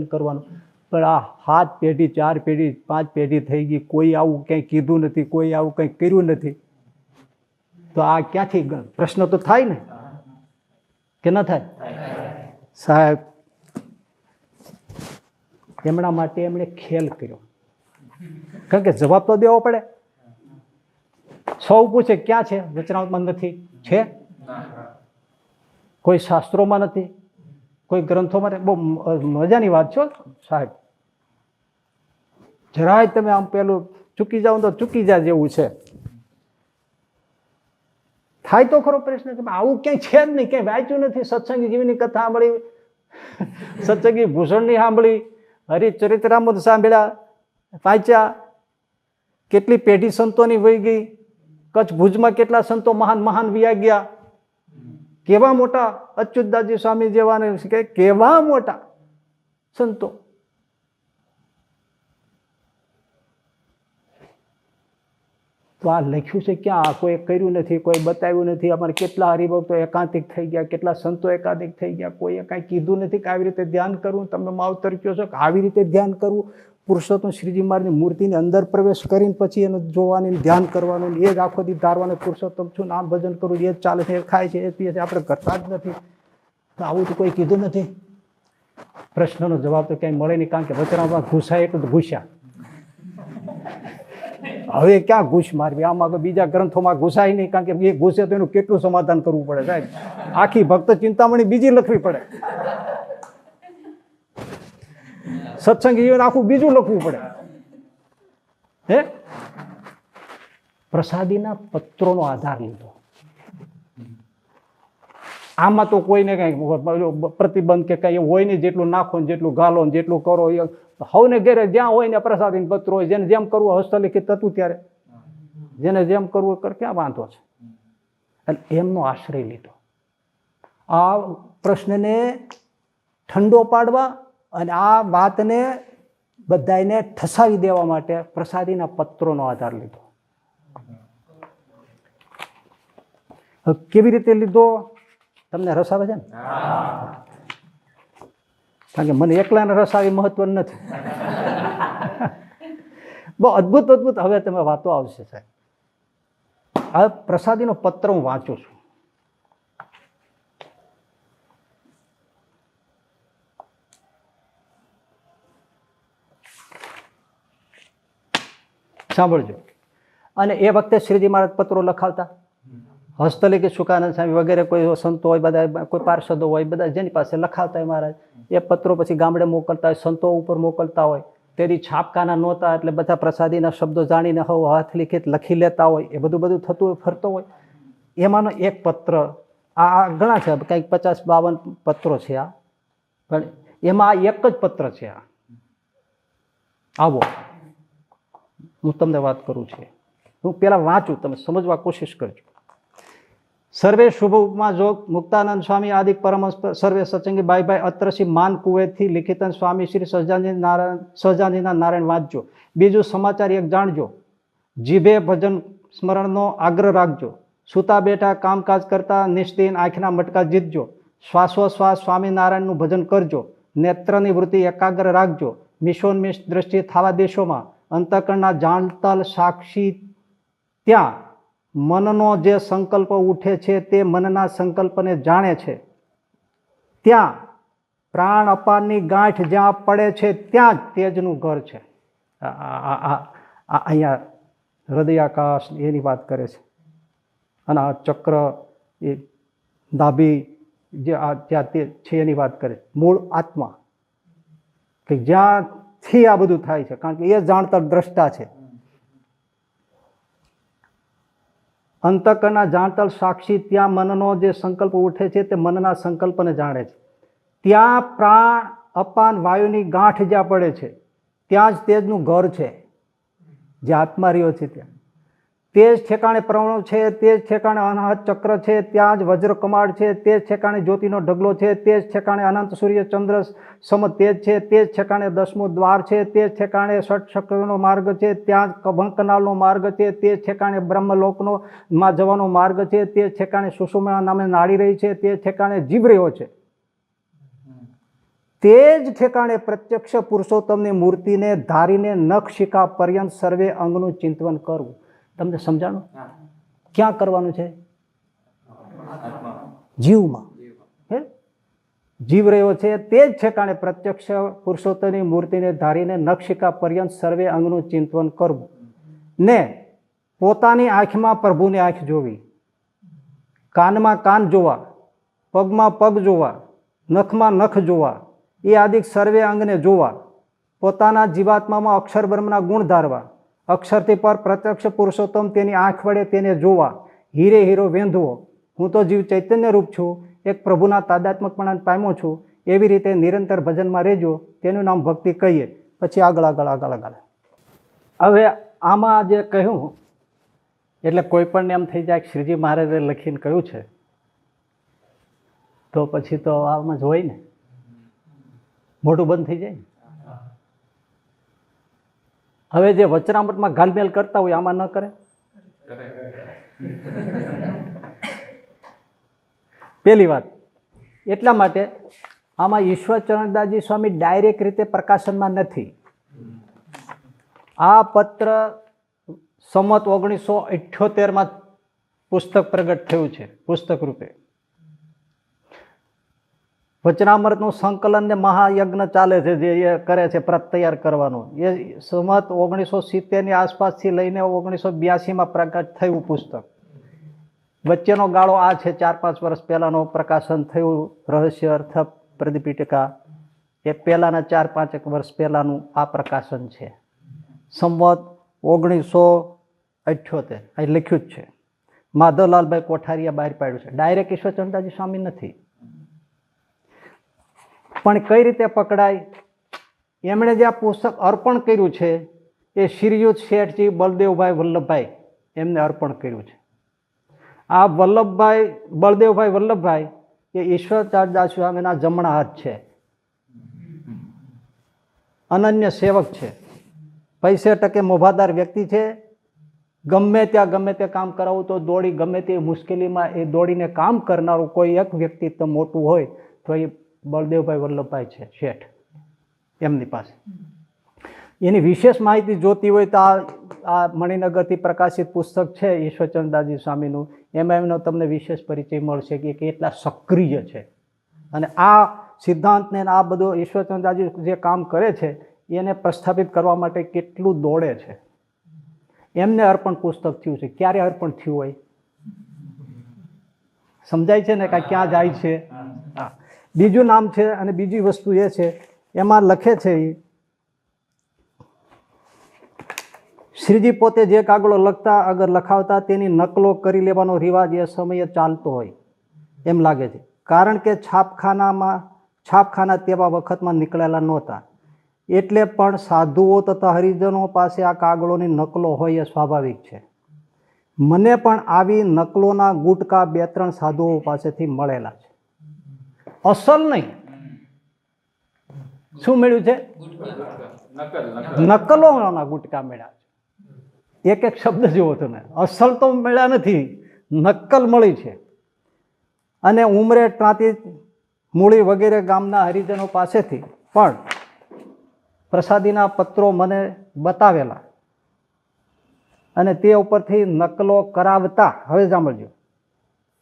કરવાનું. પણ આ 7 પેઢી 4 પેઢી 5 પેઢી થઈ ગઈ, કોઈ આવું કંઈ કીધું નથી, કોઈ આવું કંઈ કર્યું નથી, તો આ ક્યાંથી પ્રશ્ન તો થાય ને કે ન થાય? સાહેબ એમના માટે એમણે ખેલ કર્યો, કારણ કે જવાબ તો દેવો પડે. સૌ પૂછે ક્યાં છે? વચનામૃતમાં નથી, છે કોઈ શાસ્ત્રોમાં નથી, કોઈ ગ્રંથોમાં. બહુ મજાની વાત છો સાહેબ, જરાય તમે આમ પેલું ચૂકી જાઓ તો ચૂકી જાય જેવું છે. થાય તો ખરો પ્રશ્ન કે આવું ક્યાંય છે જ નહીં, ક્યાંય વાંચ્યું નથી. સત્સંગી જીવની કથા સાંભળી, સત્સંગી ભૂષણની સાંભળી, હરિચરિત્રામૃત સાંભળ્યા, વાંચ્યા, કેટલી પેઢી સંતોની વહી ગઈ, કચ્છ ભુજમાં કેટલા સંતો મહાન મહાન વ્યા ગયા, કેવા મોટા અચ્યુતદાસજી સ્વામી જેવા કે કેવા મોટા સંતો. તો આ લખ્યું છે ક્યાં? કોઈ કર્યું નથી, કોઈ બતાવ્યું નથી. અમારે કેટલા હરિભક્તો એકાંતિક થઈ ગયા, કેટલા સંતો એકાંતિક થઈ ગયા, કોઈએ કાંઈ કીધું નથી કે આવી રીતે ધ્યાન કરવું. તમે માવતર કહો છો કે આવી રીતે ધ્યાન કરવું. પુરુષોત્તમ શ્રીજી મહારાજની મૂર્તિની અંદર પ્રવેશ કરીને પછી એનું જોવાની, ધ્યાન કરવાનું, એ જ આખો દી ધારવાનું. પુરુષોત્તમ છું, નામ ભજન કરવું, એ જ ચાલે છે, એ ખાય છે, એ પીએ છે, આપણે કરતા જ નથી. તો આવું તો કોઈ કીધું નથી. પ્રશ્નનો જવાબ તો ક્યાંય મળે નહીં, કારણ કે વચનામાં ઘૂસાય એટલે ઘૂસ્યા. હવે ક્યાં ઘૂસ મારવી? આમાં બીજા ગ્રંથોમાં ઘૂસાય નહીં, કારણ કે એ ઘૂસે તો એનું કેટલું સમાધાન કરવું પડે સાહેબ. આખી ભક્ત ચિંતામણી બીજી લખવી પડે, સત્સંગ જીવન આખું બીજું લખવું પડે. હે પ્રસાદીના પત્રોનો આધાર લીધો. આમાં તો કોઈને કઈ પ્રતિબંધ કે કઈ હોય નહીં. જેટલું નાખો ને જેટલું ગાલો ને જેટલું કરો, હવને ઘેરે જ્યાં હોય ને પ્રસાદી પત્ર હોય, જેને જેમ કરવું હસ્તલિખિત હતું ત્યારે જેને જેમ કરવું કર, ક્યાં વાંધો છે? એટલે એમનો આશ્રય લીધો આ પ્રશ્નને ઠંડો પાડવા અને આ વાતને બધાને ઠસાવી દેવા માટે પ્રસાદીના પત્રોનો આધાર લીધો. કેવી રીતે લીધો? તમને રસ આવે છે ને? કારણ કે મને એકલાને રસ આવી મહત્વ નથી. બહુ અદભુત અદભુત હવે તમે વાતો આવશે સાહેબ. હવે પ્રસાદીનો પત્ર હું વાંચું છું. સાંભળજો. અને એ વખતે શ્રીજી મહારાજ પત્રો લખાવતા. હસ્તલિખિત શુકાનંદ સ્વામી વગેરે કોઈ સંતો હોય, બધા કોઈ પાર્ષદો હોય, બધા જેની પાસે લખાવતા હોય મહારાજ, એ પત્રો પછી ગામડે મોકલતા હોય, સંતો ઉપર મોકલતા હોય. તેથી છાપકાના નહોતા, એટલે બધા પ્રસાદીના શબ્દો જાણીને હાથ લિખિત લખી લેતા હોય. એ બધું થતું હોય, ફરતો હોય. એમાંનો એક પત્ર, આ ઘણા છે, કંઈક 50-52 પત્રો છે આ, પણ એમાં એક જ પત્ર છે આ. આવો હું તમને વાત કરું છું. હું પેલા વાંચું, તમે સમજવા કોશિશ કરજો. સર્વે શુભ ઉપમા જોગ મુક્તાનંદ સ્વામી આદિ પરમહંસ સર્વે સત્સંગી ભાઈ અત્રસી માન કુવેતથી લિખિતન સ્વામી શ્રી સહજાનંદજીના નારાયણ વાંચજો. બીજું સમાચાર એક જાણજો, જીભે ભજન સ્મરણનો આગ્રહ રાખજો. સૂતા બેઠા કામકાજ કરતા નિષ્દિન આંખના મટકા જીતજો. શ્વાસોશ્વાસ સ્વામિનારાયણનું ભજન કરજો. નેત્રની વૃત્તિ એકાગ્ર રાખજો. મિશોન્મિશ દ્રષ્ટિ થવા દેશોમાં અંતઃકરણના જાણતલ સાક્ષી ત્યાં મનનો જે સંકલ્પ ઉઠે છે તે મનના સંકલ્પને જાણે છે. ત્યાં પ્રાણ અપારની ગાંઠ જ્યાં પડે છે ત્યાં જ તેજનું ઘર છે. અહીંયા હૃદયાકાશ એની વાત કરે છે. અને આ ચક્ર એ નાભી જે ત્યાં તે છે એની વાત કરે છે. મૂળ આત્મા કે જ્યાંથી આ બધું થાય છે, કારણ કે એ જાણતા દ્રષ્ટા છે. અંતઃકરણના જાણતલ સાક્ષી ત્યાં મનનો જે સંકલ્પ ઉઠે છે તે મનના સંકલ્પને જાણે છે. ત્યાં પ્રાણ અપાન વાયુની ગાંઠ જ્યાં પડે છે ત્યાં જ તેજનું ઘર છે, જે આત્મા રહ્યો છે ત્યાં. તે જ ઠેકાણે પ્રણવ છે, તે જ ઠેકાણે અનાહત ચક્ર છે, ત્યાં જ વજ્ર કમાડ છે, તે જ ઠેકાણે જ્યોતિનો ઢગલો છે, તે જ ઠેકાણે અનંત સૂર્ય ચંદ્ર સમ તેજ છે, તે જ ઠેકાણે 10મું દ્વાર છે, તે જ ઠેકાણે ષટ ચક્રનો માર્ગ છે, ત્યાં જ કભંકનાલનો માર્ગ છે, તે જ ઠેકાણે બ્રહ્મલોકનો માં જવાનો માર્ગ છે, તે જ ઠેકાણે સુષુમ્ના નામે નાડી રહી છે, તે જ ઠેકાણે જીવ રહ્યો છે. તે જ ઠેકાણે પ્રત્યક્ષ પુરુષોત્તમની મૂર્તિને ધારીને નખ શિખા પર્યંત સર્વે અંગનું ચિંતન કરવું. તમને સમજાણું? ક્યાં કરવાનું છે? જીવમાં. હે, જીવ રહ્યો છે તે જ ઠેકાણે પ્રત્યક્ષ પુરુષોત્તમની મૂર્તિને ધારીને નખ શિખા પર્યંત સર્વે અંગનું ચિંતન કરવું ને પોતાની આંખમાં પ્રભુની આંખ જોવી, કાનમાં કાન જોવા, પગમાં પગ જોવા, નખમાં નખ જોવા, એ આદિક સર્વે અંગને જોવા, પોતાના જીવાત્મામાં અક્ષર બ્રહ્મના ગુણ ધારવા, અક્ષરથી પર પ્રત્યક્ષ પુરુષોત્તમ તેની આંખ વડે તેને જોવા, હીરે હીરો વેંધવો, હું તો જીવ ચૈતન્ય રૂપ છું, એક પ્રભુના તાદાત્મકપણાને પામ્યો છું, એવી રીતે નિરંતર ભજનમાં રહેજો, તેનું નામ ભક્તિ કહીએ. પછી આગળ આગળ આગળ આગળ. હવે આમાં જે કહ્યું એટલે કોઈ પણ એમ થઈ જાય કે શ્રીજી મહારાજે લખીને કહ્યું છે તો પછી તો આમાં જ હોય ને, મોઢું બંધ થઈ જાય. હવે જે વચનામૃતમાં ગાલમેલ કરતા હોય આમાં ન કરે. પહેલી વાત એટલા માટે આમાં ઈશ્વરચરણદાસજી સ્વામી ડાયરેક્ટ રીતે પ્રકાશનમાં નથી. આ પત્ર સંમત 1978 પુસ્તક પ્રગટ થયું છે, પુસ્તક રૂપે. વચનામૃતનું સંકલન ને મહાયજ્ઞ ચાલે છે, જે એ કરે છે પ્રત તૈયાર કરવાનો, એ સંમત 1970 આસપાસથી લઈને 1982 પ્રગટ થયું પુસ્તક. વચ્ચેનો ગાળો આ છે, 4-5 વર્ષ પહેલાનો પ્રકાશન થયું રહસ્ય અર્થ પ્રદીપીટિકા, એ પહેલાના 4-5 વર્ષ પહેલાનું આ પ્રકાશન છે. સંમત 1978 અહીં લખ્યું જ છે. માધવલાલભાઈ કોઠારીએ બહાર પાડ્યું છે. ડાયરેક્ટ ઈશ્વરચંદ્રજી સ્વામી નથી. પણ કઈ રીતે પકડાય? એમણે જે આ પુસ્તક અર્પણ કર્યું છે એ શ્રીયુત શેઠજી બળદેવભાઈ વલ્લભભાઈ એમને અર્પણ કર્યું છે. આ બળદેવભાઈ વલ્લભભાઈ એ ઈશ્વરચંદ્રદાસ સ્વામીના જમણા હાથ છે, અનન્ય સેવક છે, પૈસે ટકે મોભાદાર વ્યક્તિ છે. ગમે ત્યાં ગમે તે કામ કરાવું તો દોડી, ગમે તે મુશ્કેલીમાં એ દોડીને કામ કરનારું કોઈ એક વ્યક્તિત્વ મોટું હોય તો એ બળદેવભાઈ વલ્લભભાઈ છે, શેઠ. એમની પાસે એની વિશેષ માહિતી જોતી હોય તો આ મણિનગરથી પ્રકાશિત પુસ્તક છે ઈશ્વરચંદ્રદાસજી સ્વામીનું, એમાં એમનો તમને વિશેષ પરિચય મળશે કે કેટલા સક્રિય છે. અને આ સિદ્ધાંતને આ બધો ઈશ્વરચંદ્રદાસજી જે કામ કરે છે એને પ્રસ્થાપિત કરવા માટે કેટલું દોડે છે. એમને અર્પણ પુસ્તક થયું છે. ક્યારે અર્પણ થયું હોય સમજાય છે ને, કાંઈ ક્યાં જાય છે. હા, બીજું નામ છે. અને બીજી વસ્તુ એ છે, એમાં લખે છે શ્રીજી પોતે જે કાગળો લખતા અગર લખાવતા તેની નકલો કરી લેવાનો રિવાજ એ સમયે ચાલતો હોય એમ લાગે છે. કારણ કે છાપખાના તેવા વખતમાં નીકળેલા નહોતા, એટલે પણ સાધુઓ તથા હરિજનો પાસે આ કાગળોની નકલો હોય એ સ્વાભાવિક છે. મને પણ આવી નકલોના ગુટકા 2-3 સાધુઓ પાસેથી મળેલા છે. અસલ નહીં. શું મળ્યું છે? નકલોના ગુટકા મળ્યા છે. એક શબ્દ જેવો તમે, અસલ તો મળ્યા નથી, નકલ મળી છે. અને ઉમરે ટ્રાંતી મૂળી વગેરે ગામના હરિજનો પાસેથી પણ પ્રસાદીના પત્રો મને બતાવેલા અને તે ઉપરથી નકલો કરાવતા. હવે સાંભળજો,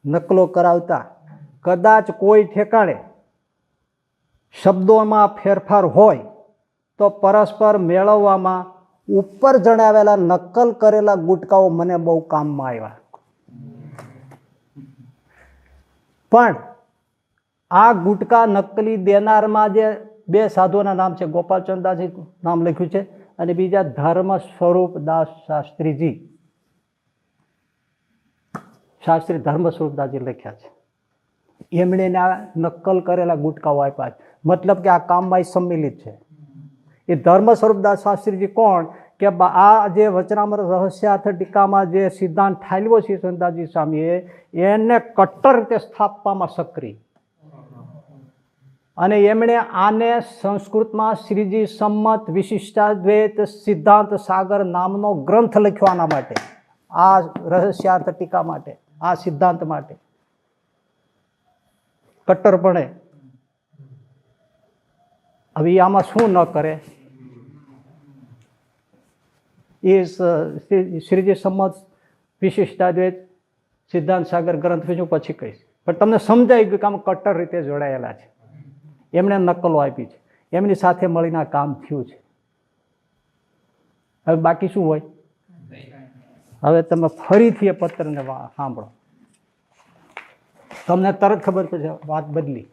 નકલો કરાવતા કદાચ કોઈ ઠેકાણે શબ્દોમાં ફેરફાર હોય તો પરસ્પર મેળવવામાં ઉપર જણાવેલા નકલ કરેલા ગુટકાઓ મને બહુ કામમાં આવ્યા. પણ આ ગુટકા નકલી દેનારમાં જે 2 સાધુઓના નામ છે, ગોપાલચંદાજી નામ લખ્યું છે અને બીજા ધર્મ સ્વરૂપદાસ શાસ્ત્રીજી, શાસ્ત્રી ધર્મ સ્વરૂપદાસજી લખ્યા છે. એમણે આ નકલ કરેલા ગુટકાઓ આપ્યા છે. મતલબ કે આ કામમાં સંમિલિત છે. એ ધર્મ સ્વરૂપદાસ શાસ્ત્રીજી કોણ? કે આ જે વચનામૃત રહસ્યાર્થ ટીકામાં જે સિદ્ધાંત ઠાલવ્યો છે સંતાજી સ્વામીએ, એને કટ્ટર રીતે સ્થાપવામાં સક્રિય. અને એમણે આને સંસ્કૃતમાં શ્રીજી સંમત વિશિષ્ટાદ્વૈત સિદ્ધાંત સાગર નામનો ગ્રંથ લખ્યો આના માટે, આ રહસ્યાર્થ ટીકા માટે, આ સિદ્ધાંત માટે. કટ્ટરપણે હવે એ આમાં શું ન કરે એ શ્રીજી સંમત વિશિષ્ટાદ્વૈત સિદ્ધાંત સાગર ગ્રંથ હું પછી કહીશ, પણ તમને સમજાય ગયું કે આમ કટ્ટર રીતે જોડાયેલા છે. એમને નકલો આપી છે, એમની સાથે મળીને આ કામ થયું છે. હવે બાકી શું હોય? હવે તમે ફરીથી એ પત્રને સાંભળો, તમને તરત ખબર પડશે વાત બદલી.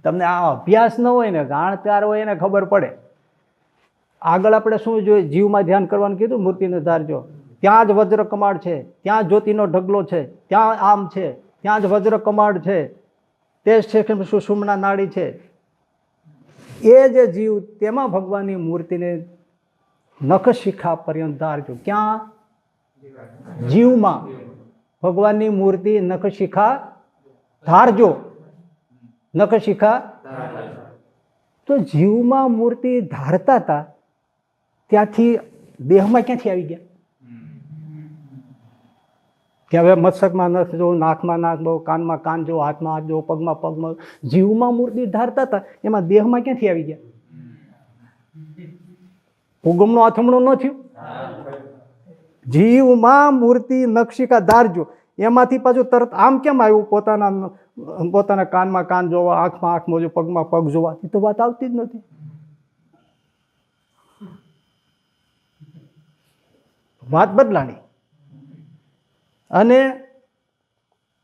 તમને આ અભ્યાસ ન હોય ને, જાણકાર હોય એને ખબર પડે. આગળ આપણે શું જોઈએ? જીવમાં ધ્યાન કરવાનું કીધું, મૂર્તિને ધારજો. ત્યાં જ વજ્ર કમાડ છે, ત્યાં જ્યોતિનો ઢગલો છે, ત્યાં આમ છે, ત્યાં જ વજ્ર કમાડ છે, તે જ સુષુમ્ના નાડી છે. એ જે જીવ તેમાં ભગવાનની મૂર્તિને નખ શિખા પર્યંત ધારજો. ક્યાં? જીવમાં ભગવાનની મૂર્તિ નખ શિખા ધારજો. નખ શિખા તો જીવમાં મૂર્તિ ધારતા હતા, ત્યાંથી દેહમાં ક્યાંથી આવી ગયા? કે હવે મસ્તકમાં નખ જો, નાકમાં નાક જો, કાનમાં કાન જો, હાથમાં હાથ જો, પગમાં પગમાં. જીવમાં મૂર્તિ ધારતા હતા, એમાં દેહમાં ક્યાંથી આવી ગયા? ઉગમનો આથમણો ન થયું? જીવમાં મૂર્તિ નખશિખા ધારજો, એમાંથી પાછું તરત આમ કેમ આવ્યું? પોતાના કાનમાં કાન જોવા, આંખમાં આંખ મોજો, પગમાં પગ જોવા. એ તો વાત આવતી જ નથી. વાત બદલાણી. અને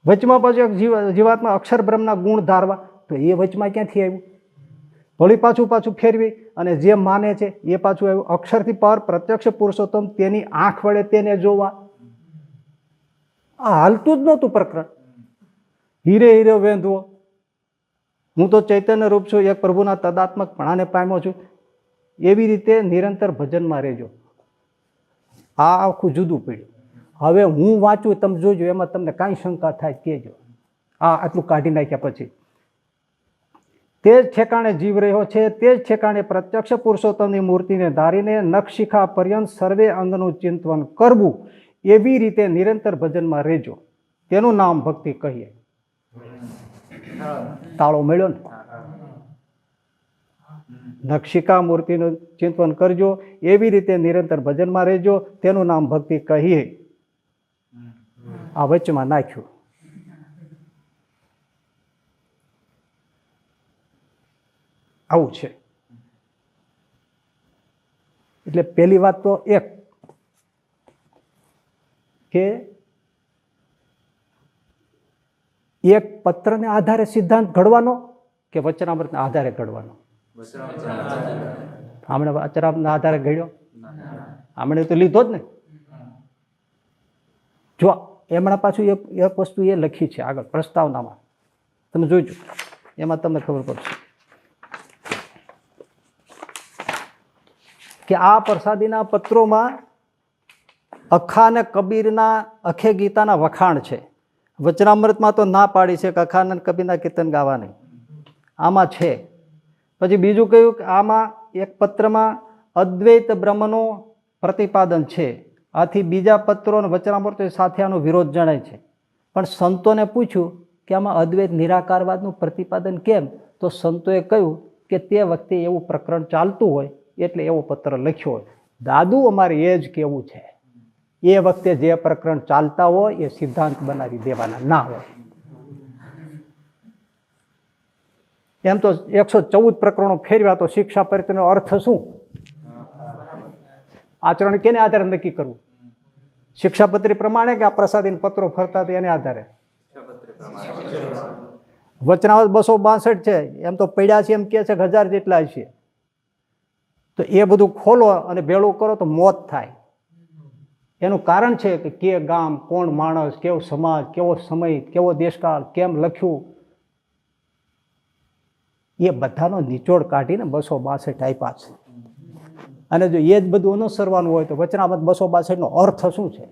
વચમાં પાછું જીવાત્મા અક્ષર બ્રહ્મના ગુણ ધારવા, તો એ વચમાં ક્યાંથી આવ્યું? વળી પાછું ફેરવી અને જે માને છે એ પાછું આવ્યું અક્ષરથી પર પ્રત્યક્ષ પુરુષોત્તમ, તેની આંખ વડે તેને જોવા. આ હાલતું જ નહોતું પ્રકરણ. હીરે હીરે વેંધવો, હું તો ચૈતન્ય રૂપ છું, એક પ્રભુના તદાત્મક પણાને પામ્યો છું. એવી રીતે નિરંતર ભજનમાં રહેજો. આ આખું જુદું પડ્યું. હવે હું વાંચું, તમે જોજો, એમાં તમને કાંઈ શંકા થાય કહેજો. આટલું કાઢી નાખ્યા પછી તે જ ઠેકાણે જીવ રહ્યો છે, તે જ ઠેકાણે પ્રત્યક્ષ પુરુષોત્તમની મૂર્તિને ધારીને નખશિખા પર્યંત સર્વે અંગનું ચિંતન કરવું. એવી રીતે નિરંતર ભજનમાં રહેજો. તેનું નામ ભક્તિ કહીએ. તાળો મળ્યો ને? નખશિખા મૂર્તિનું ચિંતન કરજો, એવી રીતે નિરંતર ભજનમાં રહેજો, તેનું નામ ભક્તિ કહીએ. આ વચમાં નાખ્યું. આવું છે. એટલે પહેલી વાત તો એક કે એક પત્રને આધારે સિદ્ધાંત ઘડવાનો કે વચનામૃતના આધારે ઘડવાનો? આમણે વચનામૃતના આધારે ઘડ્યો, આમણે તો લીધો જ ને. જો એમણે પાછું એક વસ્તુ એ લખી છે આગળ પ્રસ્તાવનામાં, તમે જોઈજો, એમાં તમને ખબર પડશે કે આ પ્રસાદીના પત્રોમાં અખા અને કબીરના અખે ગીતાના વખાણ છે. વચનામૃતમાં તો ના પાડી છે કે અખા અને કબીરના કીર્તન ગાવા નહીં, આમાં છે. પછી બીજું કહ્યું કે આમાં એક પત્રમાં અદ્વૈત બ્રહ્મનું પ્રતિપાદન છે. આથી બીજા પત્રો અને વચનામૃત સાથે આનો વિરોધ જણાય છે. પણ સંતોને પૂછ્યું કે આમાં અદ્વૈત નિરાકારવાદનું પ્રતિપાદન કેમ? તો સંતોએ કહ્યું કે તે વખતે એવું પ્રકરણ ચાલતું હોય એટલે એવો પત્ર લખ્યો હોય. દાદુ અમારે એ જ કહેવું છે, એ વખતે જે પ્રકરણ ચાલતા હોય એ સિદ્ધાંત બનાવી દેવાના ના હોય. એમ તો 114 પ્રકરણો ફેરવ્યા, તો શિક્ષા પરિત્યાગનો અર્થ શું? આચરણ કેને આધારે નક્કી કરવું? શિક્ષાપત્રી પ્રમાણે કે આ પ્રસાદીન પત્રો ફરતા હતા એને આધારે? વચનામૃત 262 છે, એમ તો પડ્યા છે એમ કે છે 1000 જેટલા છે. તો એ બધું ખોલો અને ભેળું કરો તો મોત થાય. એનું કારણ છે કે ગામ, કોણ માણસ, કેવો સમાજ, કેવો સમય, કેવો દેશકાળ, કેમ લખ્યું, એ બધાનો નિચોડ કાઢીને 262 આપ્યા છે. અને જો એ જ બધું અનુસરવાનું હોય તો વચનામૃત 262 નો અર્થ શું છે?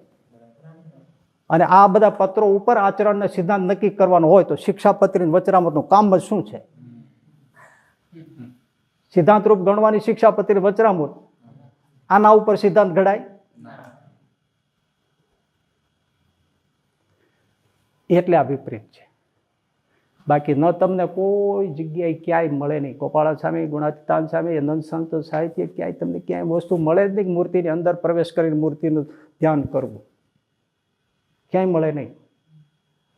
અને આ બધા પત્રો ઉપર આચરણને સિદ્ધાંત નક્કી કરવાનો હોય તો શિક્ષાપત્રી વચનામૃતનું કામ જ શું છે? સિદ્ધાંત રૂપ ગણવાની શિક્ષાપત્રી વચનામૃત, આના ઉપર સિદ્ધાંત ઘડાય? એટલે આ વિપરીત છે. બાકી ન તમને કોઈ જગ્યાએ ક્યાંય મળે નહીં. ગોપાળા સ્વામી, ગુણાતીતાન સ્વામી, નંદ સંત સાહિત્ય ક્યાંય તમને ક્યાંય વસ્તુ મળે જ નહીં. મૂર્તિની અંદર પ્રવેશ કરીને મૂર્તિનું ધ્યાન કરવું ક્યાંય મળે નહીં.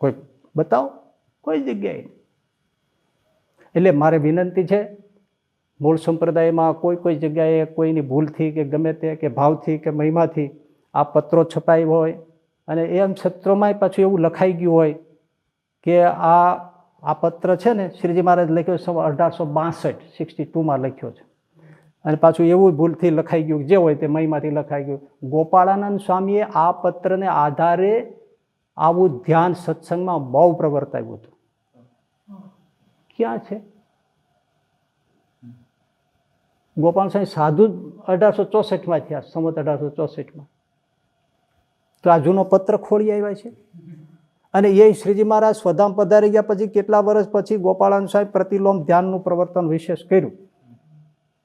કોઈ બતાવો, કોઈ જગ્યાએ. એટલે મારે વિનંતી છે, મૂળ સંપ્રદાયમાં કોઈ જગ્યાએ કોઈની ભૂલથી કે ગમે તે કે ભાવથી કે મહિમાથી આ પત્રો છપાઈ હોય અને એમ સત્રોમાંય પાછું એવું લખાઈ ગયું હોય કે આ પત્ર છે ને શ્રીજી મહારાજ લખ્યો 1862 62માં લખ્યો છે, અને પાછું એવું ભૂલથી લખાઈ ગયું જે હોય તે મહિમાથી લખાઈ ગયું. ગોપાળાનંદ સ્વામીએ આ પત્રને આધારે આવું ધ્યાન સત્સંગમાં બહુ પ્રવર્તાવ્યું હતું. ક્યાં છે? ગોપાલ સ્વામી સાધુ 1864માં થયા, સંવત 1864માં. તો આ જૂનો પત્ર ખોલી આવ્યા છે. અને એ શ્રીજી મહારાજ સ્વધામ પધારી ગયા પછી કેટલા વર્ષ પછી ગોપાળાનંદ સ્વામી પ્રતિલોમ ધ્યાનનું પ્રવર્તન વિશેષ કર્યું.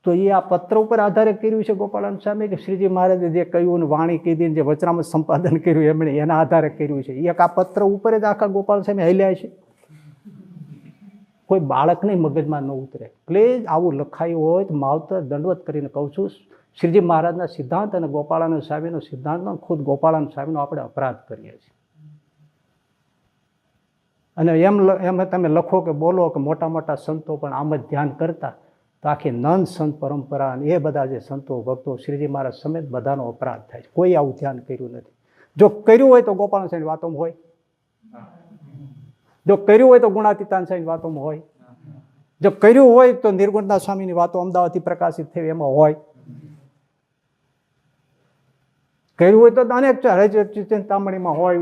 તો એ આ પત્ર ઉપર આધારે કર્યું છે ગોપાળાનંદ સ્વામી, કે શ્રીજી મહારાજે જે કહ્યું વાણી કીધી જે વચનામૃત સંપાદન કર્યું એમણે એના આધારે કર્યું છે. એક આ પત્ર ઉપર જ આખા ગોપાલ સ્વામી હલ્યા છે. કોઈ બાળકને મગજમાં ન ઉતરે. એટલે આવું લખાયું હોય તો માવતર દંડવત કરીને કહું છું, શ્રીજી મહારાજના સિદ્ધાંત અને ગોપાળાનંદ સ્વામીનો સિદ્ધાંતનો ખુદ ગોપાળાનંદ સ્વામીનો આપણે અપરાધ કરીએ છીએ. અને એમ તમે લખો કે બોલો કે મોટા મોટા સંતો પણ આમ જ ધ્યાન કરતા, તો આખી નંદ સંત પરંપરા અને એ બધા જે સંતો ભક્તો શ્રીજી મહારાજ સમેત બધાનો અપરાધ થાય છે. કોઈ આવું ધ્યાન કર્યું નથી. જો કર્યું હોય તો ગોપાળાનંદ સ્વામીની વાતોમાં હોય, જો કર્યું હોય તો ગુણાતીતાન સ્વામીની વાતોમાં હોય, જો કર્યું હોય તો નિર્ગુણદાસ સ્વામીની વાતો અમદાવાદથી પ્રકાશિત થઈ એમાં હોય, કર્યું હોય તો અનેક ચિંતામણીમાં હોય,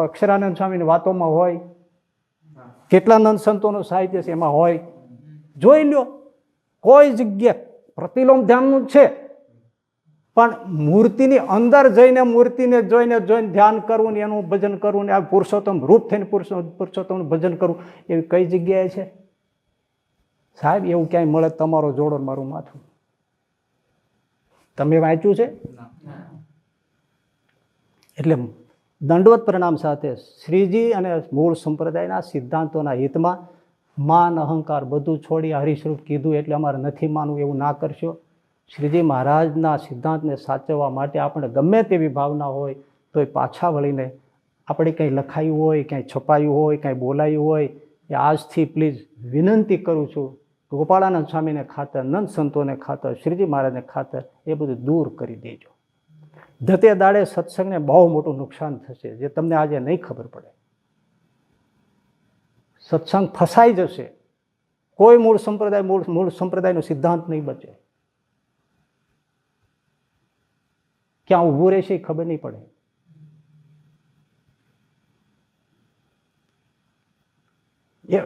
અક્ષરાનંદ સ્વામીની વાતોમાં હોય, કેટલા નંદ સંતોનું સાહિત્ય છે એમાં હોય. જોઈ લો, કોઈ જગ્યા પ્રતિલોમ ધ્યાનનું છે, પણ મૂર્તિની અંદર જઈને મૂર્તિને જોઈને ધ્યાન કરવું ને એનું ભજન કરવું ને આ પુરુષોત્તમ રૂપ થઈને પુરુષોત્તમનું ભજન કરવું એવી કઈ જગ્યાએ છે સાહેબ? એવું ક્યાંય મળે તમારો જોડો મારું માથું? તમે વાંચ્યું છે? એટલે દંડવત પરિણામ સાથે શ્રીજી અને મૂળ સંપ્રદાયના સિદ્ધાંતોના હિતમાં માન અહંકાર બધું છોડી હરિસ્વરૂપ કીધું એટલે અમારે નથી માનવું એવું ના કરશો. શ્રીજી મહારાજના સિદ્ધાંતને સાચવવા માટે આપણે ગમે તેવી ભાવના હોય તો એ પાછા વળીને આપણે કંઈ લખાયું હોય, ક્યાંય છપાયું હોય, કાંઈ બોલાયું હોય, એ આજથી પ્લીઝ વિનંતી કરું છું, ગોપાળાનંદ સ્વામીને ખાતર, નંદ સંતોને ખાતર, શ્રીજી મહારાજને ખાતર એ બધું દૂર કરી દેજો. ધતે દાડે સત્સંગને બહુ મોટું નુકસાન થશે, જે તમને આજે નહીં ખબર પડે. સત્સંગ ફસાઈ જશે. કોઈ મૂળ સંપ્રદાયનો સિદ્ધાંત નહીં બચે. ક્યાં ઊભું રહેશે એ ખબર નહીં પડે. એ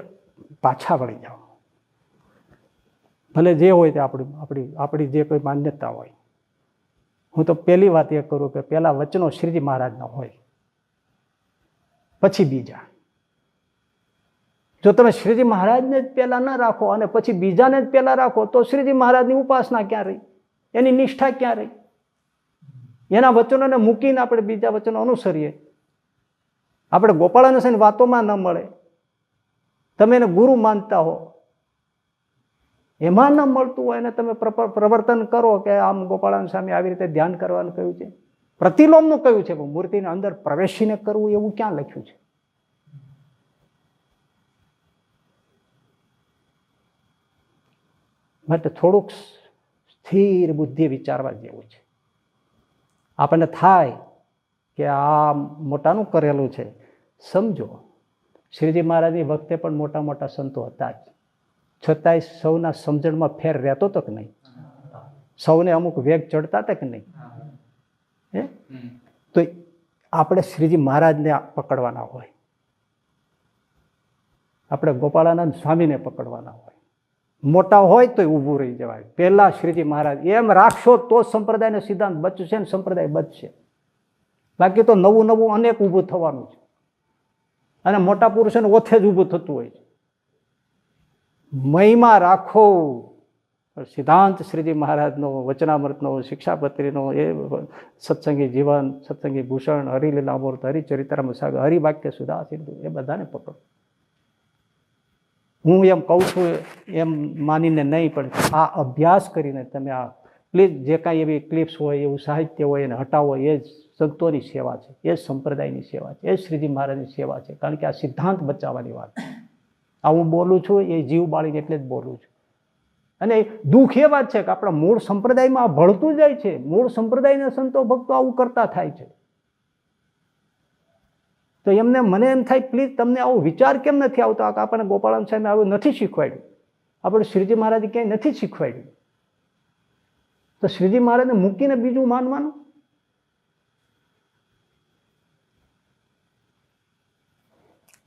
પાછા વળી જાઓ. ભલે જે હોય તે આપણી જે કોઈ માન્યતા હોય. હું તો પહેલી વાત એ કરું કે પહેલા વચનો શ્રીજી મહારાજના હોય, પછી બીજા. જો તમે શ્રીજી મહારાજને જ પહેલા ન રાખો અને પછી બીજાને જ પહેલા રાખો તો શ્રીજી મહારાજની ઉપાસના ક્યાં રહી? એની નિષ્ઠા ક્યાં રહી? એના વચનોને મૂકીને આપણે બીજા વચનો અનુસરીએ. આપણે ગોપાળાનંદ સ્વામીની વાતોમાં ન મળે, તમે એને ગુરુ માનતા હો, એમાં ન મળતું હોય અને તમે પ્રવર્તન કરો કે આમ ગોપાળાનંદ સ્વામી આવી રીતે ધ્યાન કરવાનું કહ્યું છે, પ્રતિલોમનું કહ્યું છે, પણ મૂર્તિની અંદર પ્રવેશીને કરવું એવું ક્યાં લખ્યું છે? માટે થોડુંક સ્થિર બુદ્ધિ વિચારવા જેવું છે. આપણને થાય કે આ મોટાનું કરેલું છે. સમજો, શ્રીજી મહારાજની વખતે પણ મોટા મોટા સંતો હતા જ, છતાંય સૌના સમજણમાં ફેર રહેતો હતો કે નહીં? સૌને અમુક વેગ ચડતા હતા કે નહીં? તો આપણે શ્રીજી મહારાજને પકડવાના હોય, આપણે ગોપાળાનંદ સ્વામીને પકડવાના હોય. મોટા હોય તો ઊભું રહી જવાય. પહેલા શ્રીજી મહારાજ એમ રાખશો તો સંપ્રદાયનો સિદ્ધાંત બચશે ને સંપ્રદાય બચશે. બાકી તો નવું નવું અનેક ઊભું થવાનું છે, અને મોટા પુરુષોને ઓથે જ ઊભું થતું હોય છે. મહિમા રાખો સિદ્ધાંત શ્રીજી મહારાજનો, વચનામૃતનો, શિક્ષાપત્રીનો, એ સત્સંગી જીવન, સત્સંગી ભૂષણ, હરિલીલામૃત, હરિચરિત્રામૃત સાગર, હરિવાક્ય સુધા સિંધુ, એ બધાને પકડો. હું એમ કહું છું એમ માનીને નહીં, પણ આ અભ્યાસ કરીને તમે આ પ્લીઝ જે કાંઈ એવી ક્લિપ્સ હોય, એવું સાહિત્ય હોય એને હટાવો. એ જ સંતોની સેવા છે, એ જ સંપ્રદાયની સેવા છે, એ જ શ્રીજી મહારાજની સેવા છે. કારણ કે આ સિદ્ધાંત બચાવવાની વાત. આ હું બોલું છું એ જીવ બાળીને એટલે જ બોલું છું. અને દુઃખ એ વાત છે કે આપણા મૂળ સંપ્રદાયમાં આ ભળતું જાય છે. મૂળ સંપ્રદાયના સંતો ભક્તો આવું કરતા થાય છે. તો એમને મને એમ થાય પ્લીઝ તમને આવો વિચાર કેમ નથી આવતો? આપણને ગોપાળાન સાહેબે આવું નથી શીખવાડ્યું, આપણે શ્રીજી મહારાજે ક્યાંય નથી શીખવાડ્યું. તો શ્રીજી મહારાજને મૂકીને બીજું માનવાનું?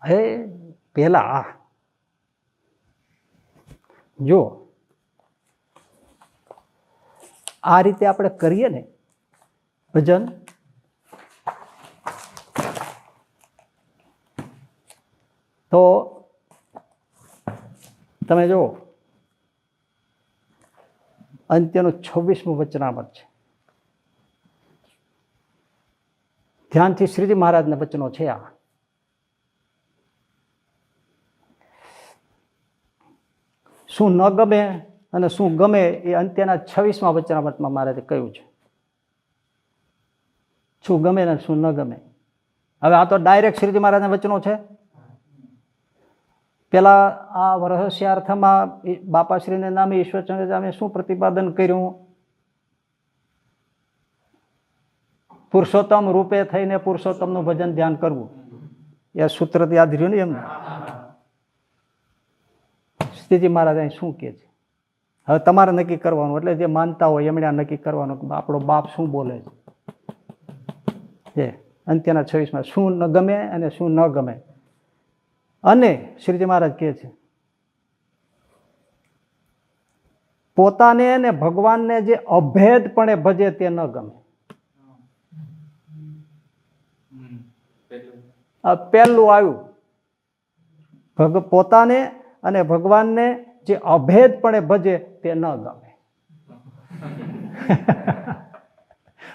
હે પેલા જો આ રીતે આપણે કરીએ ને ભજન, તો તમે જુઓ અંત્યનું 26મું વચનામૃત છે. ધ્યાનથી શ્રીજી મહારાજના વચનો છે આ. શું ન ગમે અને શું ગમે એ અંત્યના 26મા વચનામૃતમાં મહારાજે કહ્યું છે. શું ગમે ને શું ન ગમે. હવે આ તો ડાયરેક્ટ શ્રીજી મહારાજના વચનો છે. પેલા આ રહસ્યાર્થમાં બાપાશ્રીને નામે ઈશ્વરચંદ્ર સ્વામીએ શું પ્રતિપાદન કર્યું? પુરુષોત્તમ રૂપે થઈને પુરુષોત્તમનું ભજન ધ્યાન કરવું. એ સૂત્ર યાદ રહ્યું ને એમ. શ્રીજી મહારાજ અહીં શું કહે છે? હવે તમારે નક્કી કરવાનું. એટલે જે માનતા હોય એમણે આ નક્કી કરવાનું આપણો બાપ શું બોલે છે. અંત્યના 26માં શું ન ગમે અને શું ન ગમે. અને શ્રીજી મહારાજ કહે છે પોતાને ને ભગવાનને જે અભેદપણે ભજે તે ન ગમે. આ પહેલું આવ્યું. પોતાને અને ભગવાનને જે અભેદપણે ભજે તે ન ગમે.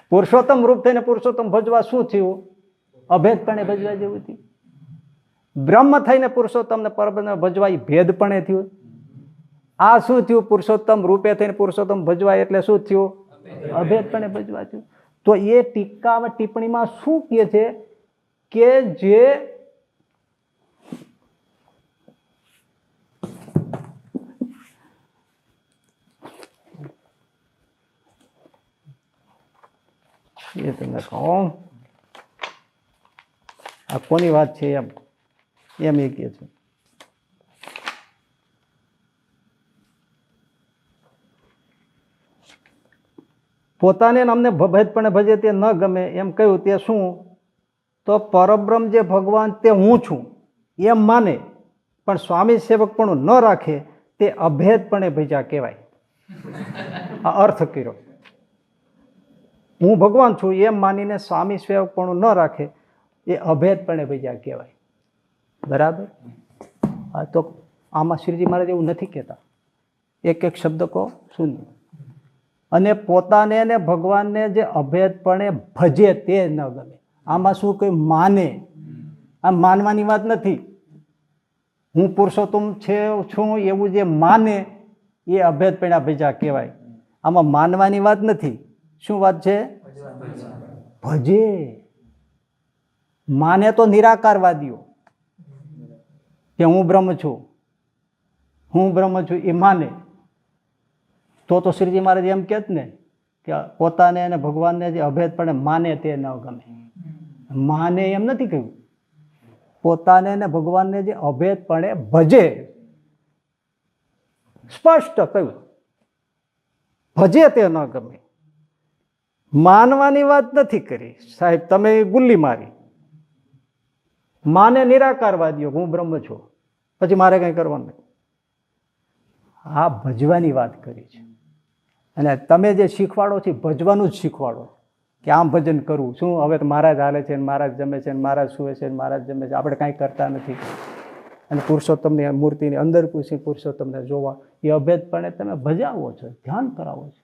પુરુષોત્તમ રૂપ થઈને પુરુષોત્તમ ભજવા શું થયું? અભેદપણે ભજવા જેવું થયું. બ્રહ્મ થઈને પુરુષોત્તમને પરબ્રહ્મ ભજવા એ ભેદપણે થયું. આ શું થયું? પુરુષોત્તમ રૂપે થઈને પુરુષોત્તમ ભજવા એટલે શું થયું? અભેદપણે ભજવા થયું. તો એ ટીકા ટિપ્પણીમાં શું કહે છે કે જે એ તમને કહું આ કોની વાત છે એમ એ કહે છે. પોતાને અમને ભેદપણે ભજે તે ન ગમે એમ કહ્યું. તે શું? તો પરબ્રહ્મ જે ભગવાન તે હું છું એમ માને પણ સ્વામી સેવકપણું ન રાખે તે અભેદપણે ભજ્યા કહેવાય. આ અર્થ કર્યો. હું ભગવાન છું એમ માનીને સ્વામી સેવકપણું ન રાખે એ અભેદપણે ભજ્યા કહેવાય. બરાબર? હા, તો આમાં શ્રીજી મહારાજ એવું નથી કહેતા. એક એક શબ્દ કહો શૂન્ય. અને પોતાને ને ભગવાનને જે અભેદપણે ભજે તે ન ગમે. આમાં શું કોઈ માને? આ માનવાની વાત નથી. હું પુરુષોત્તમ છું એવું જે માને એ અભેદપણા ભજ્યા કહેવાય. આમાં માનવાની વાત નથી. શું વાત છે? ભજે. માને તો નિરાકારવાદીઓ કે હું બ્રહ્મ છું, હું બ્રહ્મ છું એ માને. તો શ્રીજી મહારાજ એમ કહેત ને કે પોતાને અને ભગવાનને જે અભેદપણે માને તે ન ગમે. માને એમ નથી કહ્યું. પોતાને અને ભગવાનને જે અભેદપણે ભજે, સ્પષ્ટ કહ્યું. ભજે તે ન ગમે. માનવાની વાત નથી કરી સાહેબ, તમે ગુલ્લી મારી. માને નિરાકારવાદીઓ હું બ્રહ્મ છું પછી મારે કંઈ કરવાનું નહીં. આ ભજવાની વાત કરી છે. અને તમે જે શીખવાડો છો ભજવાનું જ શીખવાડો કે આમ ભજન કરવું. શું હવે તો મહારાજ હાલે છે, મહારાજ જમે છે, મહારાજ સૂવે છે, મહારાજ જમે છે, આપણે કાંઈ કરતા નથી. અને પુરુષોત્તમની મૂર્તિની અંદર પૂછી પુરુષોત્તમને જોવા એ અભેદપણે તમે ભજાવો છો, ધ્યાન કરાવો છો,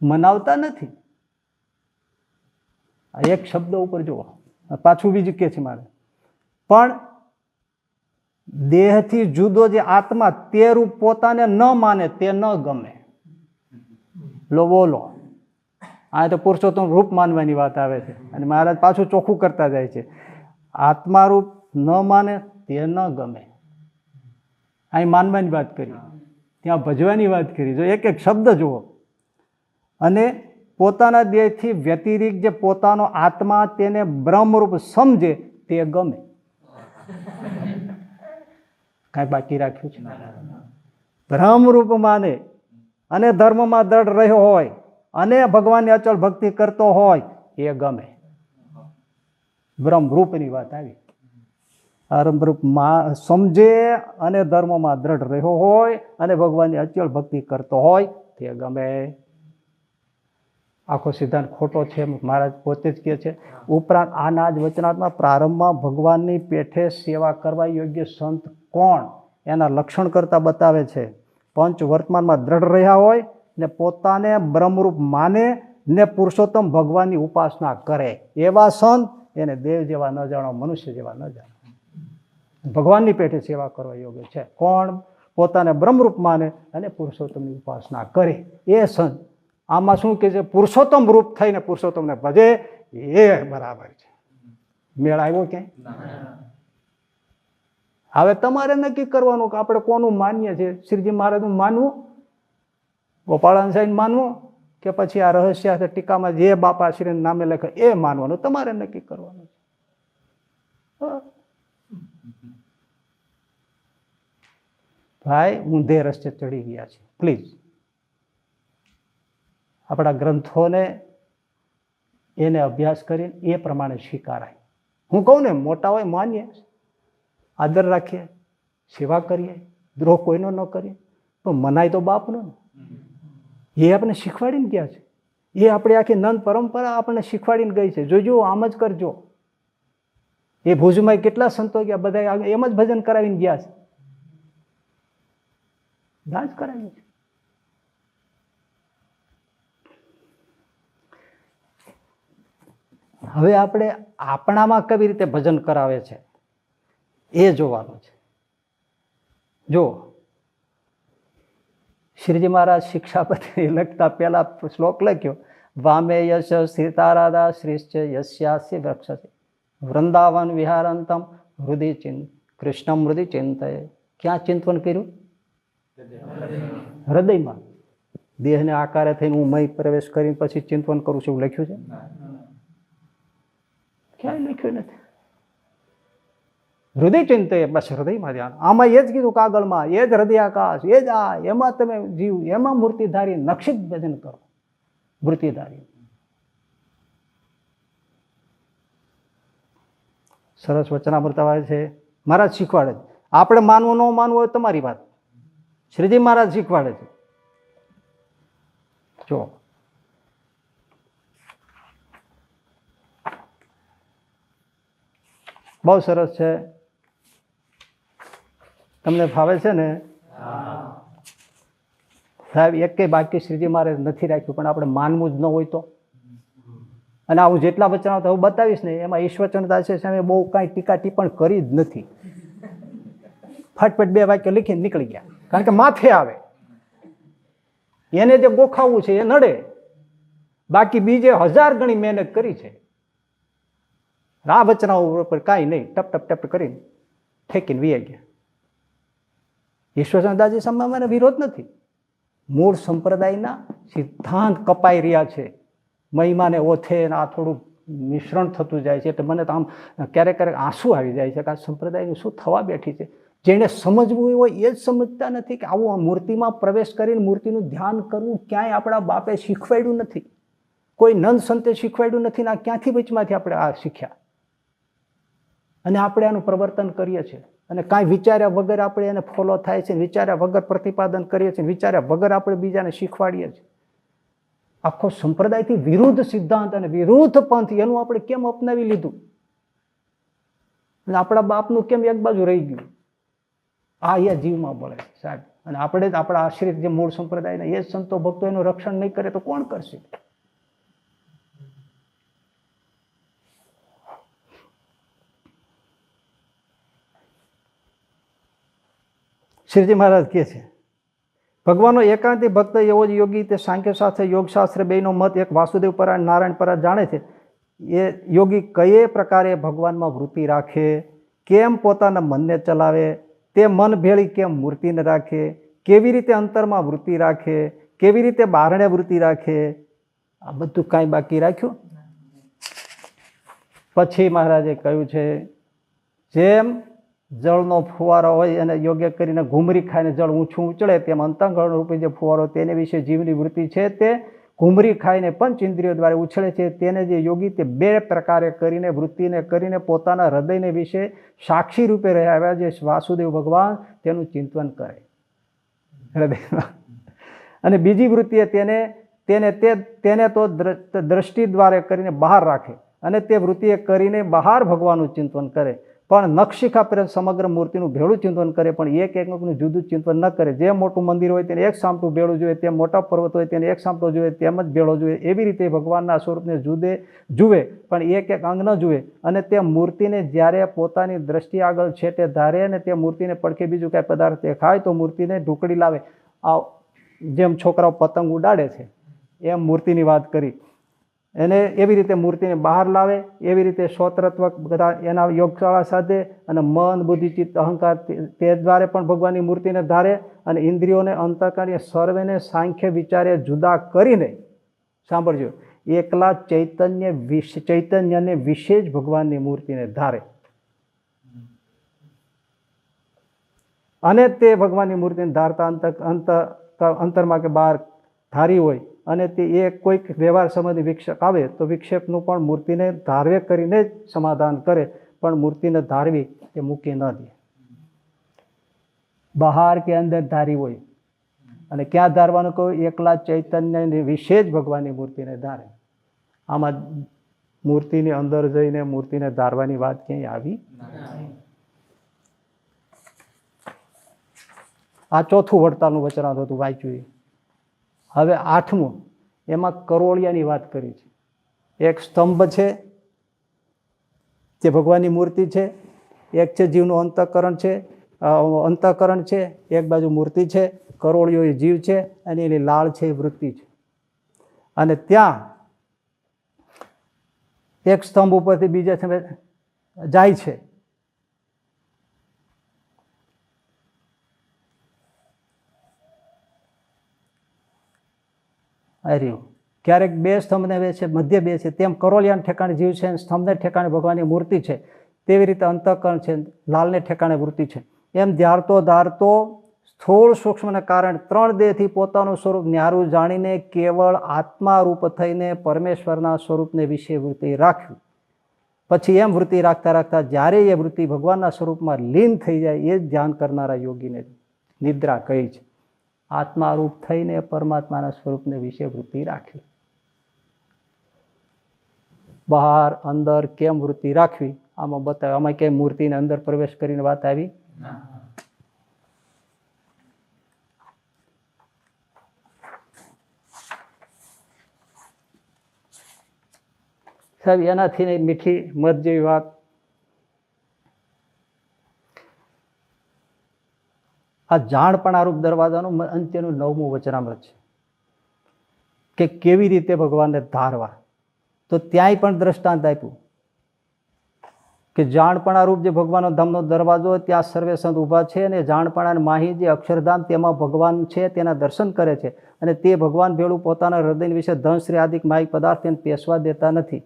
મનાવતા નથી. આ એક શબ્દ ઉપર જુઓ, પાછું બીજું કે છે મારે. પણ દેહથી જુદો જે આત્મા તે રૂપ પોતાને ન માને તે ન ગમે. લો બોલો, આ તો પુરુષોત્તમ રૂપ માનવાની વાત આવે છે અને મહારાજ પાછું ચોખ્ખું કરતા જાય છે. આત્મા રૂપ ન માને તે ન ગમે. અહીં માનવાની વાત કરી, ત્યાં ભજવાની વાત કરી. જો એક એક શબ્દ જુઓ. અને પોતાના દેહથી વ્યતિરિક્ત જે પોતાનો આત્મા તેને બ્રહ્મરૂપ સમજે તે ગમે. કાંઈ બાકી રાખ્યું છે? બ્રહ્મરૂપ માને અને ધર્મમાં દ્રઢ રહ્યો હોય અને ભગવાનની અચળ ભક્તિ કરતો હોય એ ગમે. બ્રહ્મરૂપની વાત આવી. બ્રહ્મરૂપ સમજે અને ધર્મમાં દ્રઢ રહ્યો હોય અને ભગવાનની અચળ ભક્તિ કરતો હોય તે ગમે. આખો સિદ્ધાંત ખોટો છે, મહારાજ પોતે જ કહે છે. ઉપરાંત આના જ વચનાત્મા પ્રારંભમાં ભગવાનની પેઠે સેવા કરવા યોગ્ય સંત કોણ એના લક્ષણ કરતા બતાવે છે. પંચ વર્તમાનમાં દ્રઢ રહ્યા હોય ને પોતાને બ્રહ્મરૂપ માને ને પુરુષોત્તમ ભગવાનની ઉપાસના કરે એવા સંત એને દેવ જેવા ન જાણો, મનુષ્ય જેવા ન જાણો. ભગવાનની પેઠે સેવા કરવા યોગ્ય છે. કોણ? પોતાને બ્રહ્મરૂપ માને અને પુરુષોત્તમની ઉપાસના કરે એ સંત. આમાં શું કે છે? પુરુષોત્તમ રૂપ થઈને પુરુષોત્તમને ભજે એ બરાબર છે. મેળ આવ્યો ક્યાંય? હવે તમારે નક્કી કરવાનું કે આપણે કોનું માનીએ છીએ. શ્રીજી મહારાજનું માનવું, ગોપાળાન સાહેબ માનવું, કે પછી આ રહસ્ય ટીકામાં જે બાપા શ્રી નામે લખે એ માનવાનું. તમારે નક્કી કરવાનું. ભાઈ ઊંધે રસ્તે ચડી ગયા છે. પ્લીઝ આપણા ગ્રંથોને એને અભ્યાસ કરીને એ પ્રમાણે સ્વીકારાય. હું કહું ને, મોટા હોય માનીએ, આદર રાખીએ, સેવા કરીએ, દ્રોહ કોઈનો ન કરીએ, તો મનાય તો બાપનો ને. એ આપણે શીખવાડીને ગયા છે. એ આપણે આખી નંદ પરંપરા આપણને શીખવાડીને ગઈ છે. જોજો, આમ જ કરજો. એ ભુજમાં કેટલા સંતો ગયા, બધા એમ જ ભજન કરાવીને ગયા છે. ના જ કરાવ્યું છે. હવે આપણે આપણામાં કેવી રીતે ભજન કરાવે છે એ જોવાનું છે. જો શ્રીજી મહારાજ શિક્ષાપત્રી લખતા પહેલા શ્લોક લખ્યો, વામે યશ સ્થિતારાધા શ્રીશ્ચ યસ્યાસ્ય વૃક્ષસે વૃંદાવન વિહારંતમ હૃદય કૃષ્ણમ હૃદય ચિંતય. ક્યાં ચિંતન કર્યું? હૃદયમાં. દેહને આકારે થઈને હું મય પ્રવેશ કરીને પછી ચિંતન કરું છું એવું લખ્યું છે? ક્યાંય લખ્યું નથી. હૃદય ચિંતય, બસ હૃદયમાં ધ્યાન. આમાં એ જ કીધું કાગળમાં, એ જ હૃદયાકાશ, એ જ આ, એમાં તમે જીવ, એમાં મૂર્તિધારી નક્ષિત ભજન કરો. મૂર્તિધારી સરસ વચનામૃત આવે છે. મહારાજ શીખવાડે છે. આપણે માનવું ન માનવું હોય તમારી વાત. શ્રીજી મહારાજ શીખવાડે છે. જો બહુ સરસ છે. તમને ફાવે છે ને? સાહેબ એકે બાકી શ્રીજી મહારાજ નથી રાખ્યું, પણ આપણે માનવું જ ન હોય તો. અને આવું જેટલા વચનો હું બતાવીશ ને એમાં ઈશ્વરચંદ્રદાસ સામે બહુ કાંઈ ટીકા ટિપ્પણ કરી જ નથી. ફટફટ 2 વાક્ય લીખીને નીકળી ગયા. કારણ કે માથે આવે, એને જે ગોખાવવું છે એ નડે. બાકી બીજે 1000 ગણી મહેનત કરી છે. આ વચનાઓ ઉપર કાંઈ નહીં, ટપ ટપ ટપ કરીને ઠેકીને વી ગયા. ઈશ્વરચંદ્રદાસજી સામે મને વિરોધ નથી. મૂળ સંપ્રદાયના સિદ્ધાંત કપાઈ રહ્યા છે. મહિમાને ઓથે આ થોડું મિશ્રણ થતું જાય છે. એટલે મને તો આમ ક્યારેક ક્યારેક આંસુ આવી જાય છે કે આ સંપ્રદાયનું શું થવા બેઠી છે. જેને સમજવું હોય એ જ સમજતા નથી કે આવું મૂર્તિમાં પ્રવેશ કરીને મૂર્તિનું ધ્યાન કરવું ક્યાંય આપણા બાપે શીખવાડ્યું નથી. કોઈ નંદ સંતે શીખવાડ્યું નથી. ને આ ક્યાંથી વચમાંથી આપણે આ શીખ્યા? અને આપણે આનું પ્રવર્તન કરીએ છીએ. અને કાંઈ વિચાર્યા વગર આપણે એને ફોલો થાય છે, વિચાર્યા વગર પ્રતિપાદન કરીએ છીએ, વિચાર્યા વગર આપણે બીજાને શીખવાડીએ છીએ. આખો સંપ્રદાયથી વિરુદ્ધ સિદ્ધાંત અને વિરુદ્ધ પંથ એનું આપણે કેમ અપનાવી લીધું? અને આપણા બાપનું કેમ એક બાજુ રહી ગયું? આ એ જીવમાં પડે સાહેબ. અને આપણે જ આપણા આશ્રિત જે મૂળ સંપ્રદાયના એ જ સંતો ભક્તો એનું રક્ષણ નહીં કરે તો કોણ કરશે? શ્રીજી મહારાજ કહે છે ભગવાનનો એકાંતી ભક્ત એવો જ યોગી તે સાંખ્યશાસ્ત્ર યોગશાસ્ત્ર બેયનો મત એક વાસુદેવ પરાયણ નારાયણ પરાયણ જાણે છે. એ યોગી કયે પ્રકારે ભગવાનમાં વૃત્તિ રાખે, કેમ પોતાના મનને ચલાવે, તે મન ભેળી કેમ મૂર્તિને રાખે, કેવી રીતે અંતરમાં વૃત્તિ રાખે, કેવી રીતે બારણે વૃત્તિ રાખે, આ બધું કાંઈ બાકી રાખ્યું. પછી મહારાજે કહ્યું છે જેમ જળનો ફુવારો હોય અને યોગ્ય કરીને ઘૂમરી ખાઈને જળ ઊંચું ઉચળે તેમ અંતઃકરણ રૂપી જે ફુવારો તેને વિશે જીવની વૃત્તિ છે તે ઘૂમરી ખાઈને પંચ ઇન્દ્રિયો દ્વારા ઉછળે છે. તેને જે યોગી તે બે પ્રકારે કરીને વૃત્તિને કરીને પોતાના હૃદયને વિશે સાક્ષી રૂપે રહ્યા જે વાસુદેવ ભગવાન તેનું ચિંતન કરે હૃદયમાં. અને બીજી વૃત્તિએ તેને તો દ્રષ્ટિ દ્વારા કરીને બહાર રાખે અને તે વૃત્તિએ કરીને બહાર ભગવાનનું ચિંતન કરે. પણ નખશિખા પર સમગ્ર મૂર્તિનું ભેળું ચિંતન કરે, પણ એક એકનું જુદું ચિંતન ન કરે. જે મોટું મંદિર હોય તેને એક સામટું ભેળું જોઈએ, તેમ મોટા પર્વત હોય તેને એક સામટો જોઈએ, તેમ જ ભેળો જોઈએ. એવી રીતે ભગવાનના સ્વરૂપને જુએ પણ એક એક અંગ ન જુએ. અને તે મૂર્તિને જ્યારે પોતાની દ્રષ્ટિ આગળ છેટે ધારે અને તે મૂર્તિને પડખે બીજું કાંઈ પદાર્થ દેખાય તો મૂર્તિને ઢુકડી લાવે. આ જેમ છોકરાઓ પતંગ ઉડાડે છે એમ મૂર્તિની વાત કરી. એને એવી રીતે મૂર્તિને બહાર લાવે, એવી રીતે સ્વતત્વ બધા એના યોગશાળા સાથે અને મન બુદ્ધિ ચિત્ત અહંકાર તે દ્વારા પણ ભગવાનની મૂર્તિને ધારે. અને ઇન્દ્રિયોને અંતઃકરણે સર્વેને સાંખ્ય વિચારે જુદા કરીને સાંભળજો એકલા ચૈતન્યને વિશે જ ભગવાનની મૂર્તિને ધારે. અને તે ભગવાનની મૂર્તિને ધારતા અંતરમાં કે બહાર ધારી હોય અને તે એ કોઈક વ્યવહાર સંબંધી વિક્ષેપ આવે તો વિક્ષેપનું પણ મૂર્તિને ધારવે કરીને જ સમાધાન કરે, પણ મૂર્તિને ધારવી એ મૂકી ન દે. બહાર કે અંદર ધારી હોય. અને ક્યાં ધારવાનું કહ્યું? એકલા ચૈતન્યને વિશે જ ભગવાનની મૂર્તિને ધારે. આમાં મૂર્તિની અંદર જઈને મૂર્તિને ધારવાની વાત ક્યાંય આવી. આ ચોથું વડતાલનું વચનામૃત હતું, વાંચ્યું. હવે આઠમું, એમાં કરોળિયાની વાત કરી છે. એક સ્તંભ છે જે ભગવાનની મૂર્તિ છે, એક છે જીવનું અંતઃકરણ છે, એક બાજુ મૂર્તિ છે, કરોળિયો એ જીવ છે અને એની લાળ છે એ વૃત્તિ છે. અને ત્યાં એક સ્તંભ ઉપરથી બીજા જાય છે. અરે ક્યારેક બે સ્તંભને બે છે, મધ્ય બે છે, તેમ કરોલિયાને ઠેકાણે જીવ છે, સ્તંભને ઠેકાણે ભગવાનની મૂર્તિ છે. તેવી રીતે અંતઃકરણ છે, લાલને ઠેકાણે વૃત્તિ છે. એમ ધારતો સ્થૂળ સૂક્ષ્મને કારણે ત્રણ દેહથી પોતાનું સ્વરૂપ ન્યારું જાણીને કેવળ આત્મારૂપ થઈને પરમેશ્વરના સ્વરૂપને વિશે વૃત્તિ રાખ્યું. પછી એમ વૃત્તિ રાખતા રાખતા જ્યારે એ વૃત્તિ ભગવાનના સ્વરૂપમાં લીન થઈ જાય એ જ ધ્યાન કરનારા યોગીને નિદ્રા કહી છે. આત્મારૂપ થઈને પરમાત્માના સ્વરૂપને વિશે વૃત્તિ રાખવી. બહાર અંદર કેમ વૃત્તિ રાખવી આમાં બતાવે. આમાં કેમ મૂર્તિને અંદર પ્રવેશ કરીને વાત આવી? સાહેબ એનાથી નહીં મીઠી મધ જેવી વાત. આ જાણપણારૂપ દરવાજાનું અંત્યનું 9મું વચનામૃત છે કે કેવી રીતે ભગવાનને ધારવા. તો ત્યાંય પણ દ્રષ્ટાંત આપ્યું કે જાણપણારૂપ જે ભગવાનનો ધામનો દરવાજો ત્યાં સર્વે સંત ઊભા છે અને જાણપણા માહી જે અક્ષરધામ તેમાં ભગવાન છે તેના દર્શન કરે છે. અને તે ભગવાન ભેળું પોતાના હૃદય વિશે ધનશ્રી આદિક માહિક પદાર્થ તેને પેશવા દેતા નથી.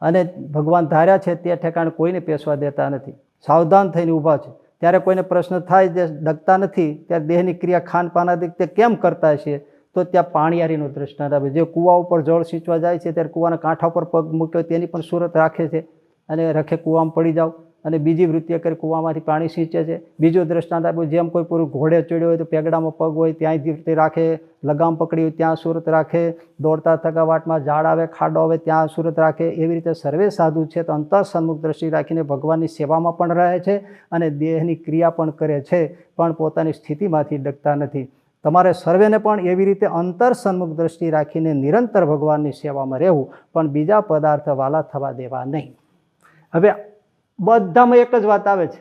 અને ભગવાન ધાર્યા છે તે ઠેકાણે કોઈને પેશવા દેતા નથી. સાવધાન થઈને ઊભા છે. ત્યારે કોઈને પ્રશ્ન થાય જે ડગતા નથી ત્યારે દેહની ક્રિયા ખાનપાન આદિ તે કેમ કરતા છે તો ત્યાં પાણીયારીનો દ્રષ્ટાંત આપે. જે કૂવા ઉપર જળ સિંચવા જાય છે ત્યારે કૂવાના કાંઠા ઉપર પગ મૂક્યો તેની પણ સુરત રાખે છે અને રખે કૂવામાં પડી જાઓ. અને બીજી વૃત્તિઓ કરી કૂવામાંથી પાણી સિંચે છે. બીજો દ્રષ્ટાંત આપ્યું જેમ કોઈ પૂરું ઘોડે ચડ્યો હોય તો પેગડામાં પગ હોય ત્યાં વૃત્તિ રાખે, લગામ પકડી હોય ત્યાં સુરત રાખે, દોડતા થકાવાટમાં ઝાડ આવે ખાડો આવે ત્યાં સુરત રાખે. એવી રીતે સર્વે સાધુ છે તો અંતર સન્મુખ દ્રષ્ટિ રાખીને ભગવાનની સેવામાં પણ રહે છે અને દેહની ક્રિયા પણ કરે છે, પણ પોતાની સ્થિતિમાંથી ડગતા નથી. તમારે સર્વેને પણ એવી રીતે અંતર સન્મુખ દ્રષ્ટિ રાખીને નિરંતર ભગવાનની સેવામાં રહેવું, પણ બીજા પદાર્થ વાલા થવા દેવા નહીં. હવે બધામાં એક જ વાત આવે છે,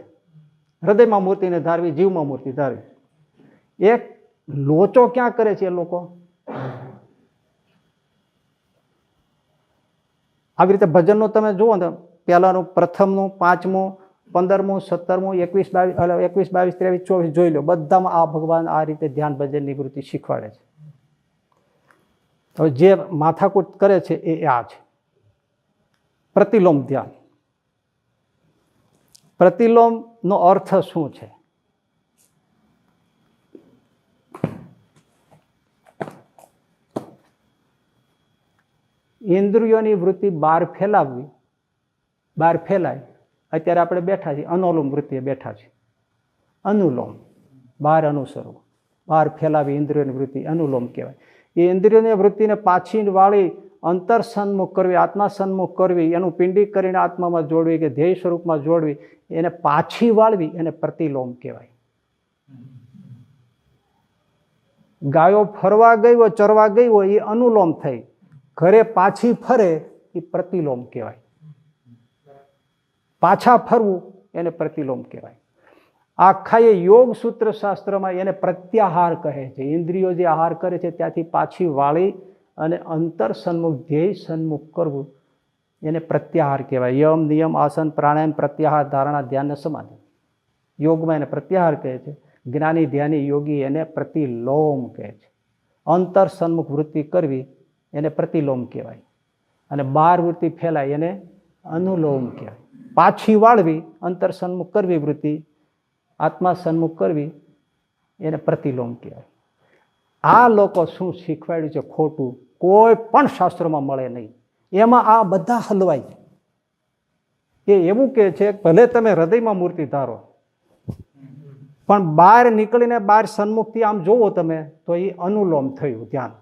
હૃદયમાં મૂર્તિને ધારવી, જીવમાં મૂર્તિ ધારવી. એક લોચો ક્યાં કરે છે એ લોકો? આવી રીતે ભજનનું તમે જુઓ ને, પહેલાનું, પ્રથમનું, 5મું, 15મું, 17મું, 21, 22, 23, 24 જોઈ લો, બધામાં આ ભગવાન આ રીતે ધ્યાન ભજનની વૃત્તિ શીખવાડે છે. હવે જે માથાકૂટ કરે છે એ આ છે પ્રતિલોમ ધ્યાન. પ્રતિલોમનો અર્થ શું છે? ઇન્દ્રિયોની વૃત્તિ બહાર ફેલાવવી, બહાર ફેલાય. અત્યારે આપણે બેઠા છીએ, અનુલોમ વૃત્તિએ બેઠા છીએ. અનુલોમ, બહાર અનુસરવું, બહાર ફેલાવી ઇન્દ્રિયોની વૃત્તિ અનુલોમ કહેવાય. એ ઇન્દ્રિયોની વૃત્તિને પાછી વાળી અંતર સન્મુખ કરવી, આત્મા સન્મુખ કરવી, એનું પિંડી કરીને આત્મામાં જોડવી કે ધ્યેય સ્વરૂપમાં જોડવી, એને પાછી વાળવી, એને પ્રતિલોમ કહેવાય. ગાયો ફરવા ગઈ હોય, ચરવા ગઈ હોય, એ અનુલોમ થઈ. ઘરે પાછી ફરે એ પ્રતિલોમ કહેવાય. પાછા ફરવું એને પ્રતિલોમ કહેવાય. આખા એ યોગ સૂત્ર શાસ્ત્રમાં એને પ્રત્યાહાર કહે છે. ઇન્દ્રિયો જે આહાર કરે છે ત્યાંથી પાછી વાળી અને અંતર સન્મુખ, ધ્યેય સન્મુખ કરવું એને પ્રત્યાહાર કહેવાય. યમ, નિયમ, આસન, પ્રાણાયામ, પ્રત્યાહાર, ધારણા, ધ્યાન, સમાધિ. યોગમાં એને પ્રત્યાહાર કહે છે. જ્ઞાની, ધ્યાની, યોગી એને પ્રતિલોમ કહે છે. અંતર સન્મુખ વૃત્તિ કરવી એને પ્રતિલોમ કહેવાય. અને બહાર વૃત્તિ ફેલાય એને અનુલોમ કહેવાય. પાછી વાળવી, અંતર સન્મુખ કરવી વૃત્તિ, આત્મા સન્મુખ કરવી એને પ્રતિલોમ કહેવાય. આ લોકો શું શીખવાડ્યું છે ખોટું કોઈ પણ શાસ્ત્રોમાં મળે નહીં. એમાં આ બધા હલવાય છે. એ એવું કહે છે ભલે તમે હૃદયમાં મૂર્તિ ધારો, પણ બહાર નીકળીને બહાર સન્મુખથી આમ જોવો તમે તો એ અનુલોમ થયું ધ્યાન.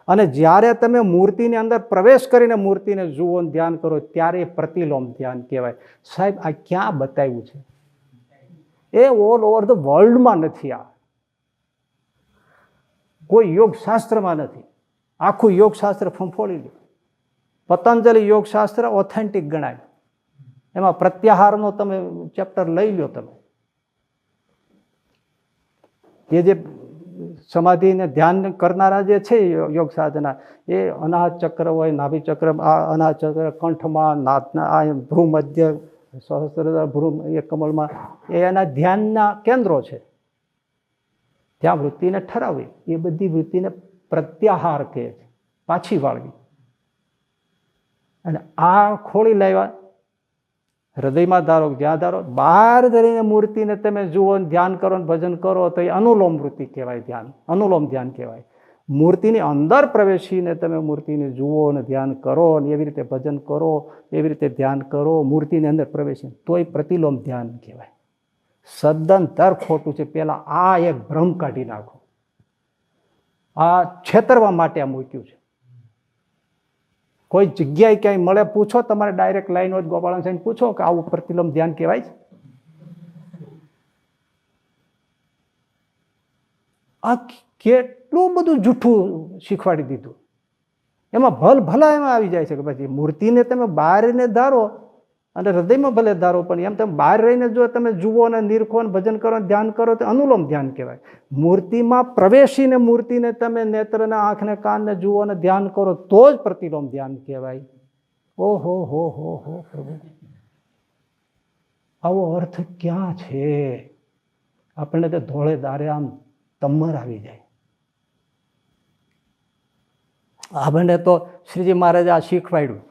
અને જ્યારે તમે મૂર્તિની અંદર પ્રવેશ કરીને મૂર્તિને જુઓ, ધ્યાન કરો, ત્યારે પ્રતિલોમ ધ્યાન કહેવાય. સાહેબ, આ ક્યાં બતાવ્યું છે? એ ઓલ ઓવર ધ વર્લ્ડમાં નથી. આ કોઈ યોગ શાસ્ત્રમાં નથી. આખું યોગ શાસ્ત્ર ફંફોળી લે. પતંજલિ યોગ શાસ્ત્ર ઓથેન્ટિક ગણાય. એમાં પ્રત્યાહારનો તમે ચેપ્ટર લઈ લો. તમે એ જે સમાધિને ધ્યાન કરનારા જે છે યોગ સાધના, એ અનાહત ચક્ર હોય, નાભી ચક્ર, આ અનાહત ચક્ર કંઠમાં, નાથના, આ ભ્રૂ મધ્ય, સહસ્ત્રધર, ભ્રૂ, એ કમળમાં, એ એના ધ્યાનના કેન્દ્રો છે. ત્યાં વૃત્તિને ઠરાવવી, એ બધી વૃત્તિને પ્રત્યાહાર કહે છે, પાછી વાળવી. અને આ ખોળી લાવ્યા હૃદયમાં ધારો, જ્યાં ધારો, બહાર ધરીને મૂર્તિને તમે જુઓ, ધ્યાન કરો, ભજન કરો તો એ અનુલોમ વૃત્તિ કહેવાય. ધ્યાન અનુલોમ ધ્યાન કહેવાય. મૂર્તિની અંદર પ્રવેશીને તમે મૂર્તિને જુઓ અને ધ્યાન કરો, અને એવી રીતે ભજન કરો, એવી રીતે ધ્યાન કરો, મૂર્તિની અંદર પ્રવેશીને, તો એ પ્રતિલોમ ધ્યાન કહેવાય. સદંતર ખોટું છે. પહેલાં આ એક ભ્રમ કાઢી નાખો. આ છેતરવા માટે આ મૂક્યું છે. કોઈ જગ્યાએ ક્યાંય મળે પૂછો, તમારે ડાયરેક્ટ લાઈન હોય ગોપાળન સાહેબ પૂછો કે આવું પ્રતિલોમ ધ્યાન કહેવાય છે? આ કેટલું બધું જૂઠું શીખવાડી દીધું. એમાં ભલા એમાં આવી જાય છે કે પછી મૂર્તિને તમે બહારને ધારો અને હૃદયમાં ભલે ધારો, પણ એમ તમે બહાર રહીને જો તમે જુઓ અને નિરખો અને ભજન કરો, ધ્યાન કરો, તો અનુલોમ ધ્યાન કહેવાય. મૂર્તિમાં પ્રવેશીને મૂર્તિને તમે નેત્રને, આંખને, કાનને જુઓ અને ધ્યાન કરો તો જ પ્રતિલોમ ધ્યાન કહેવાય. ઓહો હો હો હો પ્રભુ, આવો અર્થ ક્યાં છે? આપણને તો ધોળે દારે આમ તમર આવી જાય. આપણને તો શ્રીજી મહારાજે આ શીખવાડ્યું,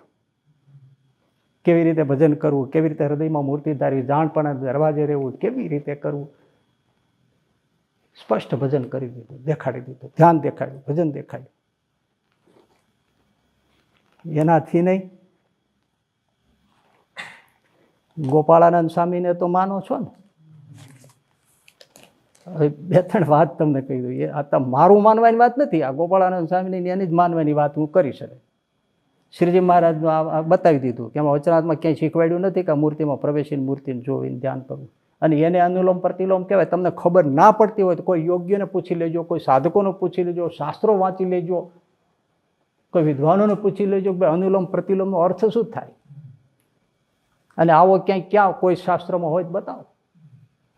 કેવી રીતે ભજન કરવું, કેવી રીતે હૃદયમાં મૂર્તિ ધારવી, જાણપણા દરવાજે રહેવું, કેવી રીતે કરવું. સ્પષ્ટ ભજન કરી દીધું, દેખાડી દીધું, ધ્યાન દેખાડ્યું, ભજન દેખાડ્યું. એનાથી નહીં. ગોપાળાનંદ સ્વામીને તો માનો છો ને? હવે બે ત્રણ વાત તમને કહી દઉં. એ આ મારું માનવાની વાત નથી, આ ગોપાળાનંદ સ્વામીની એની જ માનવાની વાત હું કરી શકે. શ્રીજી મહારાજનું આ બતાવી દીધું કે એમાં વચનાત્મા ક્યાંય શીખવાડ્યું નથી કે મૂર્તિમાં પ્રવેશીને મૂર્તિને જોઈને ધ્યાન કરવું. અને એને અનુલોમ પ્રતિલોમ કહેવાય. તમને ખબર ના પડતી હોય તો કોઈ યોગ્યને પૂછી લેજો, કોઈ સાધકોને પૂછી લેજો, શાસ્ત્રો વાંચી લેજો, કોઈ વિદ્વાનોને પૂછી લેજો કે ભાઈ અનુલોમ પ્રતિલોમનો અર્થ શું થાય. અને આવો ક્યાંય કોઈ શાસ્ત્રમાં હોય તો બતાવો.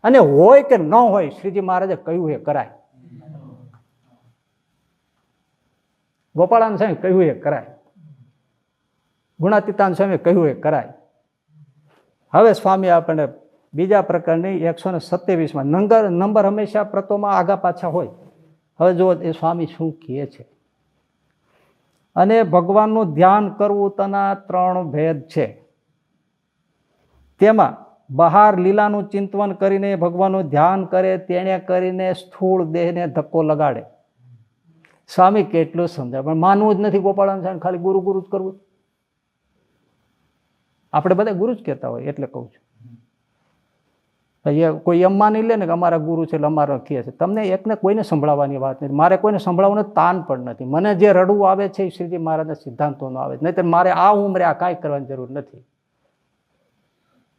અને હોય કે ન હોય, શ્રીજી મહારાજે કહ્યું એ કરાય. ગોપાળાનંદ સ્વામી કહ્યું એ કરાય, ગુણાતીતાનંદ સ્વામી કહ્યું એ કરાય. હવે સ્વામી આપણને બીજા પ્રકારની 127માં નંબર હંમેશા પ્રતોમાં આગા પાછા હોય. હવે જો એ સ્વામી શું કહે છે. અને ભગવાનનું ધ્યાન કરવું તેના 3 ભેદ છે. તેમાં બહાર લીલાનું ચિંતન કરીને ભગવાનનું ધ્યાન કરે તેણે કરીને સ્થૂળ દેહને ધક્કો લગાડે. સ્વામી કેટલું સમજાય, પણ માનવું જ નથી ગોપાળાનંદ સ્વામી, ખાલી ગુરુ ગુરુ જ કરવું. આપણે બધા ગુરુ જ કહેતા હોય એટલે કહું છું. કોઈ એમ માની લે ને કે અમારા ગુરુ છે એટલે અમારા કહે છે. તમને એકને કોઈને સંભળાવવાની વાત નથી, મારે કોઈને સંભળાવવાનું તાન પણ નથી. મને જે રડવું આવે છે એ શ્રીજી મહારાજના સિદ્ધાંતોનો આવે છે, નહીં તો મારે આ ઉંમરે આ કાંઈ કરવાની જરૂર નથી.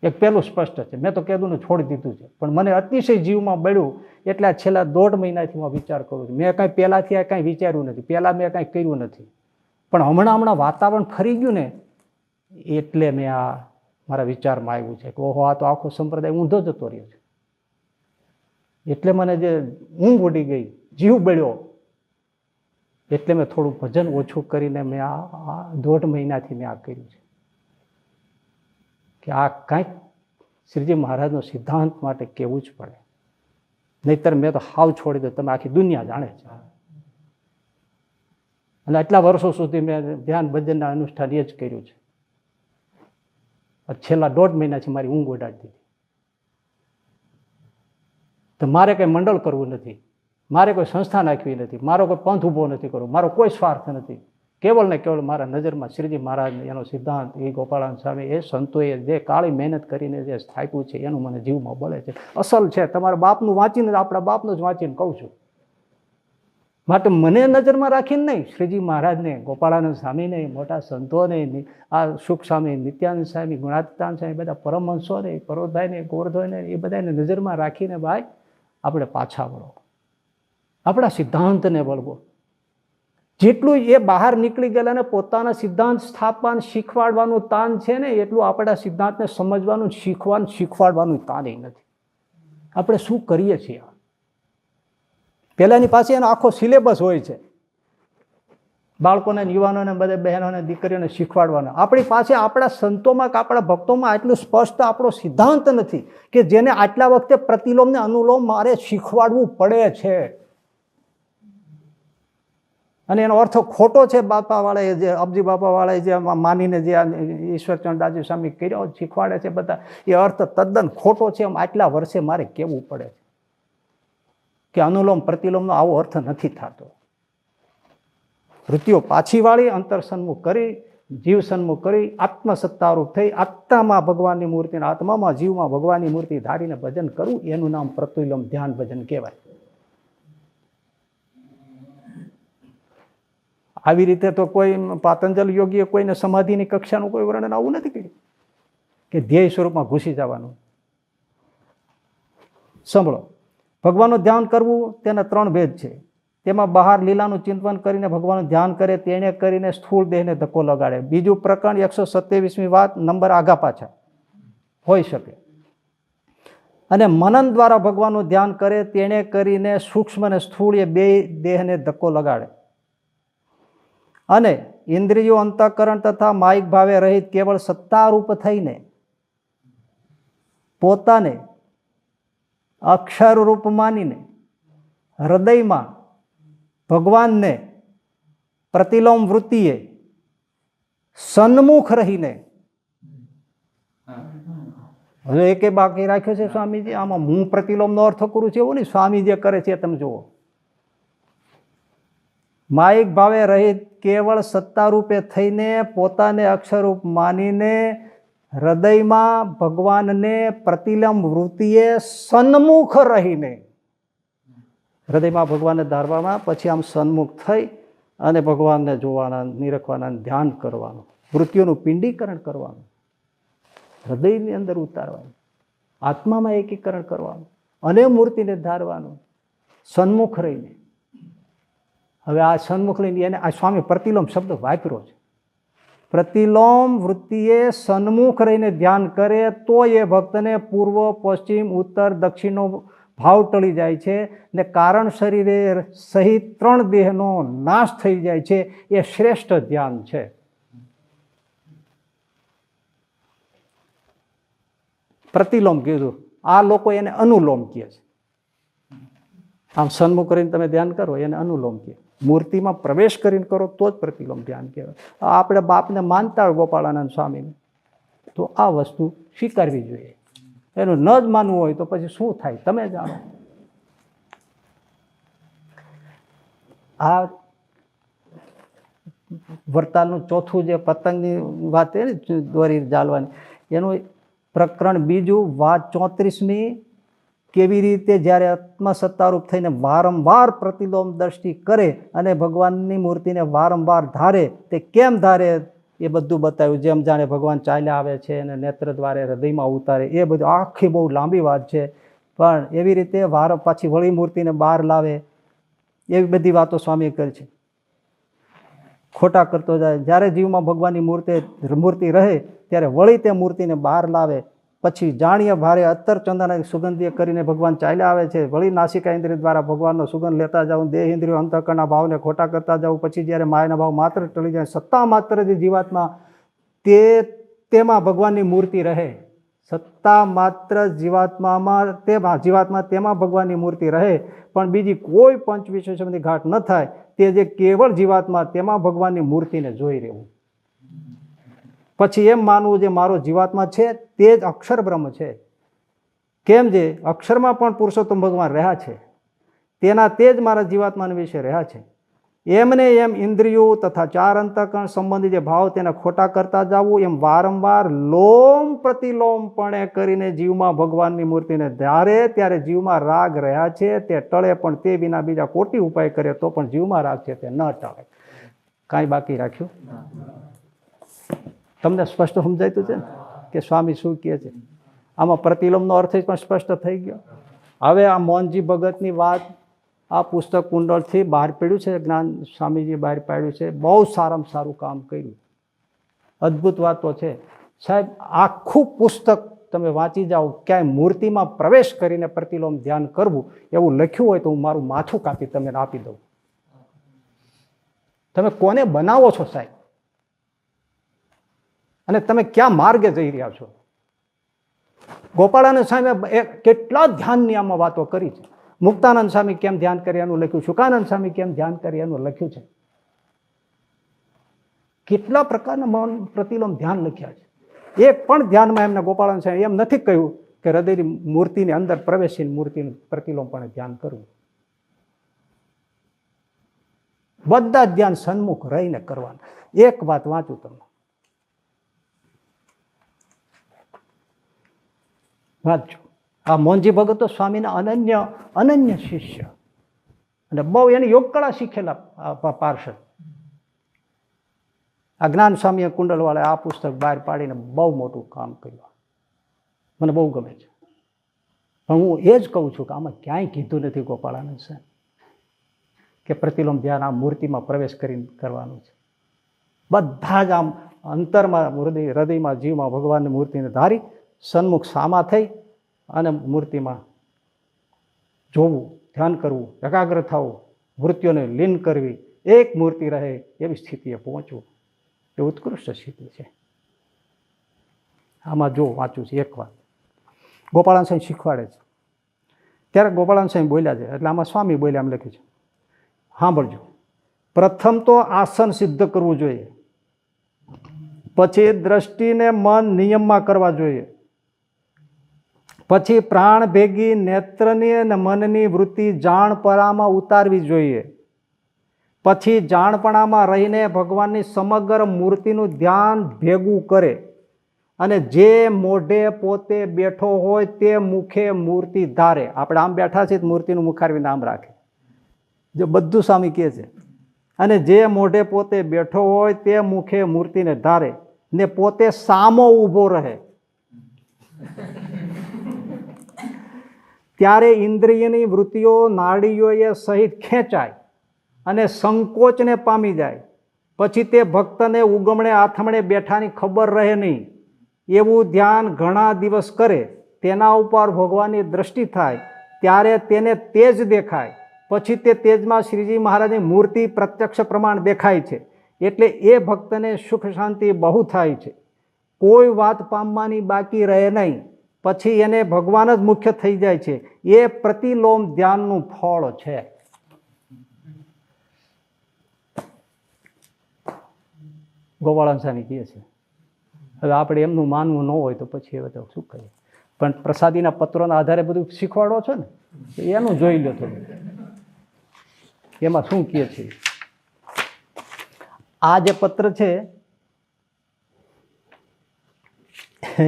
એક પહેલું સ્પષ્ટ છે, મેં તો કીધું ને છોડી દીધું છે, પણ મને અતિશય જીવમાં બળ્યું એટલે આ છેલ્લા 1.5 મહિનાથી હું વિચાર કરું છું. મેં કાંઈ પહેલાંથી આ કાંઈ વિચાર્યું નથી, પહેલાં મેં કાંઈ કર્યું નથી, પણ હમણાં વાતાવરણ ફરી ગયું ને એટલે મેં આ મારા વિચારમાં આવ્યું છે કે ઓહો, આ તો આખો સંપ્રદાય ઊંધો જતો રહ્યો છે. એટલે મને જે ઊંઘ ઉડી ગઈ, જીવ બળ્યો, એટલે મેં થોડું ભજન ઓછું કરીને મેં આ 1.5 મહિનાથી મેં આ કર્યું છે કે આ કાંઈક શ્રીજી મહારાજનો સિદ્ધાંત માટે કહેવું જ પડે, નહીતર મેં તો હાવ છોડી દો. તમે આખી દુનિયા જાણે છે. અને આટલા વર્ષો સુધી મેં ધ્યાન ભજનના અનુષ્ઠાન એ જ કર્યું છે. છેલ્લા 1.5 મહિનાથી મારી ઊંઘ ઉડાડી દીધી. તો મારે કંઈ મંડળ કરવું નથી, મારે કોઈ સંસ્થા નાખવી નથી, મારો કોઈ પંથ ઊભો નથી કરવો, મારો કોઈ સ્વાર્થ નથી. કેવળ ને કેવળ મારા નજરમાં શ્રીજી મહારાજ એનો સિદ્ધાંત, એ ગોપાળાનંદ સ્વામી, એ સંતોએ જે કાળી મહેનત કરીને જે સ્થાપ્યું છે એનું મને જીવમાં બળે છે. અસલ છે. તમારા બાપનું વાંચીને, આપણા બાપનું જ વાંચીને કહું છું. માટે મને નજરમાં રાખીને નહીં, શ્રીજી મહારાજને, ગોપાળાનંદ સ્વામીને, મોટા સંતોને, આ સુખ સ્વામી, નિત્યાનંદ સ્વામી, ગુણાતીતાનંદ સ્વામી, બધા પરમહંસોને, પરોધાઈને, ગોરધોઈને, એ બધાને નજરમાં રાખીને ભાઈ આપણે પાછા વળો, આપણા સિદ્ધાંતને વળવો. જેટલું એ બહાર નીકળી ગયેલા ને પોતાના સિદ્ધાંત સ્થાપવાનું શીખવાડવાનું તાન છે ને, એટલું આપણા સિદ્ધાંતને સમજવાનું, શીખવાડવાનું તાન એ નથી. આપણે શું કરીએ છીએ? પહેલાની પાસે એનો આખો સિલેબસ હોય છે, બાળકોને, યુવાનોને, બધા બહેનોને, દીકરીઓને શીખવાડવાનો. આપણી પાસે આપણા સંતોમાં કે આપણા ભક્તોમાં આટલું સ્પષ્ટ આપણો સિદ્ધાંત નથી કે જેને આટલા વખતે પ્રતિલોમ ને અનુલોમ મારે શીખવાડવું પડે છે. અને એનો અર્થ ખોટો છે. બાપાવાળાએ જે અબજી બાપાવાળાએ જે માનીને જે ઈશ્વરચંદ દાસજી સ્વામી કર્યો શીખવાડે છે બધા, એ અર્થ તદ્દન ખોટો છે. એમ આટલા વર્ષે મારે કહેવું પડે છે કે અનુલોમ પ્રતિલોમનો આવો અર્થ નથી થતો. વૃત્તિઓ પાછી વાળી, અંતર સન્મુખ કરી, જીવ સન્મુખ કરી, આત્મસત્તારૂપ થઈ, આત્મામાં ભગવાનની મૂર્તિ, આત્મામાં જીવમાં ભગવાનની મૂર્તિ ધારીને ભજન કરવું, એનું નામ પ્રતિલોમ ધ્યાન ભજન કહેવાય. આવી રીતે તો કોઈ પાતંજલ યોગીએ કોઈને સમાધિની કક્ષાનું કોઈ વર્ણન આવું નથી કર્યું કે ધ્યેય સ્વરૂપમાં ઘૂસી જવાનું. સાંભળો, ભગવાનનું ધ્યાન કરવું તેના 3 ભેદ છે. તેમાં બહાર લીલાનું ચિંતન કરીને ભગવાનનું ધ્યાન કરે તેણે કરીને સ્થૂળ દેહને ધક્કો લગાડે. બીજું પ્રકરણ 127મી વાત, નંબર આગા પાછા હોઈ શકે. અને મનન દ્વારા ભગવાનનું ધ્યાન કરે તેણે કરીને સૂક્ષ્મ અને સ્થૂળ એ 2 દેહને ધક્કો લગાડે. અને ઇન્દ્રિયો, અંતઃકરણ તથા માયિક ભાવે રહિત કેવળ સત્તારૂપ થઈને પોતાને અક્ષરરૂપ માનીને હૃદયમાં ભગવાનને પ્રતિલોમ વૃત્તિએ સન્મુખ રહીને, હવે એકે બાકી રાખ્યો છે સ્વામીજી, આમાં હું પ્રતિલોમનો અર્થ કરું છું એવું નહીં, સ્વામી જે કરે છે તમે જુઓ. માયિક ભાવે રહિત કેવળ સત્તારૂપે થઈને પોતાને અક્ષરરૂપ માનીને હૃદયમાં ભગવાનને પ્રતિલોમ વૃત્તિએ સન્મુખ રહીને, હૃદયમાં ભગવાનને ધારવામાં, પછી આમ સન્મુખ થઈ અને ભગવાનને જોવાના, નિરખવાના, ધ્યાન કરવાનું, વૃત્તિઓનું પિંડીકરણ કરવાનું, હૃદયની અંદર ઉતારવાનું, આત્મામાં એકીકરણ કરવાનું અને મૂર્તિને ધારવાનું, સન્મુખ રહીને. હવે આ સન્મુખ લઈને એને આ સ્વામી પ્રતિલોમ શબ્દ વાપર્યો છે. પ્રતિલોમ વૃત્તિએ સન્મુખ રહીને ધ્યાન કરે તો એ ભક્તને પૂર્વ પશ્ચિમ ઉત્તર દક્ષિણનો ભાવ ટળી જાય છે ને કારણ શરીરે સહિત 3 દેહનો નાશ થઈ જાય છે. એ શ્રેષ્ઠ ધ્યાન છે. પ્રતિલોમ કીધું, આ લોકો એને અનુલોમ કહે છે. આમ સન્મુખ કરીને તમે ધ્યાન કરો એને અનુલોમ કહે. મૂર્તિમાં પ્રવેશ કરીને કરો તો જ પ્રતિલોમ ધ્યાન કહેવાય. આપણે બાપને માનતા હોય ગોપાળાનંદ સ્વામીને તો આ વસ્તુ સ્વીકારવી જોઈએ. એનું ન જ માનવું હોય તો પછી શું થાય તમે જાણો. આ વરતાલનું ચોથું જે પતંગની વાત છે ને દોરી જાળવાની, એનું પ્રકરણ 2 વાત 34મી, કેવી રીતે જ્યારે આત્મસત્તારૂપ થઈને વારંવાર પ્રતિલોમ દ્રષ્ટિ કરે અને ભગવાનની મૂર્તિને વારંવાર ધારે, તે કેમ ધારે એ બધું બતાવ્યું. જેમ જાણે ભગવાન ચાલ્યા આવે છે અને નેત્ર દ્વારે હૃદયમાં ઉતારે, એ બધું આખી બહુ લાંબી વાત છે. પણ એવી રીતે પાછી વળી મૂર્તિને બહાર લાવે, એવી બધી વાતો સ્વામીએ કરી છે. ખોટા કરતો જાય, જ્યારે જીવમાં ભગવાનની મૂર્તિ રહે ત્યારે વળી તે મૂર્તિને બહાર લાવે. પછી જાણીએ ભારે અત્તર ચંદન સુગંધીય કરીને ભગવાન ચાલ્યા આવે છે, વળી નાસિકા ઇન્દ્રિય દ્વારા ભગવાનનો સુગંધ લેતા જાઉં, દેહ ઇન્દ્રિયો અંતઃકરણના ભાવને ખોટા કરતા જાઉં. પછી જ્યારે માયાના ભાવ માત્ર ટળી જાય, સત્તા માત્ર જે જીવાત્મા તેમાં ભગવાનની મૂર્તિ રહે, સત્તા માત્ર જીવાત્મા તેમાં ભગવાનની મૂર્તિ રહે, પણ બીજી કોઈ પંચ વિશેષની ઘાટ ન થાય. તે જે કેવળ જીવાત્મા તેમાં ભગવાનની મૂર્તિને જોઈ રહેવું. પછી એમ માનવું જે મારો જીવાત્મા છે તે જ અક્ષર બ્રહ્મ છે. કેમ જે અક્ષરમાં પણ પુરુષોત્તમ ભગવાન રહ્યા છે, તેના તે જ મારા જીવાત્માના વિશે રહ્યા છે. એમને એમ ઇન્દ્રિયો તથા 4 અંતઃકરણ સંબંધી જે ભાવ તેને ખોટા કરતા જવું, એમ વારંવાર લોમ પ્રતિલોમપણે કરીને જીવમાં ભગવાનની મૂર્તિને ધારે ત્યારે જીવમાં રાગ રહ્યા છે તે ટળે, પણ તે વિના બીજા કોટી ઉપાય કરે તો પણ જીવમાં રાગ છે તે ન ટળે. કાંઈ બાકી રાખ્યું? તમને સ્પષ્ટ સમજાયતું છે ને કે સ્વામી શું કહે છે? આમાં પ્રતિલોમનો અર્થ પણ સ્પષ્ટ થઈ ગયો. હવે આ મોહનજી ભગતની વાત આ પુસ્તક કુંડળથી બહાર પડ્યું છે, જ્ઞાન સ્વામીજી બહાર પાડ્યું છે. બહુ સારામાં સારું કામ કર્યું, અદ્ભુત વાતો છે સાહેબ. આખું પુસ્તક તમે વાંચી જાઓ, ક્યાંય મૂર્તિમાં પ્રવેશ કરીને પ્રતિલોમ ધ્યાન કરવું એવું લખ્યું હોય તો હું મારું માથું કાપી તમને આપી દઉં. તમે કોને બનાવો છો સાહેબ, અને તમે ક્યાં માર્ગે જઈ રહ્યા છો? ગોપાળાનંદ સ્વામી કેટલા ધ્યાનની આમાં વાતો કરી છે. મુક્તાનંદ સ્વામી કેમ ધ્યાન કરે એનું લખ્યું, શુકાનંદ સ્વામી કેમ ધ્યાન કરે એનું લખ્યું છે. કેટલા પ્રકારના મૌન પ્રતિલોમ ધ્યાન લખ્યા છે. એક પણ ધ્યાનમાં એમને ગોપાળાનંદ સ્વામી એમ નથી કહ્યું કે હૃદયની મૂર્તિની અંદર પ્રવેશીને મૂર્તિનું પ્રતિલોમ પણ ધ્યાન કરવું. બધા જ ધ્યાન સન્મુખ રહીને કરવાના. એક વાત વાંચું તમને, વાંચજો. આ મોહનજી ભગત તો સ્વામીના અનન્ય શિષ્ય અને બહુ એની યોગકળા શીખેલા પાર્ષદ. આ જ્ઞાન સ્વામીએ કુંડલવાળા આ પુસ્તક બહાર પાડીને બહુ મોટું કામ કર્યું. મને બહુ ગમે છે. પણ હું એ જ કહું છું કે આમાં ક્યાંય કીધું નથી ગોપાળાનંદ સાહેબ કે પ્રતિલોમ ધ્યાન આ મૂર્તિમાં પ્રવેશ કરીને કરવાનું છે. બધા જ આમ અંતરમાં હૃદયમાં જીવમાં ભગવાનની મૂર્તિને ધારી સન્મુખ સામા થઈ અને મૂર્તિમાં જોવું, ધ્યાન કરવું, એકાગ્ર થવું, વૃત્તિઓને લીન કરવી, એક મૂર્તિ રહે એવી સ્થિતિએ પહોંચવું, એ ઉત્કૃષ્ટ સ્થિતિ છે. આમાં જો વાંચું છે એક વાત ગોપાળાનંદ સ્વામી શીખવાડે છે. ત્યારે ગોપાળાનંદ સ્વામી બોલ્યા છે, એટલે આમાં સ્વામી બોલ્યા એમ લખ્યું છે. સાંભળજો. પ્રથમ તો આસન સિદ્ધ કરવું જોઈએ, પછી દ્રષ્ટિને મન નિયમમાં કરવા જોઈએ, પછી પ્રાણ ભેગી નેત્રની અને મનની વૃત્તિ જાણપણામાં ઉતારવી જોઈએ, પછી જાણપણામાં રહીને ભગવાનની સમગ્ર મૂર્તિનું ધ્યાન ભેગું કરે અને જે મોઢે પોતે બેઠો હોય તે મુખે મૂર્તિ ધારે. આપણે આમ બેઠા છીએ મૂર્તિનું મુખારવીને આમ રાખે, જો બધું સ્વામી કહે છે. અને જે મોઢે પોતે બેઠો હોય તે મુખે મૂર્તિને ધારે ને પોતે સામો ઊભો રહે. ત્યારે ઇન્દ્રિયની વૃત્તિઓ નાડીઓએ સહિત ખેંચાય અને સંકોચને પામી જાય પછી તે ભક્તને ઉગમણે આથમણે બેઠાની ખબર રહે નહીં. એવું ધ્યાન ઘણા દિવસ કરે, તેના ઉપર ભગવાનની દ્રષ્ટિ થાય, ત્યારે તેને તેજ દેખાય. પછી તે તેજમાં શ્રીજી મહારાજની મૂર્તિ પ્રત્યક્ષ પ્રમાણ દેખાય છે. એટલે એ ભક્તને સુખ શાંતિ બહુ થાય છે, કોઈ વાત પામવાની બાકી રહે નહીં. પછી એને ભગવાન જ મુખ્ય થઈ જાય છે. એ પ્રતિલોમ ધ્યાનનું ફળ છે. ગોવાળાન સ્વામી કહે છે. હવે આપણે એમનું માનવું ન હોય તો પછી હવે તો શું કરીએ, પણ પ્રસાદીના પત્રોના આધારે બધું શીખવાડો છો ને, એનું જોઈ લો થોડું, એમાં શું કહે છે. આ જે પત્ર છે એ